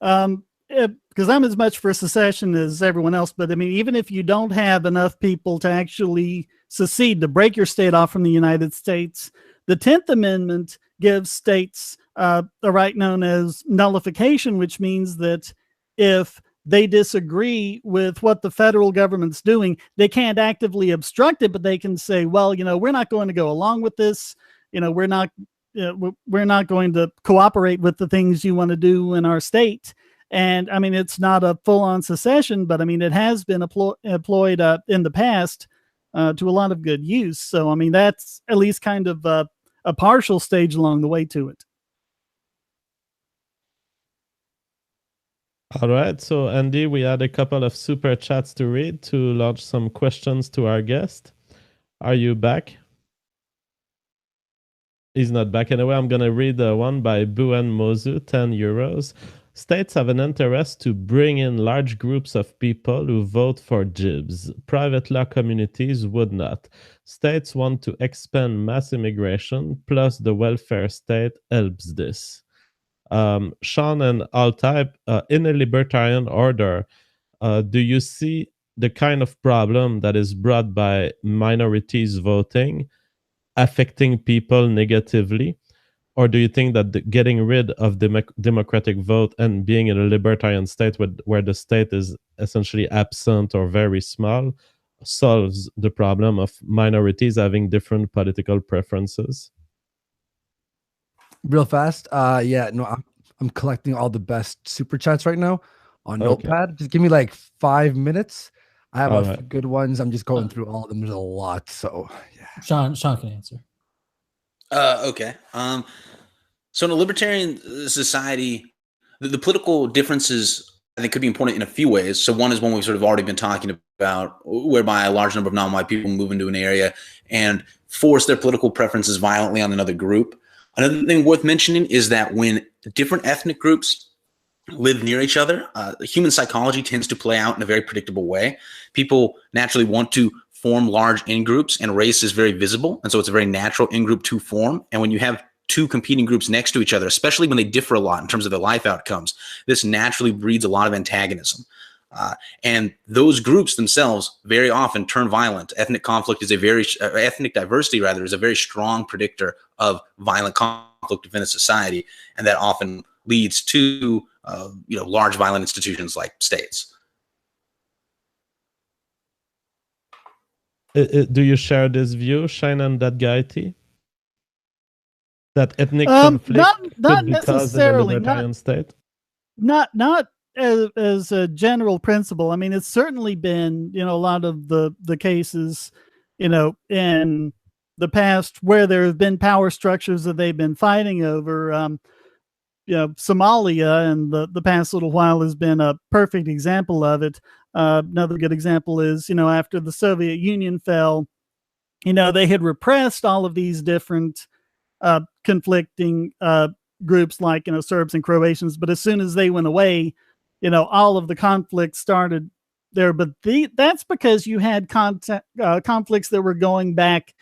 Because I'm as much for secession as everyone else, but I mean, even if you don't have enough people to actually secede, to break your state off from the United States, the 10th Amendment gives states a right known as nullification, which means that if they disagree with what the federal government's doing, they can't actively obstruct it, but they can say, well, we're not going to go along with this. We're not going to cooperate with the things you want to do in our state. And I mean, it's not a full-on secession, but I mean, it has been employed in the past to a lot of good use. So, I mean, that's at least kind of a partial stage along the way to it. All right. So, Andy, we had a couple of super chats to read to launch some questions to our guest. Are you back? He's not back. Anyway, I'm going to read one by Buen Mozu, 10 euros. States have an interest to bring in large groups of people who vote for jibs. Private law communities would not. States want to expand mass immigration, plus the welfare state helps this. Sean and All-Type, in a libertarian order, do you see the kind of problem that is brought by minorities voting affecting people negatively? Or do you think that getting rid of the democratic vote and being in a libertarian state where the state is essentially absent or very small solves the problem of minorities having different political preferences? Real fast. Yeah, no, I'm collecting all the best super chats right now on Notepad. Just give me like 5 minutes. I have a few good ones. I'm just going through all of them. There's a lot. So yeah. Sean can answer. Okay. So in a libertarian society, the political differences, I think, could be important in a few ways. So one is one we've sort of already been talking about, whereby a large number of non-white people move into an area and force their political preferences violently on another group. Another thing worth mentioning is that when different ethnic groups live near each other, human psychology tends to play out in a very predictable way. People naturally want to form large in-groups, and race is very visible. And so it's a very natural in-group to form. And when you have two competing groups next to each other, especially when they differ a lot in terms of their life outcomes, this naturally breeds a lot of antagonism. And those groups themselves very often turn violent. Ethnic conflict is ethnic diversity rather, is a very strong predictor of violent conflict within a society. And that often leads to, large violent institutions like states. Do you share this view, Shine and that guy T? That ethnic Not conflict could be caused in the necessarily, libertarian state? not as a general principle. I mean, it's certainly been, a lot of the cases, in the past where there have been power structures that they've been fighting over. Somalia and the past little while has been a perfect example of it. Another good example is, after the Soviet Union fell, they had repressed all of these different conflicting groups like, Serbs and Croatians. But as soon as they went away, all of the conflicts started there. But that's because you had conflicts that were going back,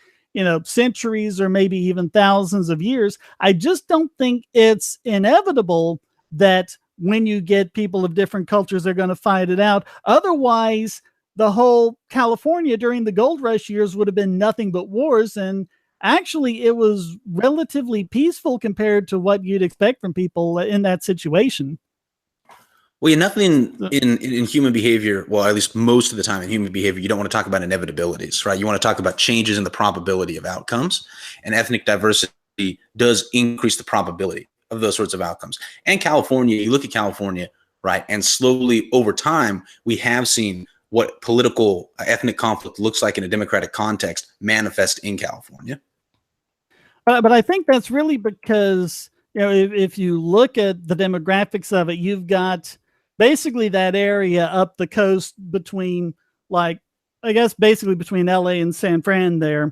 centuries or maybe even thousands of years. I just don't think it's inevitable that when you get people of different cultures, they're going to fight it out. Otherwise, the whole California during the gold rush years would have been nothing but wars. And actually, it was relatively peaceful compared to what you'd expect from people in that situation. Well, yeah, nothing in human behavior, well, at least most of the time in human behavior, you don't want to talk about inevitabilities, right? You want to talk about changes in the probability of outcomes, and ethnic diversity does increase the probability of those sorts of outcomes. And California, you look at California, right, and slowly over time, we have seen what political ethnic conflict looks like in a democratic context manifest in California. But I think that's really because, if you look at the demographics of it, you've got basically that area up the coast between, basically between LA and San Fran there,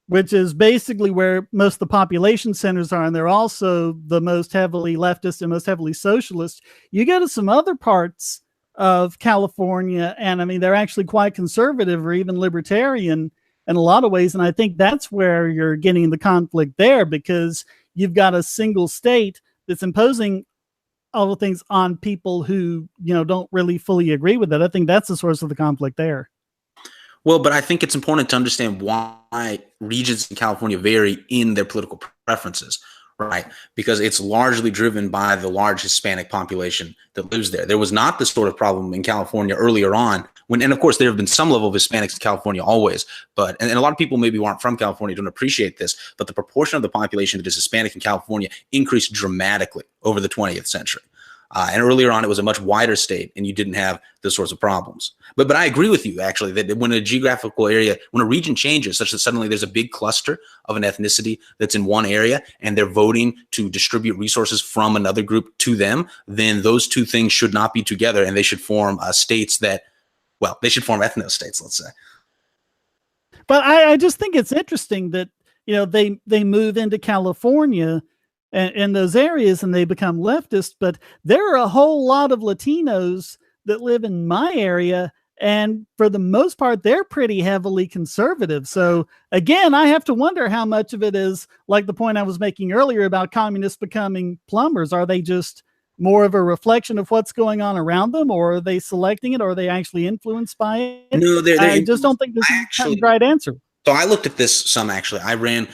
which is basically where most of the population centers are. And they're also the most heavily leftist and most heavily socialist. You go to some other parts of California, and I mean, they're actually quite conservative or even libertarian in a lot of ways. And I think that's where you're getting the conflict there, because you've got a single state that's imposing all the things on people who, don't really fully agree with it. I think that's the source of the conflict there. Well, but I think it's important to understand why regions in California vary in their political preferences, right? Because it's largely driven by the large Hispanic population that lives there. There was not this sort of problem in California earlier on and of course there have been some level of Hispanics in California always, but, and a lot of people maybe who aren't from California don't appreciate this, but the proportion of the population that is Hispanic in California increased dramatically over the 20th century. And earlier on, it was a much wider state, and you didn't have those sorts of problems. But I agree with you, actually, that when a geographical area, when a region changes, such that suddenly there's a big cluster of an ethnicity that's in one area, and they're voting to distribute resources from another group to them, then those two things should not be together, and they should form states that, well, they should form ethno-states, let's say. But I just think it's interesting that, they move into California in those areas and they become leftist, but there are a whole lot of Latinos that live in my area, and for the most part, they're pretty heavily conservative. So again, I have to wonder how much of it is like the point I was making earlier about communists becoming plumbers. Are they just more of a reflection of what's going on around them, or are they selecting it, or are they actually influenced by it? No, I just don't think this is the right answer. So I looked at this some, actually. I ran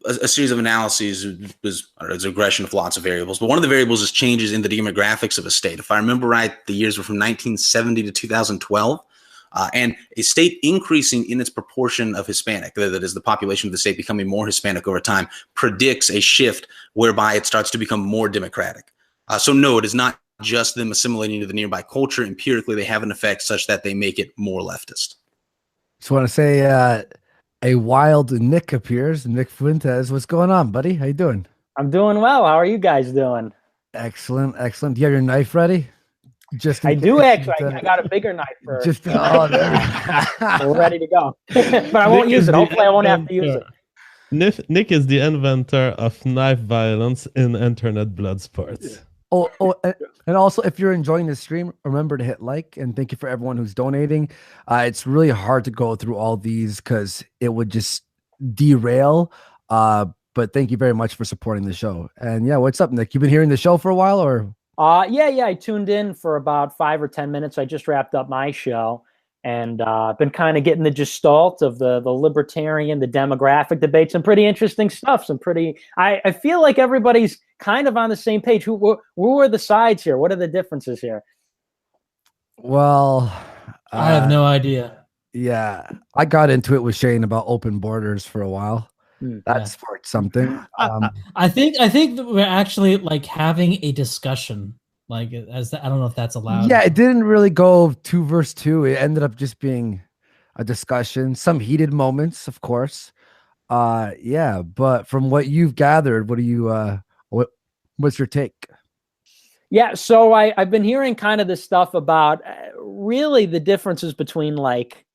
a series of analyses. It's a regression of lots of variables, but one of the variables is changes in the demographics of a state. If I remember right, the years were from 1970 to 2012, and a state increasing in its proportion of Hispanic, that is the population of the state becoming more Hispanic over time, predicts a shift whereby it starts to become more democratic. So no, it is not just them assimilating to the nearby culture. Empirically, they have an effect such that they make it more leftist. Just want to say, a wild Nick appears. Nick Fuentes, what's going on, buddy? How you doing? I'm doing well. How are you guys doing? Excellent, excellent. Do you have your knife ready? I do actually. I got a bigger knife for. Just we're ready to go, but I won't use it. Hopefully, I won't have to use it. Nick is the inventor of knife violence in internet blood sports. Oh, and also, if you're enjoying the stream, remember to hit like, and thank you for everyone who's donating. It's really hard to go through all these because it would just derail. But thank you very much for supporting the show. And yeah, what's up, Nick? You've been hearing the show for a while, or? Yeah. I tuned in for about 5 or 10 minutes. I just wrapped up my show, and I've been kind of getting the gestalt of the libertarian, the demographic debate. Some pretty interesting stuff. I feel like everybody's kind of on the same page. Who are the sides here? What are the differences here? Well, I have no idea. Yeah, I got into it with Shane about open borders for a while. Mm, That yeah. sparked something. I think that we're actually like having a discussion, like I don't know if that's allowed. Yeah, it didn't really go 2 versus 2. It ended up just being a discussion, some heated moments, of course. Yeah, but from what you've gathered, what do you what's your take? Yeah, so I've been hearing kind of this stuff about really the differences between like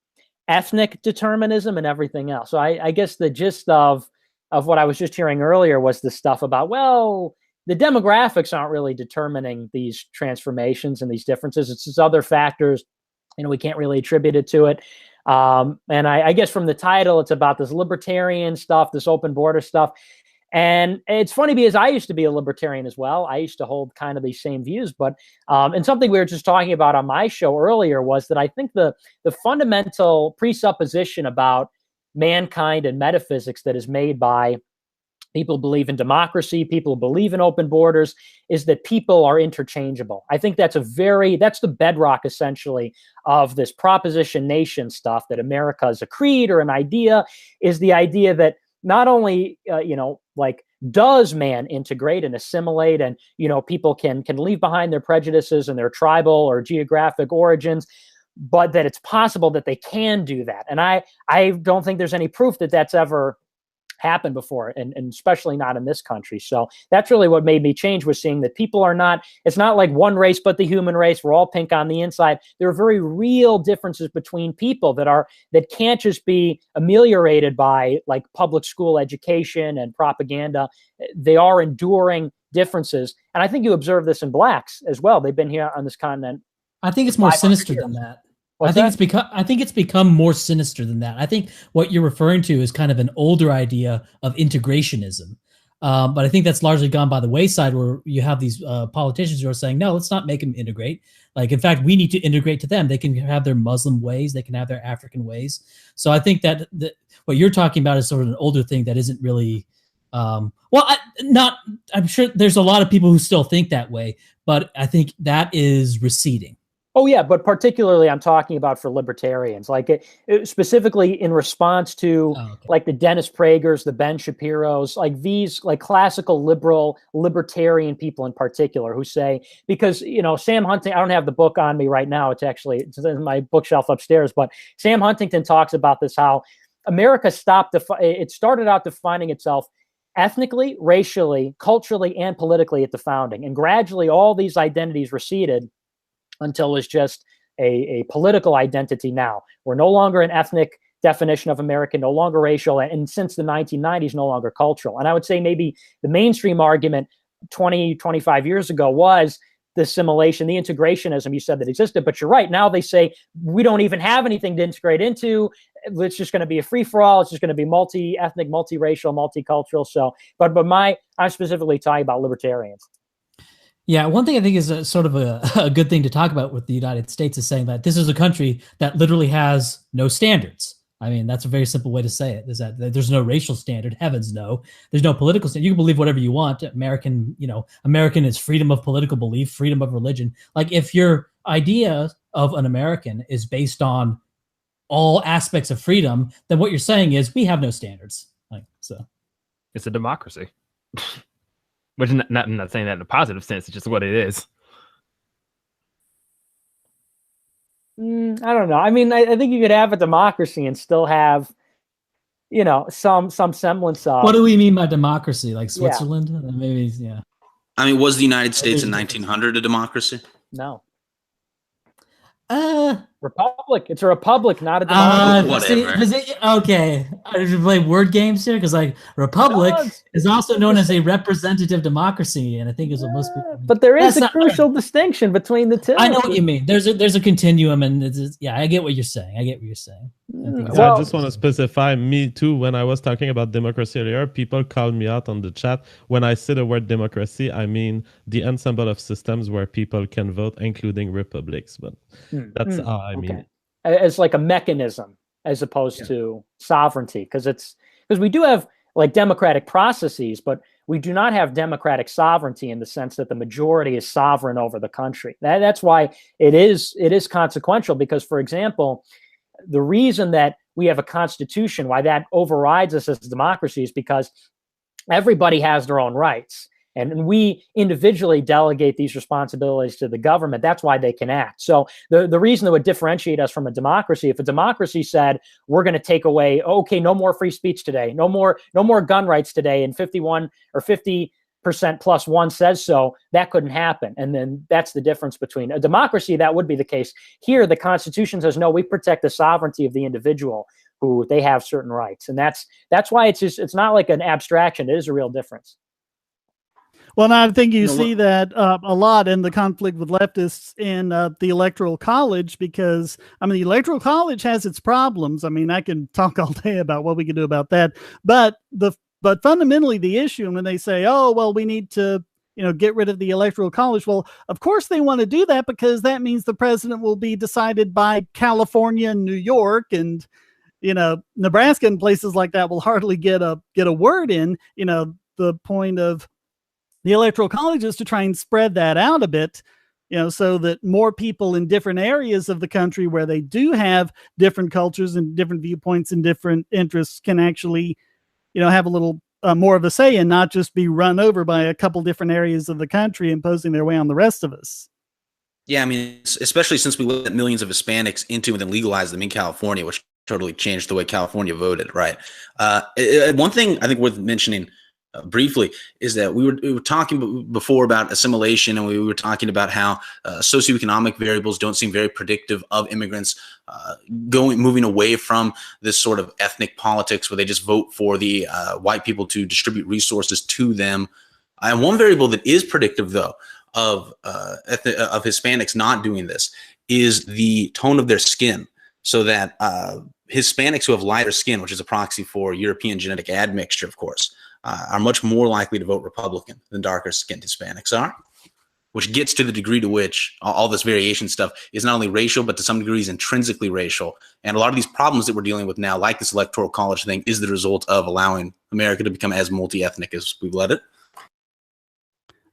ethnic determinism and everything else. So I guess the gist of what I was just hearing earlier was the stuff about, well, the demographics aren't really determining these transformations and these differences. It's just other factors, we can't really attribute it to it. And I guess from the title, it's about this libertarian stuff, this open border stuff. And it's funny because I used to be a libertarian as well. I used to hold kind of these same views, but and something we were just talking about on my show earlier was that I think the fundamental presupposition about mankind and metaphysics that is made by people who believe in democracy, people who believe in open borders, is that people are interchangeable. I think that's that's the bedrock essentially of this proposition nation stuff, that America is a creed or an idea, is the idea that not only, like, does man integrate and assimilate, and, people can leave behind their prejudices and their tribal or geographic origins, but that it's possible that they can do that. And I don't think there's any proof that that's ever happened before, and especially not in this country. So that's really what made me change, was seeing that people are not, it's not like one race but the human race, we're all pink on the inside. There are very real differences between people that can't just be ameliorated by like public school education and propaganda. They are enduring differences, and I think you observe this in blacks as well. They've been here on this continent. I think it's more sinister than that. I think it's become more sinister than that. I think what you're referring to is kind of an older idea of integrationism. But I think that's largely gone by the wayside, where you have these politicians who are saying, no, let's not make them integrate. Like, in fact, we need to integrate to them. They can have their Muslim ways. They can have their African ways. So I think that what you're talking about is sort of an older thing that isn't really, I'm sure there's a lot of people who still think that way, but I think that is receding. Oh, yeah, but particularly I'm talking about for libertarians, like it specifically in response to like the Dennis Pragers, the Ben Shapiros, like these like classical libertarian people in particular, who say, because, Sam Huntington, I don't have the book on me right now. It's in my bookshelf upstairs, but Sam Huntington talks about this, how America it started out defining itself ethnically, racially, culturally, and politically at the founding. And gradually all these identities receded until it's just a political identity now. We're no longer an ethnic definition of American, no longer racial, and since the 1990s, no longer cultural. And I would say maybe the mainstream argument 20, 25 years ago was the assimilation, the integrationism you said that existed. But you're right. Now they say we don't even have anything to integrate into. It's just going to be a free-for-all. It's just going to be multi-ethnic, multiracial, multicultural. So, but I'm specifically talking about libertarians. Yeah, one thing I think is a sort of a good thing to talk about with the United States is saying that this is a country that literally has no standards. I mean, that's a very simple way to say it, is that there's no racial standard. Heavens no. There's no political standard. You can believe whatever you want. American is freedom of political belief, freedom of religion. Like, if your idea of an American is based on all aspects of freedom, then what you're saying is we have no standards. Like, so it's a democracy. Which I'm not saying that in a positive sense. It's just what it is. I don't know. I mean, I think you could have a democracy and still have, some semblance of. What do we mean by democracy? Like Switzerland? Yeah. Maybe, yeah. I mean, was the United States in 1900 a democracy? No. Republic. It's a republic, not a democracy. Okay. I should play word games here, because like republic is also known as a representative democracy, and I think is what most people. But there is a crucial distinction between the two. I know what you mean. There's a continuum, and I get what you're saying. I just want to specify, me too, when I was talking about democracy earlier, people called me out on the chat. When I say the word democracy, I mean the ensemble of systems where people can vote, including republics. But that's how I mean it. As like a mechanism as opposed to sovereignty, because we do have like democratic processes, but we do not have democratic sovereignty in the sense that the majority is sovereign over the country. That's why it is consequential, because, for example, the reason that we have a constitution, why that overrides us as a democracy, is because everybody has their own rights. And we individually delegate these responsibilities to the government. That's why they can act. So the reason that would differentiate us from a democracy, if a democracy said, we're going to take away, okay, no more free speech today, no more gun rights today, and 51 or 50% plus one says so, that couldn't happen. And then that's the difference between a democracy. That would be the case. Here, the Constitution says, no, we protect the sovereignty of the individual, who they have certain rights. And that's why it's not like an abstraction. It is a real difference. Well, I think you see that a lot in the conflict with leftists in the Electoral College, because, I mean, the Electoral College has its problems. I mean, I can talk all day about what we can do about that. But fundamentally, the issue, and when they say, oh, well, we need to, get rid of the Electoral College. Well, of course they want to do that, because that means the president will be decided by California and New York, and, Nebraska and places like that will hardly get a word in. The point of the Electoral College is to try and spread that out a bit, so that more people in different areas of the country where they do have different cultures and different viewpoints and different interests can actually, have a little more of a say, and not just be run over by a couple different areas of the country imposing their way on the rest of us. Yeah, I mean, especially since we let millions of Hispanics into and then legalized them in California, which totally changed the way California voted, right? One thing I think worth mentioning briefly is that we were talking before about assimilation, and we were talking about how socioeconomic variables don't seem very predictive of immigrants moving away from this sort of ethnic politics where they just vote for the white people to distribute resources to them. And one variable that is predictive, though, of Hispanics not doing this is the tone of their skin. So that Hispanics who have lighter skin, which is a proxy for European genetic admixture, of course, are much more likely to vote Republican than darker skinned Hispanics are, which gets to the degree to which all this variation stuff is not only racial, but to some degree is intrinsically racial. And a lot of these problems that we're dealing with now, like this Electoral College thing, is the result of allowing America to become as multi-ethnic as we've let it.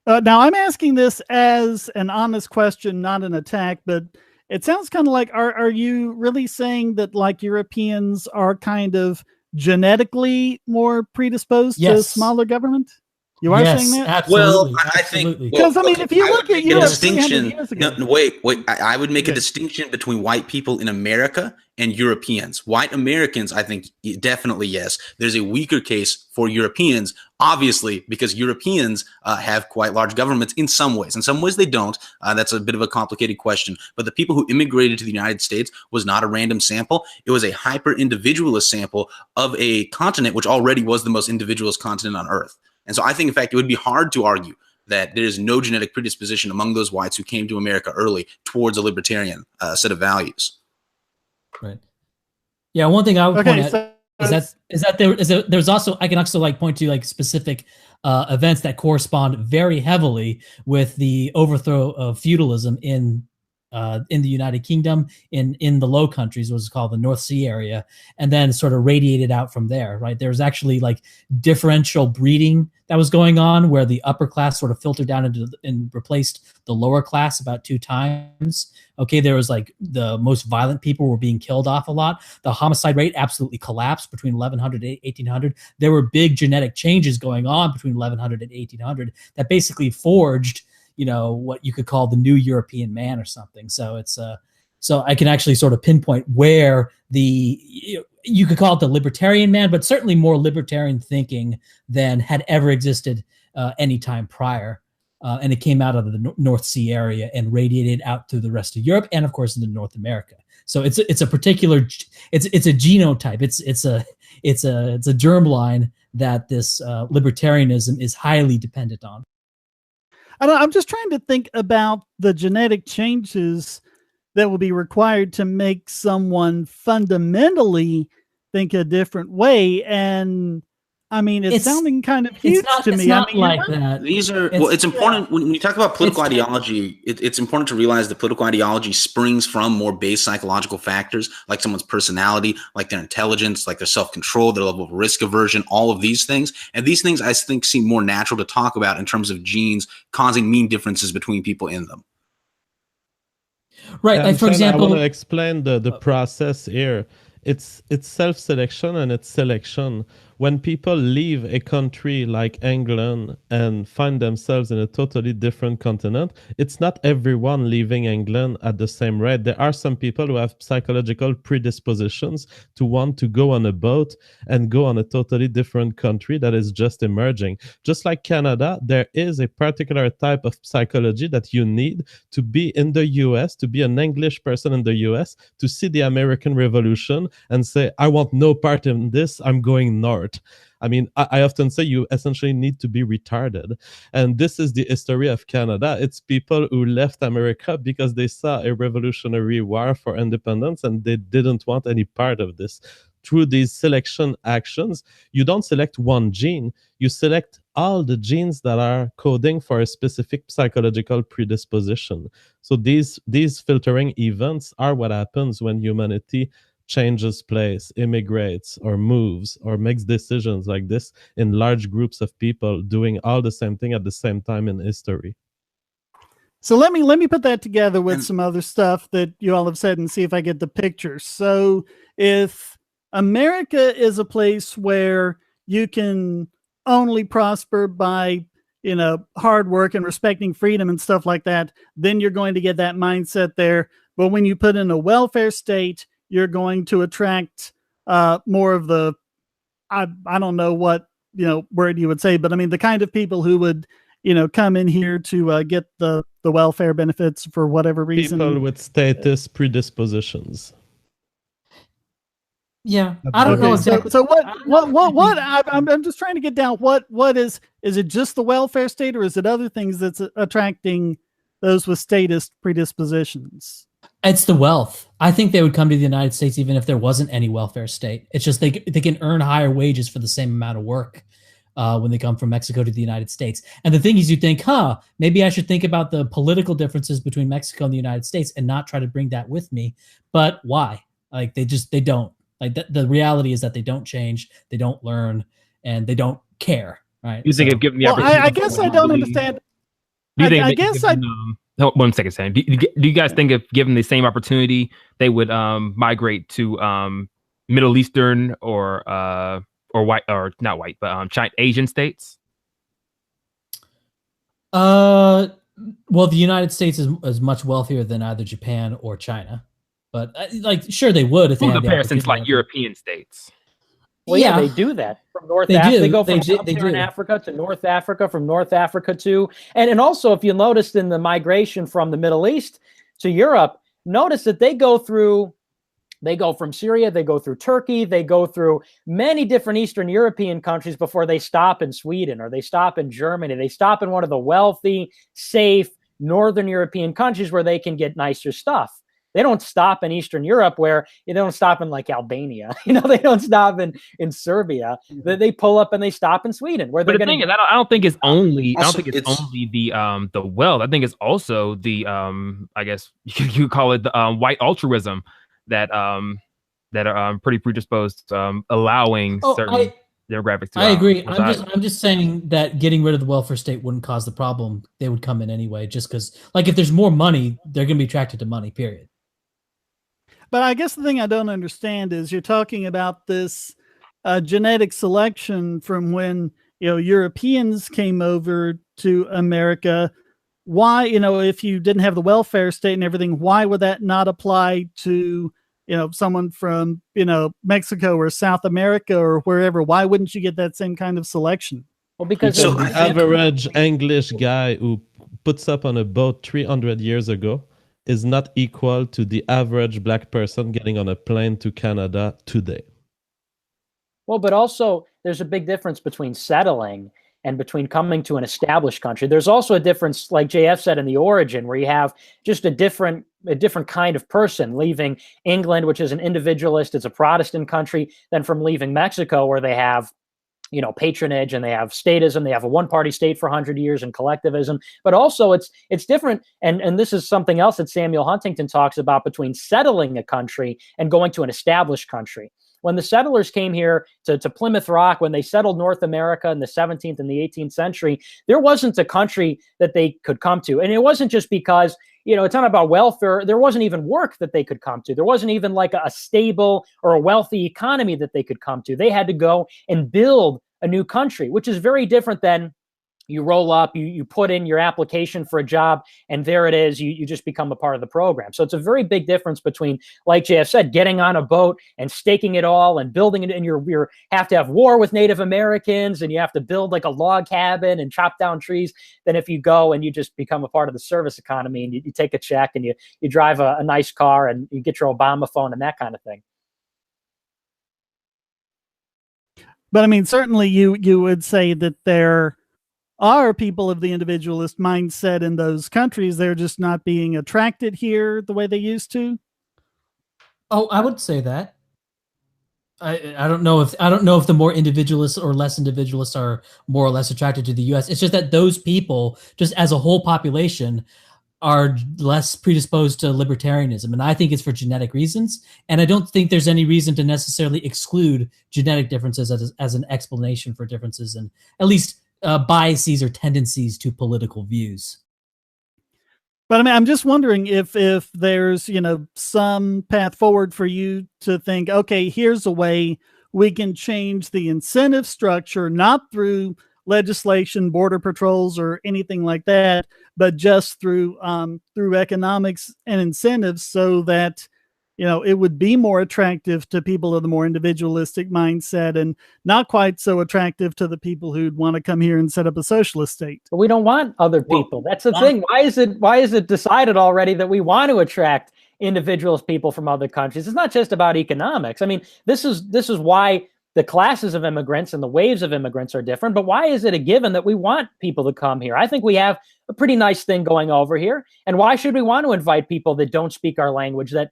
Now, I'm asking this as an honest question, not an attack, but it sounds kind of like, are you really saying that, like, Europeans are kind of genetically more predisposed to smaller government? You are saying that? Absolutely. Well, I think because if you look at Europe, distinction. Wait. I would make Okay. a distinction between white people in America and Europeans. White Americans, I think, definitely yes. There's a weaker case for Europeans, obviously, because Europeans have quite large governments in some ways. In some ways, they don't. That's a bit of a complicated question. But the people who immigrated to the United States was not a random sample. It was a hyper-individualist sample of a continent which already was the most individualist continent on Earth. And so I think, in fact, it would be hard to argue that there is no genetic predisposition among those whites who came to America early towards a libertarian set of values. Right. Yeah. One thing I would point out is that there's also, I can also like point to like specific events that correspond very heavily with the overthrow of feudalism in the United Kingdom, in the Low Countries, what was called the North Sea area, and then sort of radiated out from there, right? There's actually like differential breeding that was going on where the upper class sort of filtered down and replaced the lower class about 2 times. Okay, there was like the most violent people were being killed off a lot. The homicide rate absolutely collapsed between 1100 and 1800. There were big genetic changes going on between 1100 and 1800 that basically forged, what you could call the new European man or something. So it's so I can actually sort of pinpoint where you could call it the libertarian man, but certainly more libertarian thinking than had ever existed any time prior. And it came out of the North Sea area and radiated out to the rest of Europe and, of course, into North America. So it's a particular, it's a genotype. It's a germline that this libertarianism is highly dependent on. I'm just trying to think about the genetic changes that will be required to make someone fundamentally think a different way. And I mean, it's sounding kind of huge to me. It's not like that. These are, it's important when you talk about political ideology, it's important to realize that political ideology springs from more base psychological factors, like someone's personality, like their intelligence, like their self-control, their level of risk aversion, all of these things. And these things, I think, seem more natural to talk about in terms of genes causing mean differences between people in them. Right. Like, for China, example, I want to explain the process here. It's self-selection and it's selection. When people leave a country like England and find themselves in a totally different continent, it's not everyone leaving England at the same rate. There are some people who have psychological predispositions to want to go on a boat and go on a totally different country that is just emerging. Just like Canada, there is a particular type of psychology that you need to be in the US, to be an English person in the US, to see the American Revolution and say, I want no part in this, I'm going north. I mean, I often say you essentially need to be retarded. And this is the history of Canada. It's people who left America because they saw a revolutionary war for independence and they didn't want any part of this. Through these selection actions, you don't select one gene, you select all the genes that are coding for a specific psychological predisposition. So these filtering events are what happens when humanity changes place, immigrates, or moves, or makes decisions like this in large groups of people doing all the same thing at the same time in history. So let me put that together with some other stuff that you all have said and see if I get the picture. So if America is a place where you can only prosper by, you know, hard work and respecting freedom and stuff like that, then you're going to get that mindset there. But when you put in a welfare state, you're going to attract more of the, I don't know what, you know, word you would say, but I mean, the kind of people who would, you know, come in here to get the welfare benefits for whatever reason. People with status predispositions. Yeah, I don't know exactly. So what? I'm just trying to get down. What is it? Just the welfare state, or is it other things that's attracting those with status predispositions? It's the wealth. I think they would come to the United States even if there wasn't any welfare state. It's just they can earn higher wages for the same amount of work when they come from Mexico to the United States. And the thing is, you think, maybe I should think about the political differences between Mexico and the United States and not try to bring that with me. But why? Like they don't. Like the reality is that they don't change, they don't learn, and they don't care. Right? You think of giving the opportunity? I guess I don't understand. Do you think I guess I. One second, Sam. Do you guys think if given the same opportunity, they would migrate to Middle Eastern or white, or not white, but Asian states? Well, the United States is much wealthier than either Japan or China, but like, sure, they would if they had the comparisons like European states. Well, yeah, they do that from North Africa. They go from Sub-Saharan Africa to North Africa, from North Africa to, and also if you noticed in the migration from the Middle East to Europe, notice that they go from Syria, they go through Turkey, they go through many different Eastern European countries before they stop in Sweden or they stop in Germany. They stop in one of the wealthy, safe Northern European countries where they can get nicer stuff. They don't stop in Eastern Europe where they don't stop in like Albania. They don't stop in Serbia. They pull up and they stop in Sweden where they're going to. I don't think it's only. I don't think it's only the wealth. I think it's also the I guess you call it the white altruism that are pretty predisposed to allowing certain demographics to. I agree. I'm just saying that getting rid of the welfare state wouldn't cause the problem. They would come in anyway, just because, like, if there's more money, they're going to be attracted to money. Period. But I guess the thing I don't understand is you're talking about this genetic selection from when, Europeans came over to America. Why, if you didn't have the welfare state and everything, why would that not apply to, someone from, Mexico or South America or wherever? Why wouldn't you get that same kind of selection? Well, because the average English guy who puts up on a boat 300 years ago is not equal to the average black person getting on a plane to Canada today. Well, but also there's a big difference between settling and between coming to an established country. There's also a difference, like JF said, in the origin, where you have just a different kind of person leaving England, which is an individualist, it's a Protestant country, than from leaving Mexico, where they have patronage and they have statism. They have a one-party state for 100 years and collectivism. But also it's different. And this is something else that Samuel Huntington talks about between settling a country and going to an established country. When the settlers came here to Plymouth Rock, when they settled North America in the 17th and the 18th century, there wasn't a country that they could come to. And it wasn't just because it's not about welfare. There wasn't even work that they could come to. There wasn't even like a stable or a wealthy economy that they could come to. They had to go and build a new country, which is very different than you roll up, you put in your application for a job, and there it is. You just become a part of the program. So it's a very big difference between, like JF said, getting on a boat and staking it all and building it. And you have to have war with Native Americans, and you have to build like a log cabin and chop down trees. Than if you go and you just become a part of the service economy, and you take a check and you drive a nice car and you get your Obama phone and that kind of thing. But I mean, certainly you would say that there are people of the individualist mindset in those countries. They're just not being attracted here the way they used to. Oh, I would say that. I don't know if the more individualists or less individualists are more or less attracted to the U.S. It's just that those people, just as a whole population, are less predisposed to libertarianism, and I think it's for genetic reasons. And I don't think there's any reason to necessarily exclude genetic differences as an explanation for differences in at least biases or tendencies to political views. But I mean, I'm just wondering if there's, some path forward for you to think, okay, here's a way we can change the incentive structure, not through legislation, border patrols, or anything like that, but just through economics and incentives, so that it would be more attractive to people of the more individualistic mindset and not quite so attractive to the people who'd want to come here and set up a socialist state. But we don't want other people. That's the thing. Why is it decided already that we want to attract individuals, people from other countries? It's not just about economics. I mean, this is why the classes of immigrants and the waves of immigrants are different. But why is it a given that we want people to come here? I think we have a pretty nice thing going over here. And why should we want to invite people that don't speak our language, that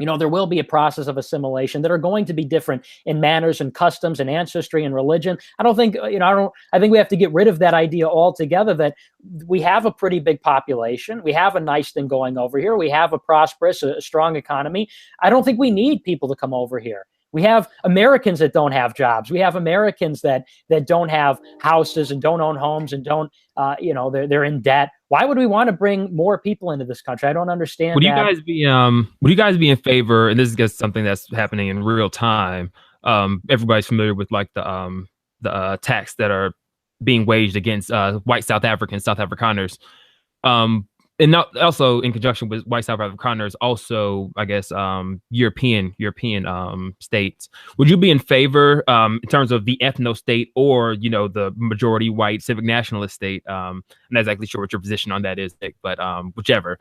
there will be a process of assimilation, that are going to be different in manners and customs and ancestry and religion? I think we have to get rid of that idea altogether, that we have a pretty big population. We have a nice thing going over here. We have a prosperous, a strong economy. I don't think we need people to come over here. We have Americans that don't have jobs. We have Americans that don't have houses and don't own homes and don't, they're in debt. Why would we want to bring more people into this country? I don't understand. Would you guys be in favor? And this is just something that's happening in real time. Everybody's familiar with like the attacks that are being waged against white South Afrikaners. And not, also in conjunction with white South Afrikaners, also, I guess, European states. Would you be in favor in terms of the ethno state or, the majority white civic nationalist state? I'm not exactly sure what your position on that is, Nick, but whichever.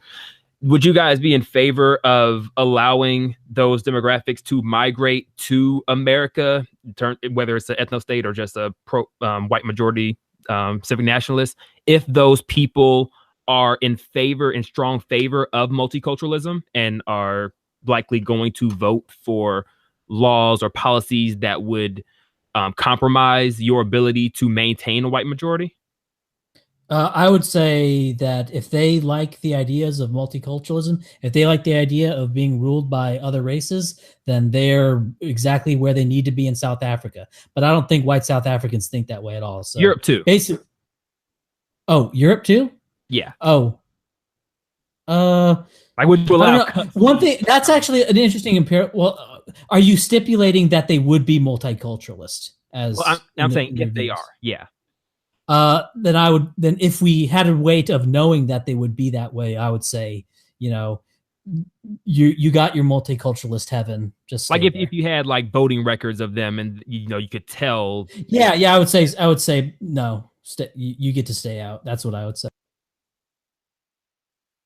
Would you guys be in favor of allowing those demographics to migrate to America, whether it's an ethno state or just a white majority civic nationalist, if those people are in strong favor of multiculturalism and are likely going to vote for laws or policies that would compromise your ability to maintain a white majority? I would say that if they like the ideas of multiculturalism, if they like the idea of being ruled by other races, then they're exactly where they need to be in South Africa. But I don't think white South Africans think that way at all. So Europe too. Basically, Europe too? Yeah. Oh. I would allow one thing that's actually an interesting empirical. Well, are you stipulating that they would be multiculturalist? I'm saying if they are, yeah. Then if we had a way of knowing that they would be that way, I would say, you got your multiculturalist heaven. Just like if you had like voting records of them, and you could tell. Yeah. I would say no. You get to stay out. That's what I would say.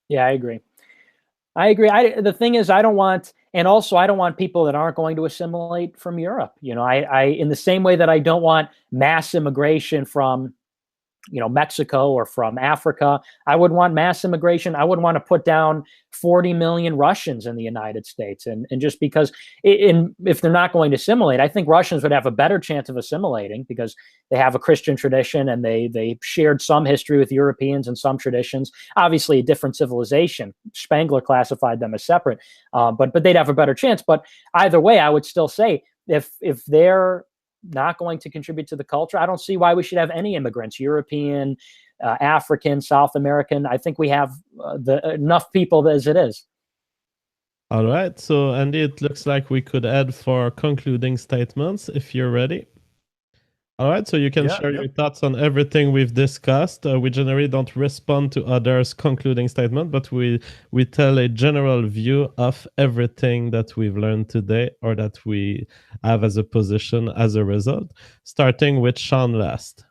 Yeah, I agree. The thing is, I don't want people that aren't going to assimilate from Europe. I in the same way that I don't want mass immigration from, Mexico or from Africa, I would want mass immigration. I wouldn't want to put down 40 million Russians in the United States. And just because if they're not going to assimilate, I think Russians would have a better chance of assimilating because they have a Christian tradition and they shared some history with Europeans and some traditions, obviously a different civilization. Spengler classified them as separate, but they'd have a better chance. But either way, I would still say if they're not going to contribute to the culture, I don't see why we should have any immigrants, European, African, South American. I think we have enough people as it is. All right. So, Andy, it looks like we could add for concluding statements if you're ready. All right. So you can share your thoughts on everything we've discussed. We generally don't respond to others' concluding statement, but we tell a general view of everything that we've learned today or that we have as a position as a result, starting with Sean last.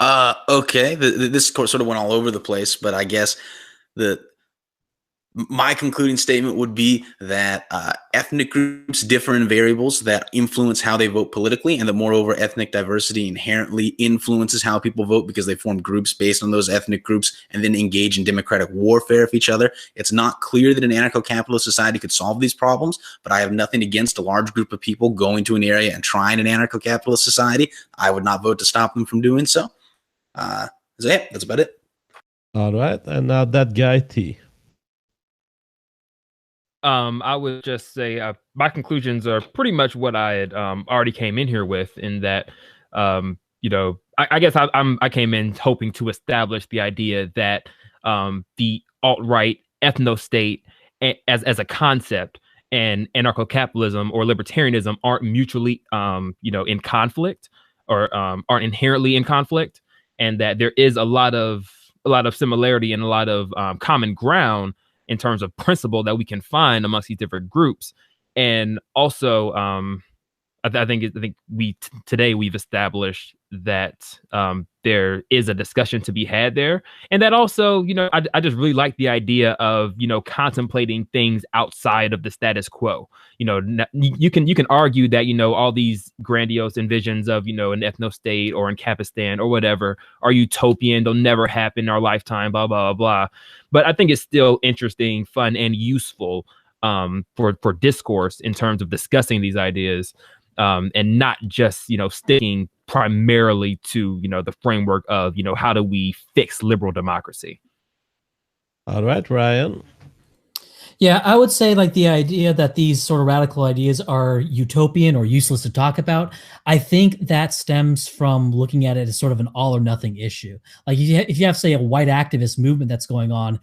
Okay. This sort of went all over the place, but I guess my concluding statement would be that ethnic groups differ in variables that influence how they vote politically, and that moreover, ethnic diversity inherently influences how people vote because they form groups based on those ethnic groups and then engage in democratic warfare with each other. It's not clear that an anarcho-capitalist society could solve these problems, but I have nothing against a large group of people going to an area and trying an anarcho-capitalist society. I would not vote to stop them from doing so. So yeah, that's about it. All right. And now that guy, T. I would just say my conclusions are pretty much what I had already came in here with, in that, I guess I came in hoping to establish the idea that the alt-right ethno-state as a concept and anarcho-capitalism or libertarianism aren't mutually, in conflict or aren't inherently in conflict, and that there is a lot of similarity and a lot of common ground in terms of principle that we can find amongst these different groups. And also, I think today we've established that there is a discussion to be had there, and that also, I just really like the idea of contemplating things outside of the status quo. You can argue that all these grandiose envisions of an ethno state or in Capistan or whatever are utopian. They'll never happen in our lifetime. Blah blah blah. But I think it's still interesting, fun, and useful for discourse in terms of discussing these ideas. And not just, sticking primarily to, the framework of, how do we fix liberal democracy? All right, Ryan. Yeah, I would say like the idea that these sort of radical ideas are utopian or useless to talk about, I think that stems from looking at it as sort of an all or nothing issue. Like if you have, say, a white activist movement that's going on,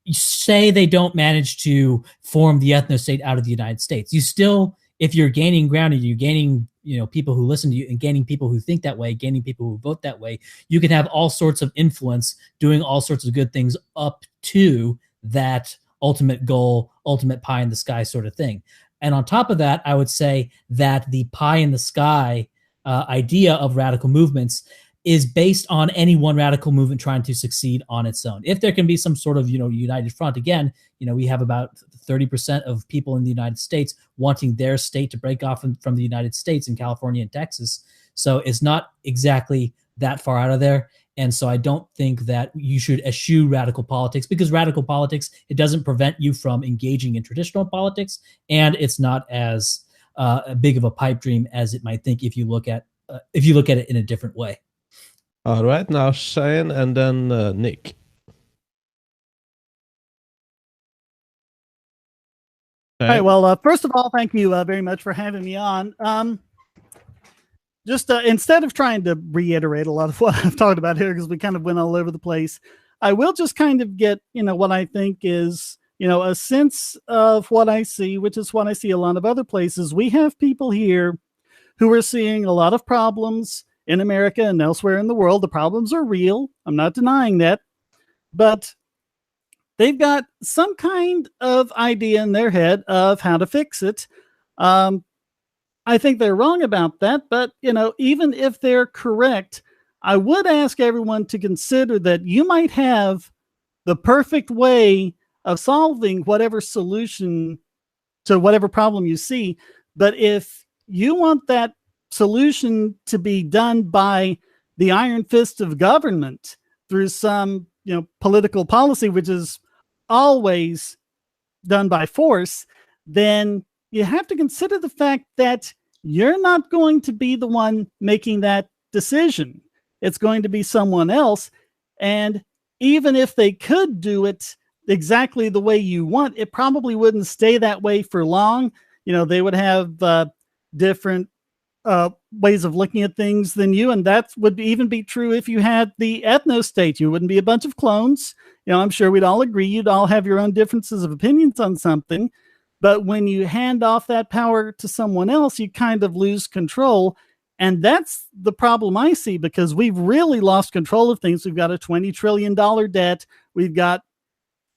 say they don't manage to form the ethno-state out of the United States, you still, if you're gaining ground and you're gaining, people who listen to you and gaining people who think that way, gaining people who vote that way, you can have all sorts of influence doing all sorts of good things up to that ultimate goal, ultimate pie in the sky sort of thing. And on top of that, I would say that the pie in the sky idea of radical movements is based on any one radical movement trying to succeed on its own. If there can be some sort of, united front, again, we have about 30% of people in the United States wanting their state to break off from the United States in California and Texas. So it's not exactly that far out of there. And so I don't think that you should eschew radical politics, because radical politics, it doesn't prevent you from engaging in traditional politics. And it's not as big of a pipe dream as it might think if you look at it in a different way. All right, now Shane and then Nick. All right. Well, first of all, thank you very much for having me on. Just instead of trying to reiterate a lot of what I've talked about here, because we kind of went all over the place, I will just kind of get, what I think is, a sense of what I see, which is what I see a lot of other places. We have people here who are seeing a lot of problems in America and elsewhere in the world. The problems are real. I'm not denying that. But they've got some kind of idea in their head of how to fix it. I think they're wrong about that. But, even if they're correct, I would ask everyone to consider that you might have the perfect way of solving whatever solution to whatever problem you see. But if you want that solution to be done by the iron fist of government through some, political policy, which is always done by force, then you have to consider the fact that you're not going to be the one making that decision. It's going to be someone else. And even if they could do it exactly the way you want, it probably wouldn't stay that way for long. They would have different ways of looking at things than you, and that would even be true if you had the ethno-state. You wouldn't be a bunch of clones. I'm sure we'd all agree. You'd all have your own differences of opinions on something. But when you hand off that power to someone else, you kind of lose control. And that's the problem I see, because we've really lost control of things. We've got a $20 trillion debt. We've got,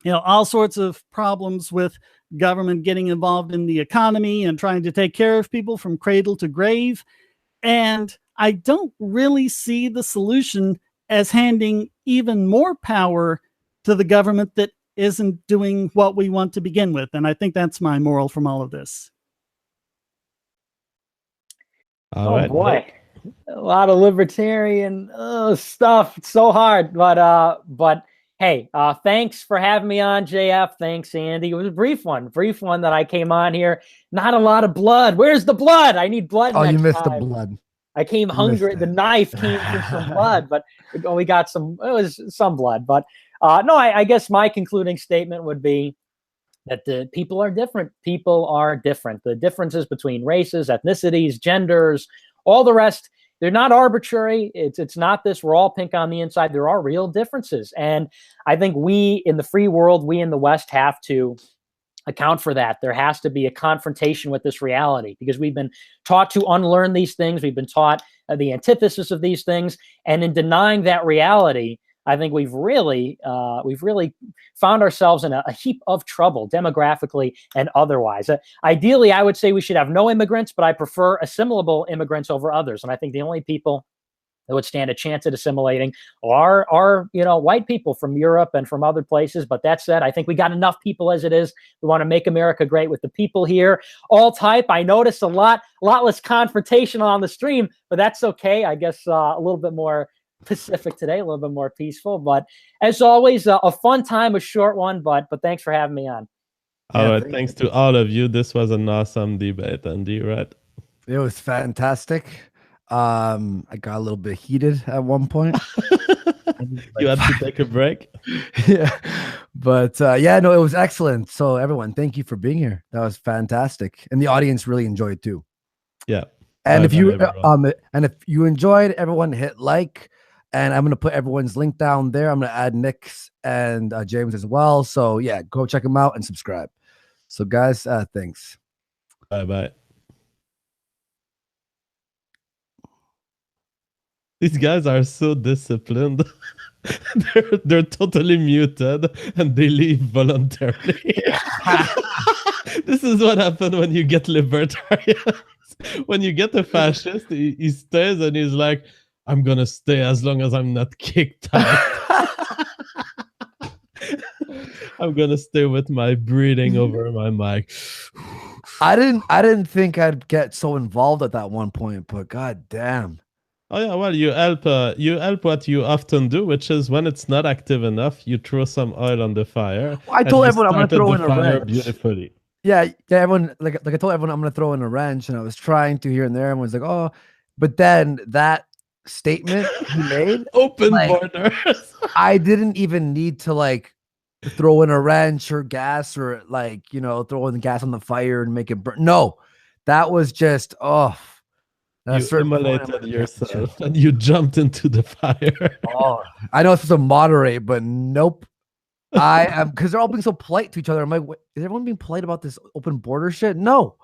all sorts of problems with government getting involved in the economy and trying to take care of people from cradle to grave. And I don't really see the solution as handing even more power to the government that isn't doing what we want to begin with. And I think that's my moral from all of this. All right, boy, a lot of libertarian stuff. It's so hard, but hey, thanks for having me on, JF. Thanks, Andy. It was a brief one that I came on here. Not a lot of blood. Where's the blood? I need blood. Oh, next you missed time. the blood. I came hungry. The knife came with some blood, but we got some. It was some blood, but no. I guess my concluding statement would be that the people are different. People are different. The differences between races, ethnicities, genders, all the rest, they're not arbitrary. It's not this, we're all pink on the inside. There are real differences. And I think we in the free world, we in the West have to account for that. There has to be a confrontation with this reality, because we've been taught to unlearn these things. We've been taught the antithesis of these things. And in denying that reality, I think we've really found ourselves in a heap of trouble, demographically and otherwise. Ideally, I would say we should have no immigrants, but I prefer assimilable immigrants over others. And I think the only people that would stand a chance at assimilating are white people from Europe and from other places. But that said, I think we got enough people as it is. We want to make America great with the people here. All type. I noticed a lot less confrontational on the stream, but that's okay. I guess a little bit more Pacific today, a little bit more peaceful, but as always, a fun time, a short one, but thanks for having me on. All right, thanks to all of you. This was an awesome debate, Andy, right? It was fantastic. I got a little bit heated at one point. You had to take a break. Yeah, but no, it was excellent. So everyone, thank you for being here. That was fantastic, and the audience really enjoyed it too. Yeah, and if you enjoyed, everyone hit like. And I'm going to put everyone's link down there. I'm going to add Nick's and James as well. So, yeah, go check them out and subscribe. So, guys, thanks. Bye-bye. These guys are so disciplined. they're totally muted and they leave voluntarily. This is what happened when you get libertarians. When you get a fascist, he stays and he's like, I'm gonna stay as long as I'm not kicked out. I'm gonna stay with my breathing over my mic. I didn't think I'd get so involved at that one point, but god damn. Oh yeah, well you help what you often do, which is when it's not active enough, you throw some oil on the fire. Well, I told everyone I'm gonna throw in a wrench. Beautifully. Yeah, everyone like I told everyone I'm gonna throw in a wrench, and I was trying to here and there. Everyone's like, oh, but then that statement he made, open borders. I didn't even need to throw in a wrench or gas or throw in the gas on the fire and make it burn. No, that was just you immolated yourself and you jumped into the fire. I know it's supposed to moderate, but nope. I am, because they're all being so polite to each other. I'm like, is everyone being polite about this open border shit? No.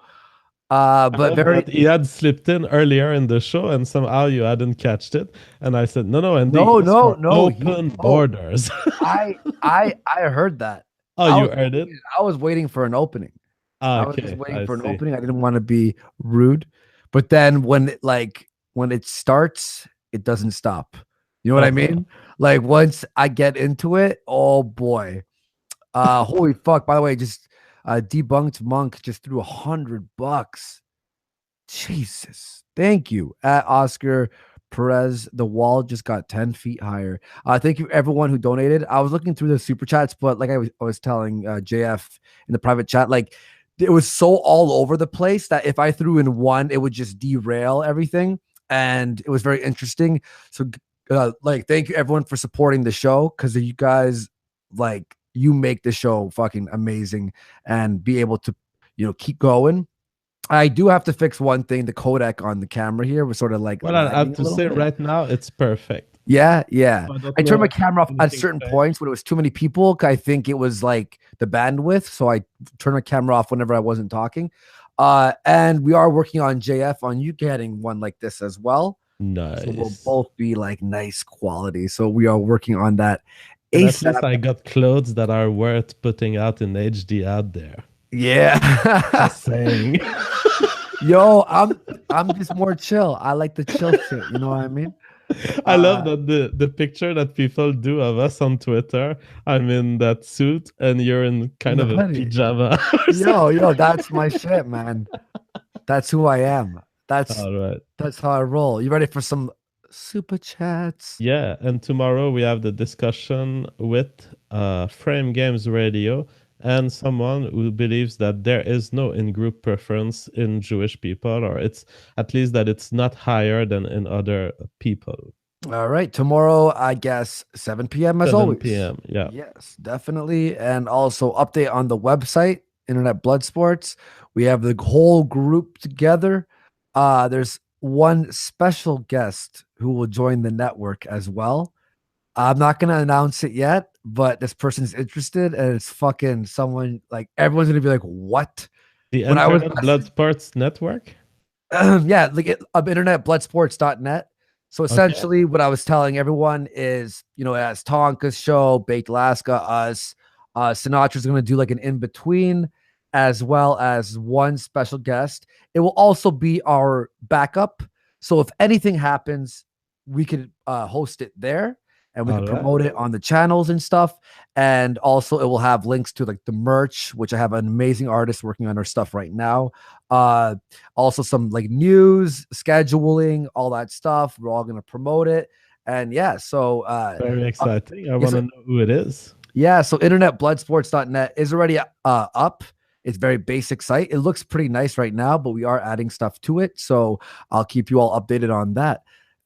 But he had slipped in earlier in the show and somehow you hadn't catched it, and I said no, and no open borders. I heard that. You heard it? I was waiting for an opening. I was just waiting for an opening. I didn't want to be rude, but then when it starts, it doesn't stop. You know what I mean? Like once I get into it, oh boy, holy fuck! By the way, just. Debunked Monk just threw $100. Jesus, thank you. At Oscar Perez, the wall just got 10 feet higher. Thank you everyone who donated. I was looking through the super chats, but like I was telling JF in the private chat, like it was so all over the place that if I threw in one, it would just derail everything, and it was very interesting. So thank you everyone for supporting the show, because you guys you make the show fucking amazing and be able to keep going. I do have to fix one thing. The codec on the camera here was sort of like. Well, I have lagging a to little say bit. right now it's perfect. Yeah. I don't I turned know my if camera off at anything certain changed. points when it was too many people. I think it was like the bandwidth, so I turned my camera off whenever I wasn't talking. And we are working on JF on you getting one like this as well. Nice. So we'll both be like nice quality. So we are working on that. And at least ASAP. I got clothes that are worth putting out in HD out there. Yeah. Just saying. Yo, I'm just more chill. I like the chill shit. You know what I mean? I love that the picture that people do of us on Twitter. I'm in that suit and you're in kind of a Buddy. pajama. Yo, that's my shit, man. That's who I am. That's All right. that's how I roll. You ready for some super chats? Yeah, and tomorrow we have the discussion with Frame Games Radio and someone who believes that there is no in-group preference in Jewish people, or it's at least that it's not higher than in other people. All right. Tomorrow, I guess 7 p.m. as 7 always. p.m. Yeah. Yes, definitely. And also update on the website, Internet Blood Sports. We have the whole group together. There's one special guest who will join the network as well. I'm not going to announce it yet, but this person's interested, and it's fucking someone like everyone's going to be like, what? The When I was- Internet Blood Sports Network? Yeah, like internetbloodsports.net. So essentially, what I was telling everyone is, it has Tonka's show, Baked Alaska, us. Sinatra's going to do like an in between, as well as one special guest. It will also be our backup. So if anything happens, we could host it there. And we can All right. promote it on the channels and stuff. And also it will have links to like the merch, which I have an amazing artist working on our stuff right now. Also some like news, scheduling, all that stuff. We're all going to promote it. And yeah, so Very exciting. I yes, want to sir. know who it is. Yeah, so internetbloodsports.net is already up. It's a very basic site. It looks pretty nice right now, but we are adding stuff to it. So I'll keep you all updated on that.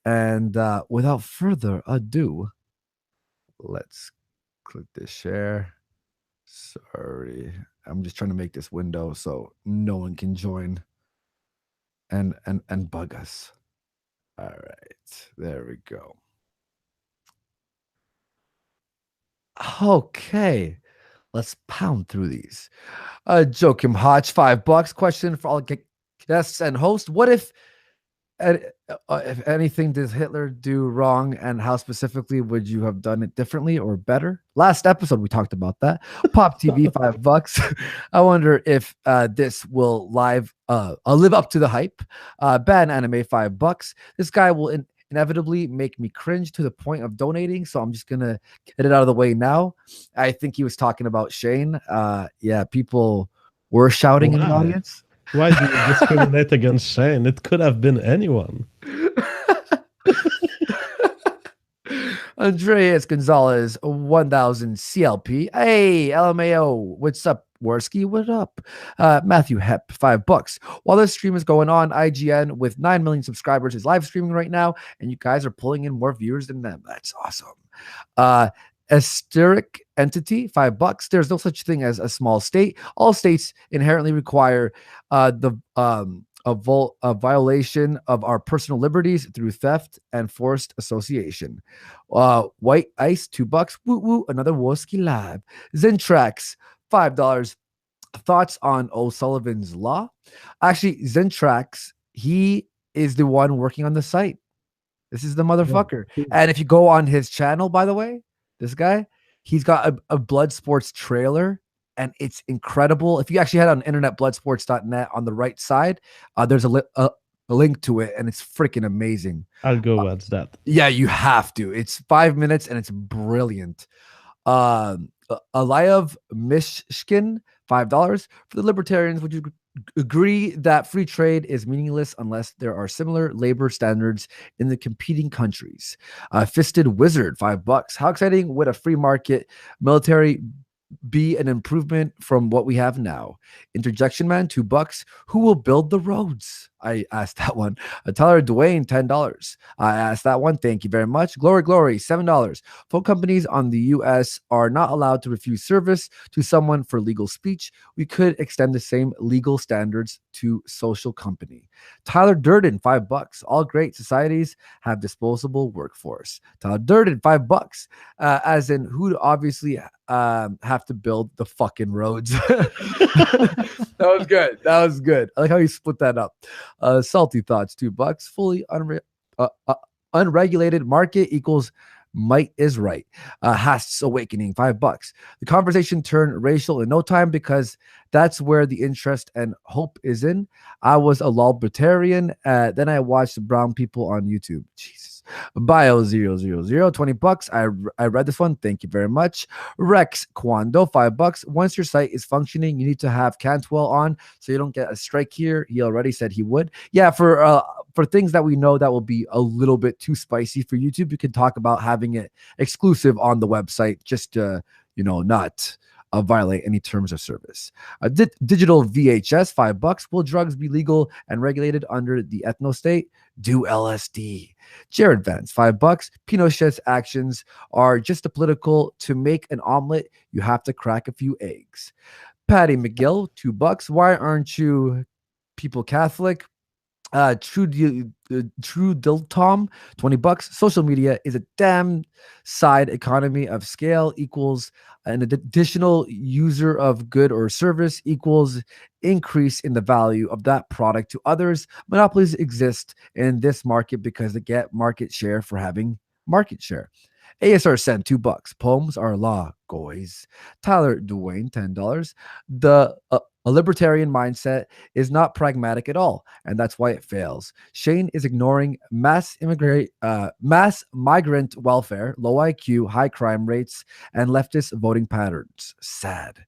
And without further ado, let's click this share. Sorry, I'm just trying to make this window so no one can join and bug us. All right, there we go. Okay, let's pound through these. Joachim Hodge, $5. Question for all guests and host: what if anything did Hitler do wrong, and how specifically would you have done it differently or better? Last episode we talked about that. Pop TV, $5. I wonder if this will live up to the hype. Bad anime, $5. This guy will inevitably make me cringe to the point of donating, so I'm just gonna get it out of the way now. I think he was talking about Shane. Yeah, people were shouting in the Wow. audience. Why do you discriminate against Shane? It could have been anyone. Andreas Gonzalez, 1000 CLP. Hey, LMAO. What's up, Worski? What up? Matthew Hep, $5. While this stream is going on, IGN with 9 million subscribers is live streaming right now, and you guys are pulling in more viewers than them. That's awesome. Asteric entity, $5. There's no such thing as a small state. All states inherently require a violation of our personal liberties through theft and forced association. White Ice, $2. Woo woo, another Woski Live. Zentrax, $5. Thoughts on O'Sullivan's Law? Actually, Zentrax, he is the one working on the site. This is the motherfucker. Yeah. And if you go on his channel, by the way, this guy, he's got a Blood Sports trailer, and it's incredible. If you actually head on internetbloodsports.net on the right side, there's a link to it, and it's freaking amazing. I'll go watch that. Yeah, you have to. It's 5 minutes, and it's brilliant. Aliyev Mishkin, $5. For the libertarians, would you agree that free trade is meaningless unless there are similar labor standards in the competing countries? Fisted Wizard, $5. How exciting would a free market military be an improvement from what we have now? Interjection Man, $2. Who will build the roads? I asked that one. Tyler Dwayne, $10. I asked that one. Thank you very much. Glory, $7. Phone companies on the U.S. are not allowed to refuse service to someone for legal speech. We could extend the same legal standards to social company. Tyler Durden, $5. All great societies have disposable workforce. Tyler Durden, $5. As in, who'd obviously have to build the fucking roads. That was good. That was good. I like how you split that up. Salty thoughts, $2. Fully unregulated market equals might is right. Hast's awakening, $5. The conversation turned racial in no time because that's where the interest and hope is in. I was a libertarian. Then I watched brown people on YouTube. Jesus. Bio 000, $20. I read this one. Thank you very much. Rex Quando, $5. Once your site is functioning, you need to have Cantwell on so you don't get a strike here. He already said he would. Yeah, for things that we know that will be a little bit too spicy for YouTube, you can talk about having it exclusive on the website, just to, not violate any terms of service. Digital VHS, $5. Will drugs be legal and regulated under the ethno state? Do LSD. Jared Vance, $5. Pinochet's actions are just a political. To make an omelet, you have to crack a few eggs. Patty McGill, $2. Why aren't you people Catholic? True Dill Tom, $20. Social media is a damn side economy of scale equals an additional user of good or service equals increase in the value of that product to others. Monopolies exist in this market because they get market share for having market share. ASR sent $2. Poems are law, guys. Tyler Dwayne, $10. A libertarian mindset is not pragmatic at all, and that's why it fails. Shane is ignoring mass migrant welfare, low IQ, high crime rates, and leftist voting patterns. Sad.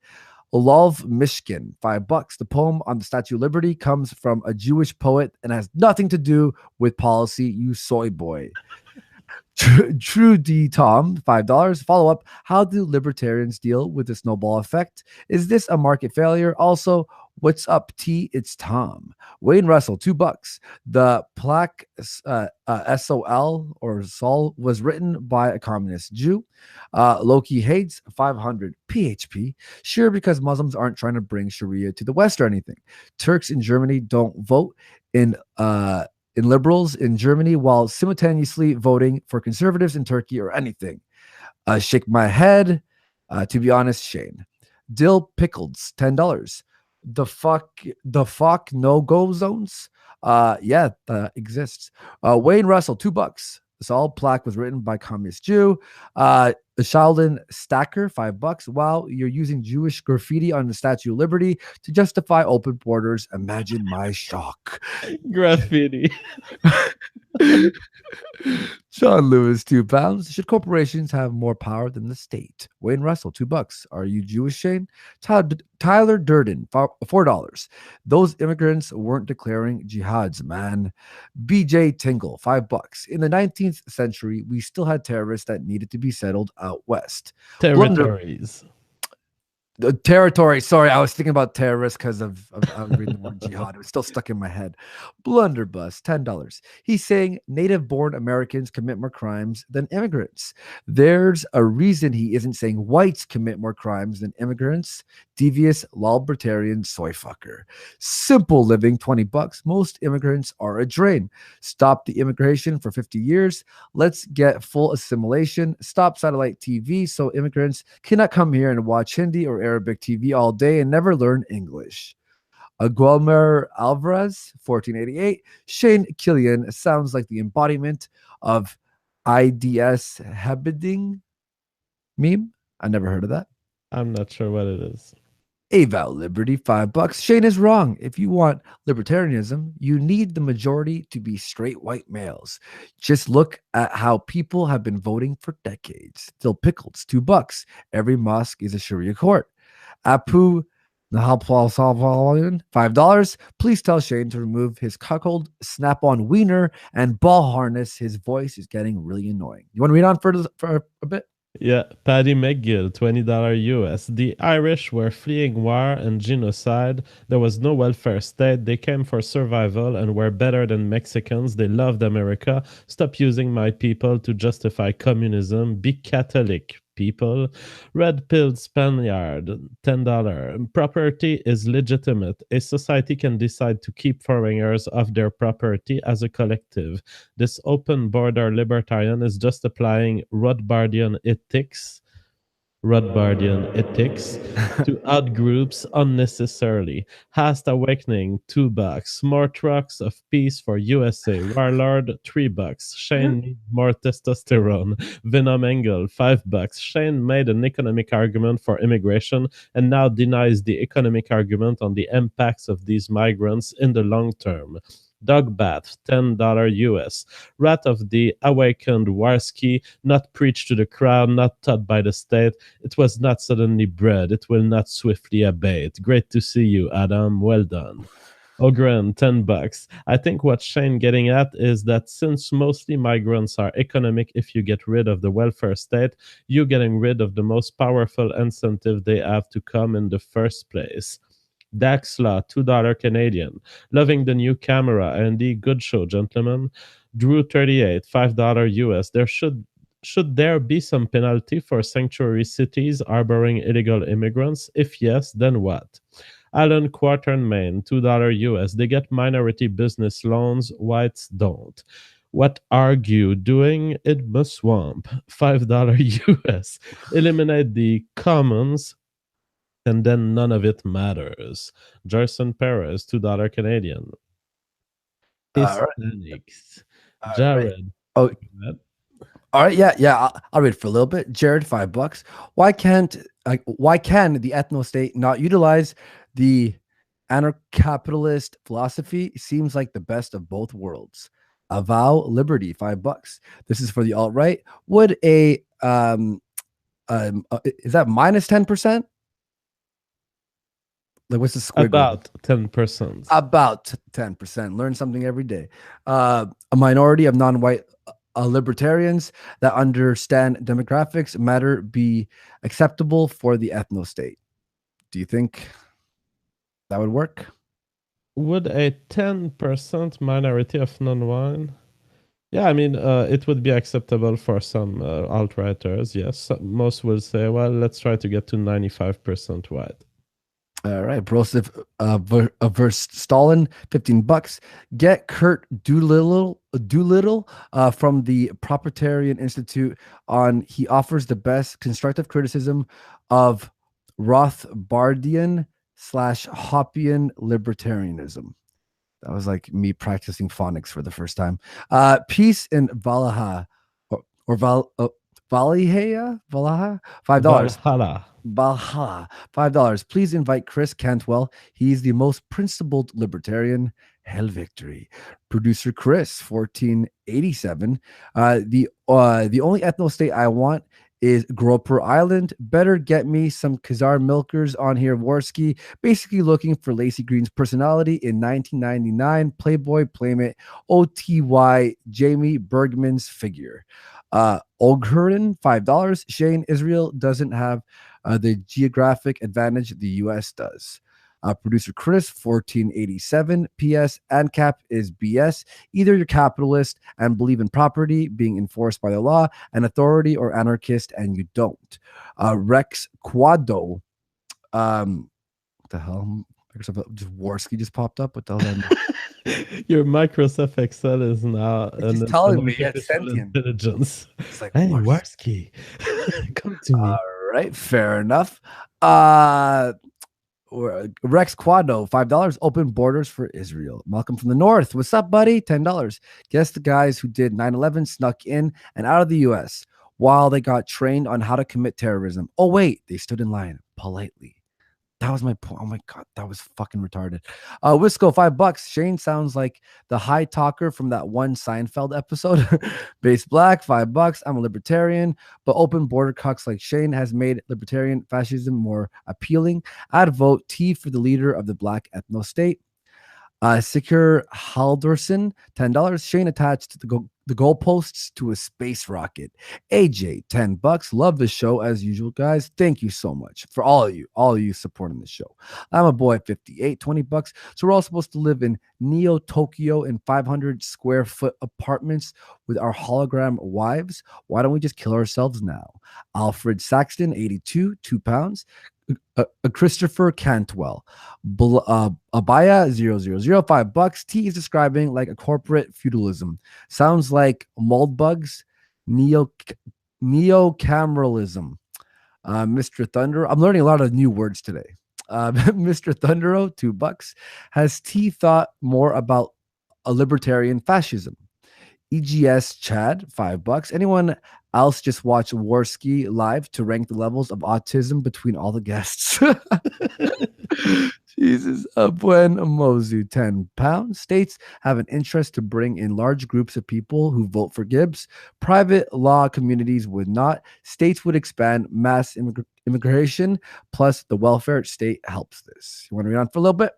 Olov Mishkin, $5. The poem on the Statue of Liberty comes from a Jewish poet and has nothing to do with policy, you soy boy. True D Tom, $5. Follow up. How do libertarians deal with the snowball effect? Is this a market failure? Also, what's up, T? It's Tom. Wayne Russell, $2. The plaque SOL or Sol was written by a communist Jew. Loki hates 500 PHP. Sure, because Muslims aren't trying to bring Sharia to the West or anything. Turks in Germany don't vote in liberals in Germany while simultaneously voting for conservatives in Turkey or anything. Shake my head. To be honest, Shane. Dill Pickles, $10. The fuck no-go zones? Yeah, that exists. Wayne Russell, $2. This all plaque was written by communist Jew. Sheldon Stacker, $5. Wow, you're using Jewish graffiti on the Statue of Liberty to justify open borders. Imagine my shock. Graffiti. John Lewis, £2. Should corporations have more power than the state? Wayne Russell, $2. Are you Jewish, Shane? Tyler Durden, $4. Those immigrants weren't declaring jihads, man. BJ Tingle, $5. In the 19th century, we still had terrorists that needed to be settled out west. Territories. The territory. Sorry, I was thinking about terrorists because I was reading the word jihad. It was still stuck in my head. Blunderbuss, $10. He's saying native-born Americans commit more crimes than immigrants. There's a reason he isn't saying whites commit more crimes than immigrants. Devious libertarian soy fucker. Simple living, $20. Most immigrants are a drain. Stop the immigration for 50 years. Let's get full assimilation. Stop satellite TV so immigrants cannot come here and watch Hindi or Arabic TV all day and never learn English. Guillermo Alvarez, 1488. Shane Killian sounds like the embodiment of IDS Hebeding meme. I never heard of that. I'm not sure what it is. Avow Liberty, $5. Shane is wrong. If you want libertarianism, you need the majority to be straight white males. Just look at how people have been voting for decades. Still Pickles, $2. Every mosque is a Sharia court. Apu Nahalpal, $5. Please tell Shane to remove his cuckold snap-on wiener and ball harness. His voice is getting really annoying. You want to read on for a bit? Yeah, Paddy McGill, $20 US. The Irish were fleeing war and genocide. There was no welfare state. They came for survival and were better than Mexicans. They loved America. Stop using my people to justify communism. Be Catholic, people. Red pilled Spaniard, $10. Property is legitimate. A society can decide to keep foreigners off their property as a collective. This open border libertarian is just applying Rothbardian ethics to outgroups unnecessarily. Hast Awakening, $2. More trucks of peace for USA. Warlord, $3. Shane needs more testosterone. Venom Engel, $5. Shane made an economic argument for immigration and now denies the economic argument on the impacts of these migrants in the long term. Dog Bath, $10 US. Wrath of the Awakened Warski, not preached to the crowd, not taught by the state. It was not suddenly bred. It will not swiftly abate. Great to see you, Adam. Well done. Ogren, $10. I think what Shane getting at is that since mostly migrants are economic, if you get rid of the welfare state, you're getting rid of the most powerful incentive they have to come in the first place. Daxla, $2 Canadian. Loving the new camera, Andy. Good show, gentlemen. Drew, 38, $5 US. Should there be some penalty for sanctuary cities harboring illegal immigrants? If yes, then what? Alan Quatermain, $2 US. They get minority business loans, whites don't. What argue doing in the swamp? $5 US. Eliminate the commons and then none of it matters. Jason Perez, $2 Canadian. All right. Hispanics. All Jared. right. Oh, all right. Yeah. I'll read for a little bit. Jared, $5. Why can the ethno state not utilize the anarcho-capitalist philosophy? Seems like the best of both worlds. Avow liberty, $5. This is for the alt-right. Would a is that minus 10%? Like, what's the squiggle? About 10%. About 10%. Learn something every day. A minority of non-white libertarians that understand demographics matter be acceptable for the ethno state. Do you think that would work? Would a 10% minority of non-white? Yeah, I mean, it would be acceptable for some alt-righters, yes. Most will say, well, let's try to get to 95% white. All right, Broseph versus Stalin, $15. Get Kurt Doolittle from the Proprietarian Institute on. He offers the best constructive criticism of Rothbardian / Hoppian libertarianism. That was like me practicing phonics for the first time. Peace in Valhalla or Valhalla, $5. Valhalla, $5. Please invite Chris Cantwell. He's the most principled libertarian. Hell victory. Producer Chris, 1487. The only ethno state I want is Groper Island. Better get me some Khazar milkers on here. Warski, basically looking for Lacey Green's personality in 1999. Playboy Playmate, OTY, Jamie Bergman's figure. Oghurin, $5. Shane, Israel doesn't have the geographic advantage the U.S. does. Producer Chris, 1487. P.S. ANCAP is BS. Either you're capitalist and believe in property being enforced by the law and authority, or anarchist and you don't. Rex Quado. What the hell? Just Warski just popped up. What the hell? Your Microsoft Excel is now It's telling me it's sentient. Intelligence. It's like, hey, Warski. Come to me. All right, fair enough. Rex Quado, $5. Open borders for Israel. Malcolm from the North. What's up, buddy? $10. Guess the guys who did 9/11 snuck in and out of the U.S. while they got trained on how to commit terrorism. Oh, wait, they stood in line politely. That was my point. Oh my God, that was fucking retarded. Wisco, $5. Shane sounds like the high talker from that one Seinfeld episode. Base Black, $5. I'm a libertarian, but open border cucks like Shane has made libertarian fascism more appealing. I'd vote T for the leader of the black ethno state. Sikir Halderson, $10. Shane attached the goalposts to a space rocket. AJ, $10. Love the show as usual, guys. Thank you so much for all of you supporting the show. I'm a boy 58, $20. So we're all supposed to live in Neo Tokyo in 500 square foot apartments with our hologram wives. Why don't we just kill ourselves now? Alfred Saxton, 82, £2. Christopher Cantwell, Abaya 000, $5. T is describing like a corporate feudalism. Sounds like mold bugs, neo-cameralism. Mr. Thunder, I'm learning a lot of new words today. Mr. Thundero, $2. Has T thought more about a libertarian fascism? EGS Chad, $5. Anyone else just watch Warski live to rank the levels of autism between all the guests? Jesus. Buen Mozu, £10. States have an interest to bring in large groups of people who vote for Gibbs. Private law communities would not. States would expand mass immigration, plus the welfare state helps this. You want to read on for a little bit?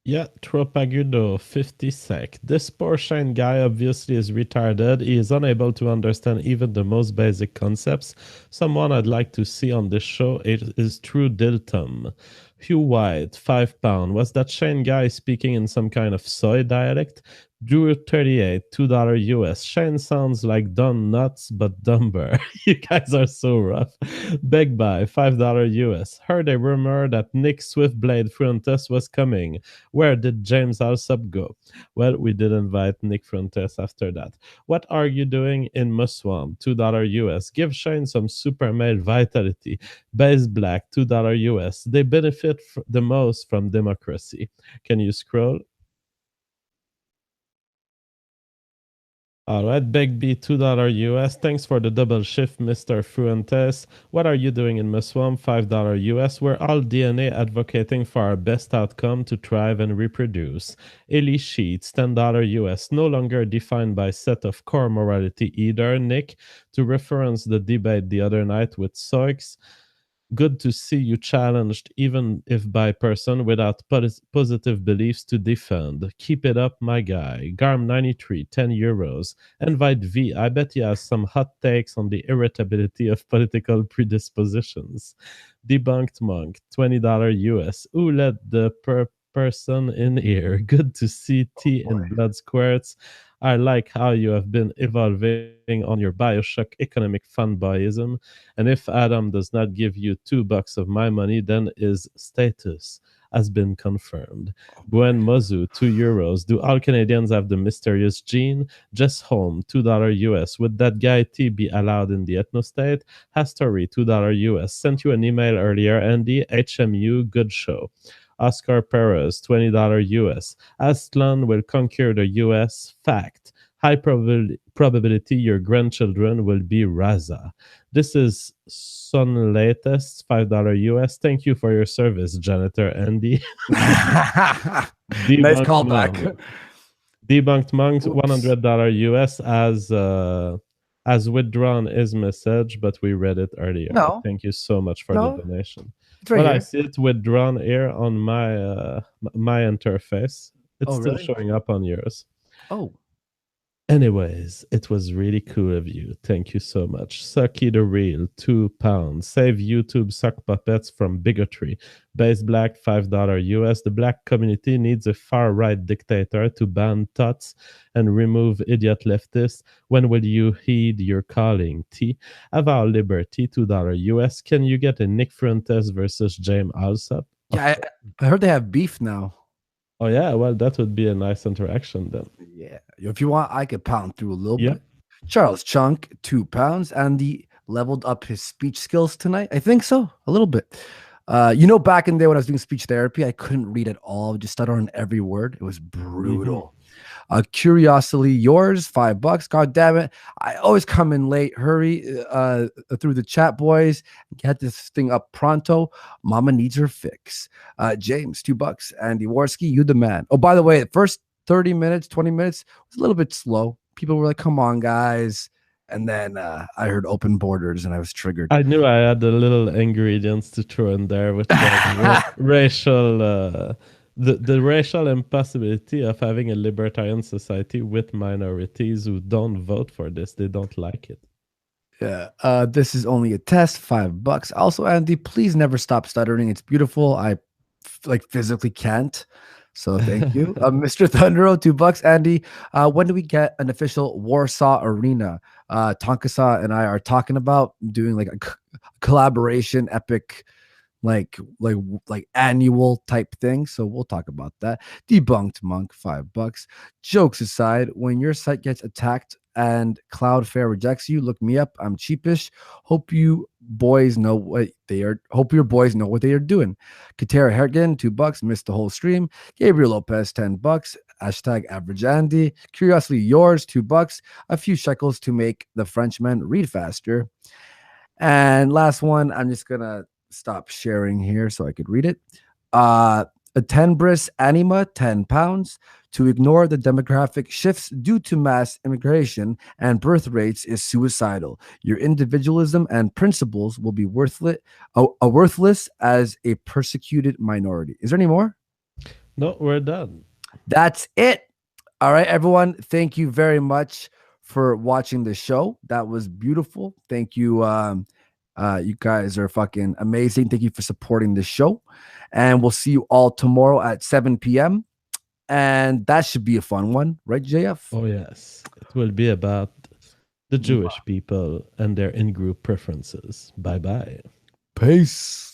Yeah, Tropagudo, 50 sec. This poor Shane guy obviously is retarded. He is unable to understand even the most basic concepts. Someone I'd like to see on this show is True Diltum. Hugh White, £5. Was that Shane guy speaking in some kind of soy dialect? Drew 38, $2 US. Shane sounds like Don Nuts, but dumber. You guys are so rough. Beg Buy, $5 US. Heard a rumor that Nick Swiftblade Frontes was coming. Where did James Alsop go? Well, we did invite Nick Frontes after that. What are you doing in Muswam? $2 US. Give Shane some super male vitality. Base Black, $2 US. They benefit the most from democracy. Can you scroll? All right, Big B, $2 US. Thanks for the double shift, Mr. Fuentes. What are you doing in Muswam? $5 US. We're all DNA advocating for our best outcome to thrive and reproduce. Eli Sheets, $10 US. No longer defined by set of core morality either. Nick, to reference the debate the other night with Soix. Good to see you challenged, even if by person without positive beliefs to defend. Keep it up, my guy. Garm93, €10. Invite V. I bet he has some hot takes on the irritability of political predispositions. Debunked Monk, $20 US. Who let the person in here? Good to see T in Blood Squirts. I like how you have been evolving on your Bioshock economic fanboyism. And if Adam does not give you $2 of my money, then his status has been confirmed. Buen Mozu, €2. Do all Canadians have the mysterious gene? Just Home, $2 US. Would that guy T be allowed in the ethnostate? Hastory, $2 US. Sent you an email earlier, Andy. HMU, good show. Oscar Perez, $20 US. Aztlan will conquer the US. Fact. High probability your grandchildren will be Raza. This is Sun Latest, $5 US. Thank you for your service, Janitor Andy. Nice callback. Debunked Monks, $100 US as withdrawn his message, but we read it earlier. No. Thank you so much for the donation. Right I see it withdrawn here on my my interface. It's still really? showing up on yours. Oh. Anyways, it was really cool of you. Thank you so much. Sucky the Real, £2. Save YouTube suck puppets from bigotry. Base Black, $5 US. The black community needs a far-right dictator to ban tots and remove idiot leftists. When will you heed your calling? T. Avow Liberty, $2 US. Can you get a Nick Fuentes versus James Alsop? Yeah, I heard they have beef now. Oh, yeah. Well, that would be a nice interaction then. Yeah. If you want, I could pound through a little bit. Charles Chunk, £2. Andy leveled up his speech skills tonight. I think so. A little bit. Back in the day when I was doing speech therapy, I couldn't read at all. Just stutter on every word. It was brutal. Curiosity yours, $5. God damn it. I always come in late. Hurry through the chat, boys. Get this thing up pronto. Mama needs her fix. James, $2. Andy Warski, you the man. Oh, by the way, the first 30 minutes, 20 minutes was a little bit slow. People were like, come on, guys. And then I heard open borders and I was triggered. I knew I had the little ingredients to throw in there with the racial the racial impossibility of having a libertarian society with minorities who don't vote for this. They don't like it. Yeah. This is only a test. $5. Also, Andy, please never stop stuttering. It's beautiful. I like physically can't. So thank you. Mr. Thundero, $2. Andy, when do we get an official Warsaw Arena? Tonkasa and I are talking about doing like a collaboration, epic, like annual type thing. So we'll talk about that. Debunked Monk, $5. Jokes aside, when your site gets attacked and Cloudflare rejects you, look me up. I'm cheapish. Hope you boys know what they are. Hope your boys know what they are doing. Katera Hergen, $2. Missed the whole stream. Gabriel Lopez, $10. Hashtag average Andy. Curiously yours, $2. A few shekels to make the Frenchman read faster. And last one, I'm just gonna stop sharing here so I could read it. A Tenbris Anima, £10. To ignore the demographic shifts due to mass immigration and birth rates is suicidal. Your individualism and principles will be worthless as a persecuted minority. Is there any more? No, we're done. That's it. All right, everyone. Thank you very much for watching the show. That was beautiful. Thank you. You guys are fucking amazing. Thank you for supporting the show. And we'll see you all tomorrow at 7 p.m. And that should be a fun one, right, JF? Oh, yes. It will be about the Jewish people and their in-group preferences. Bye-bye. Peace.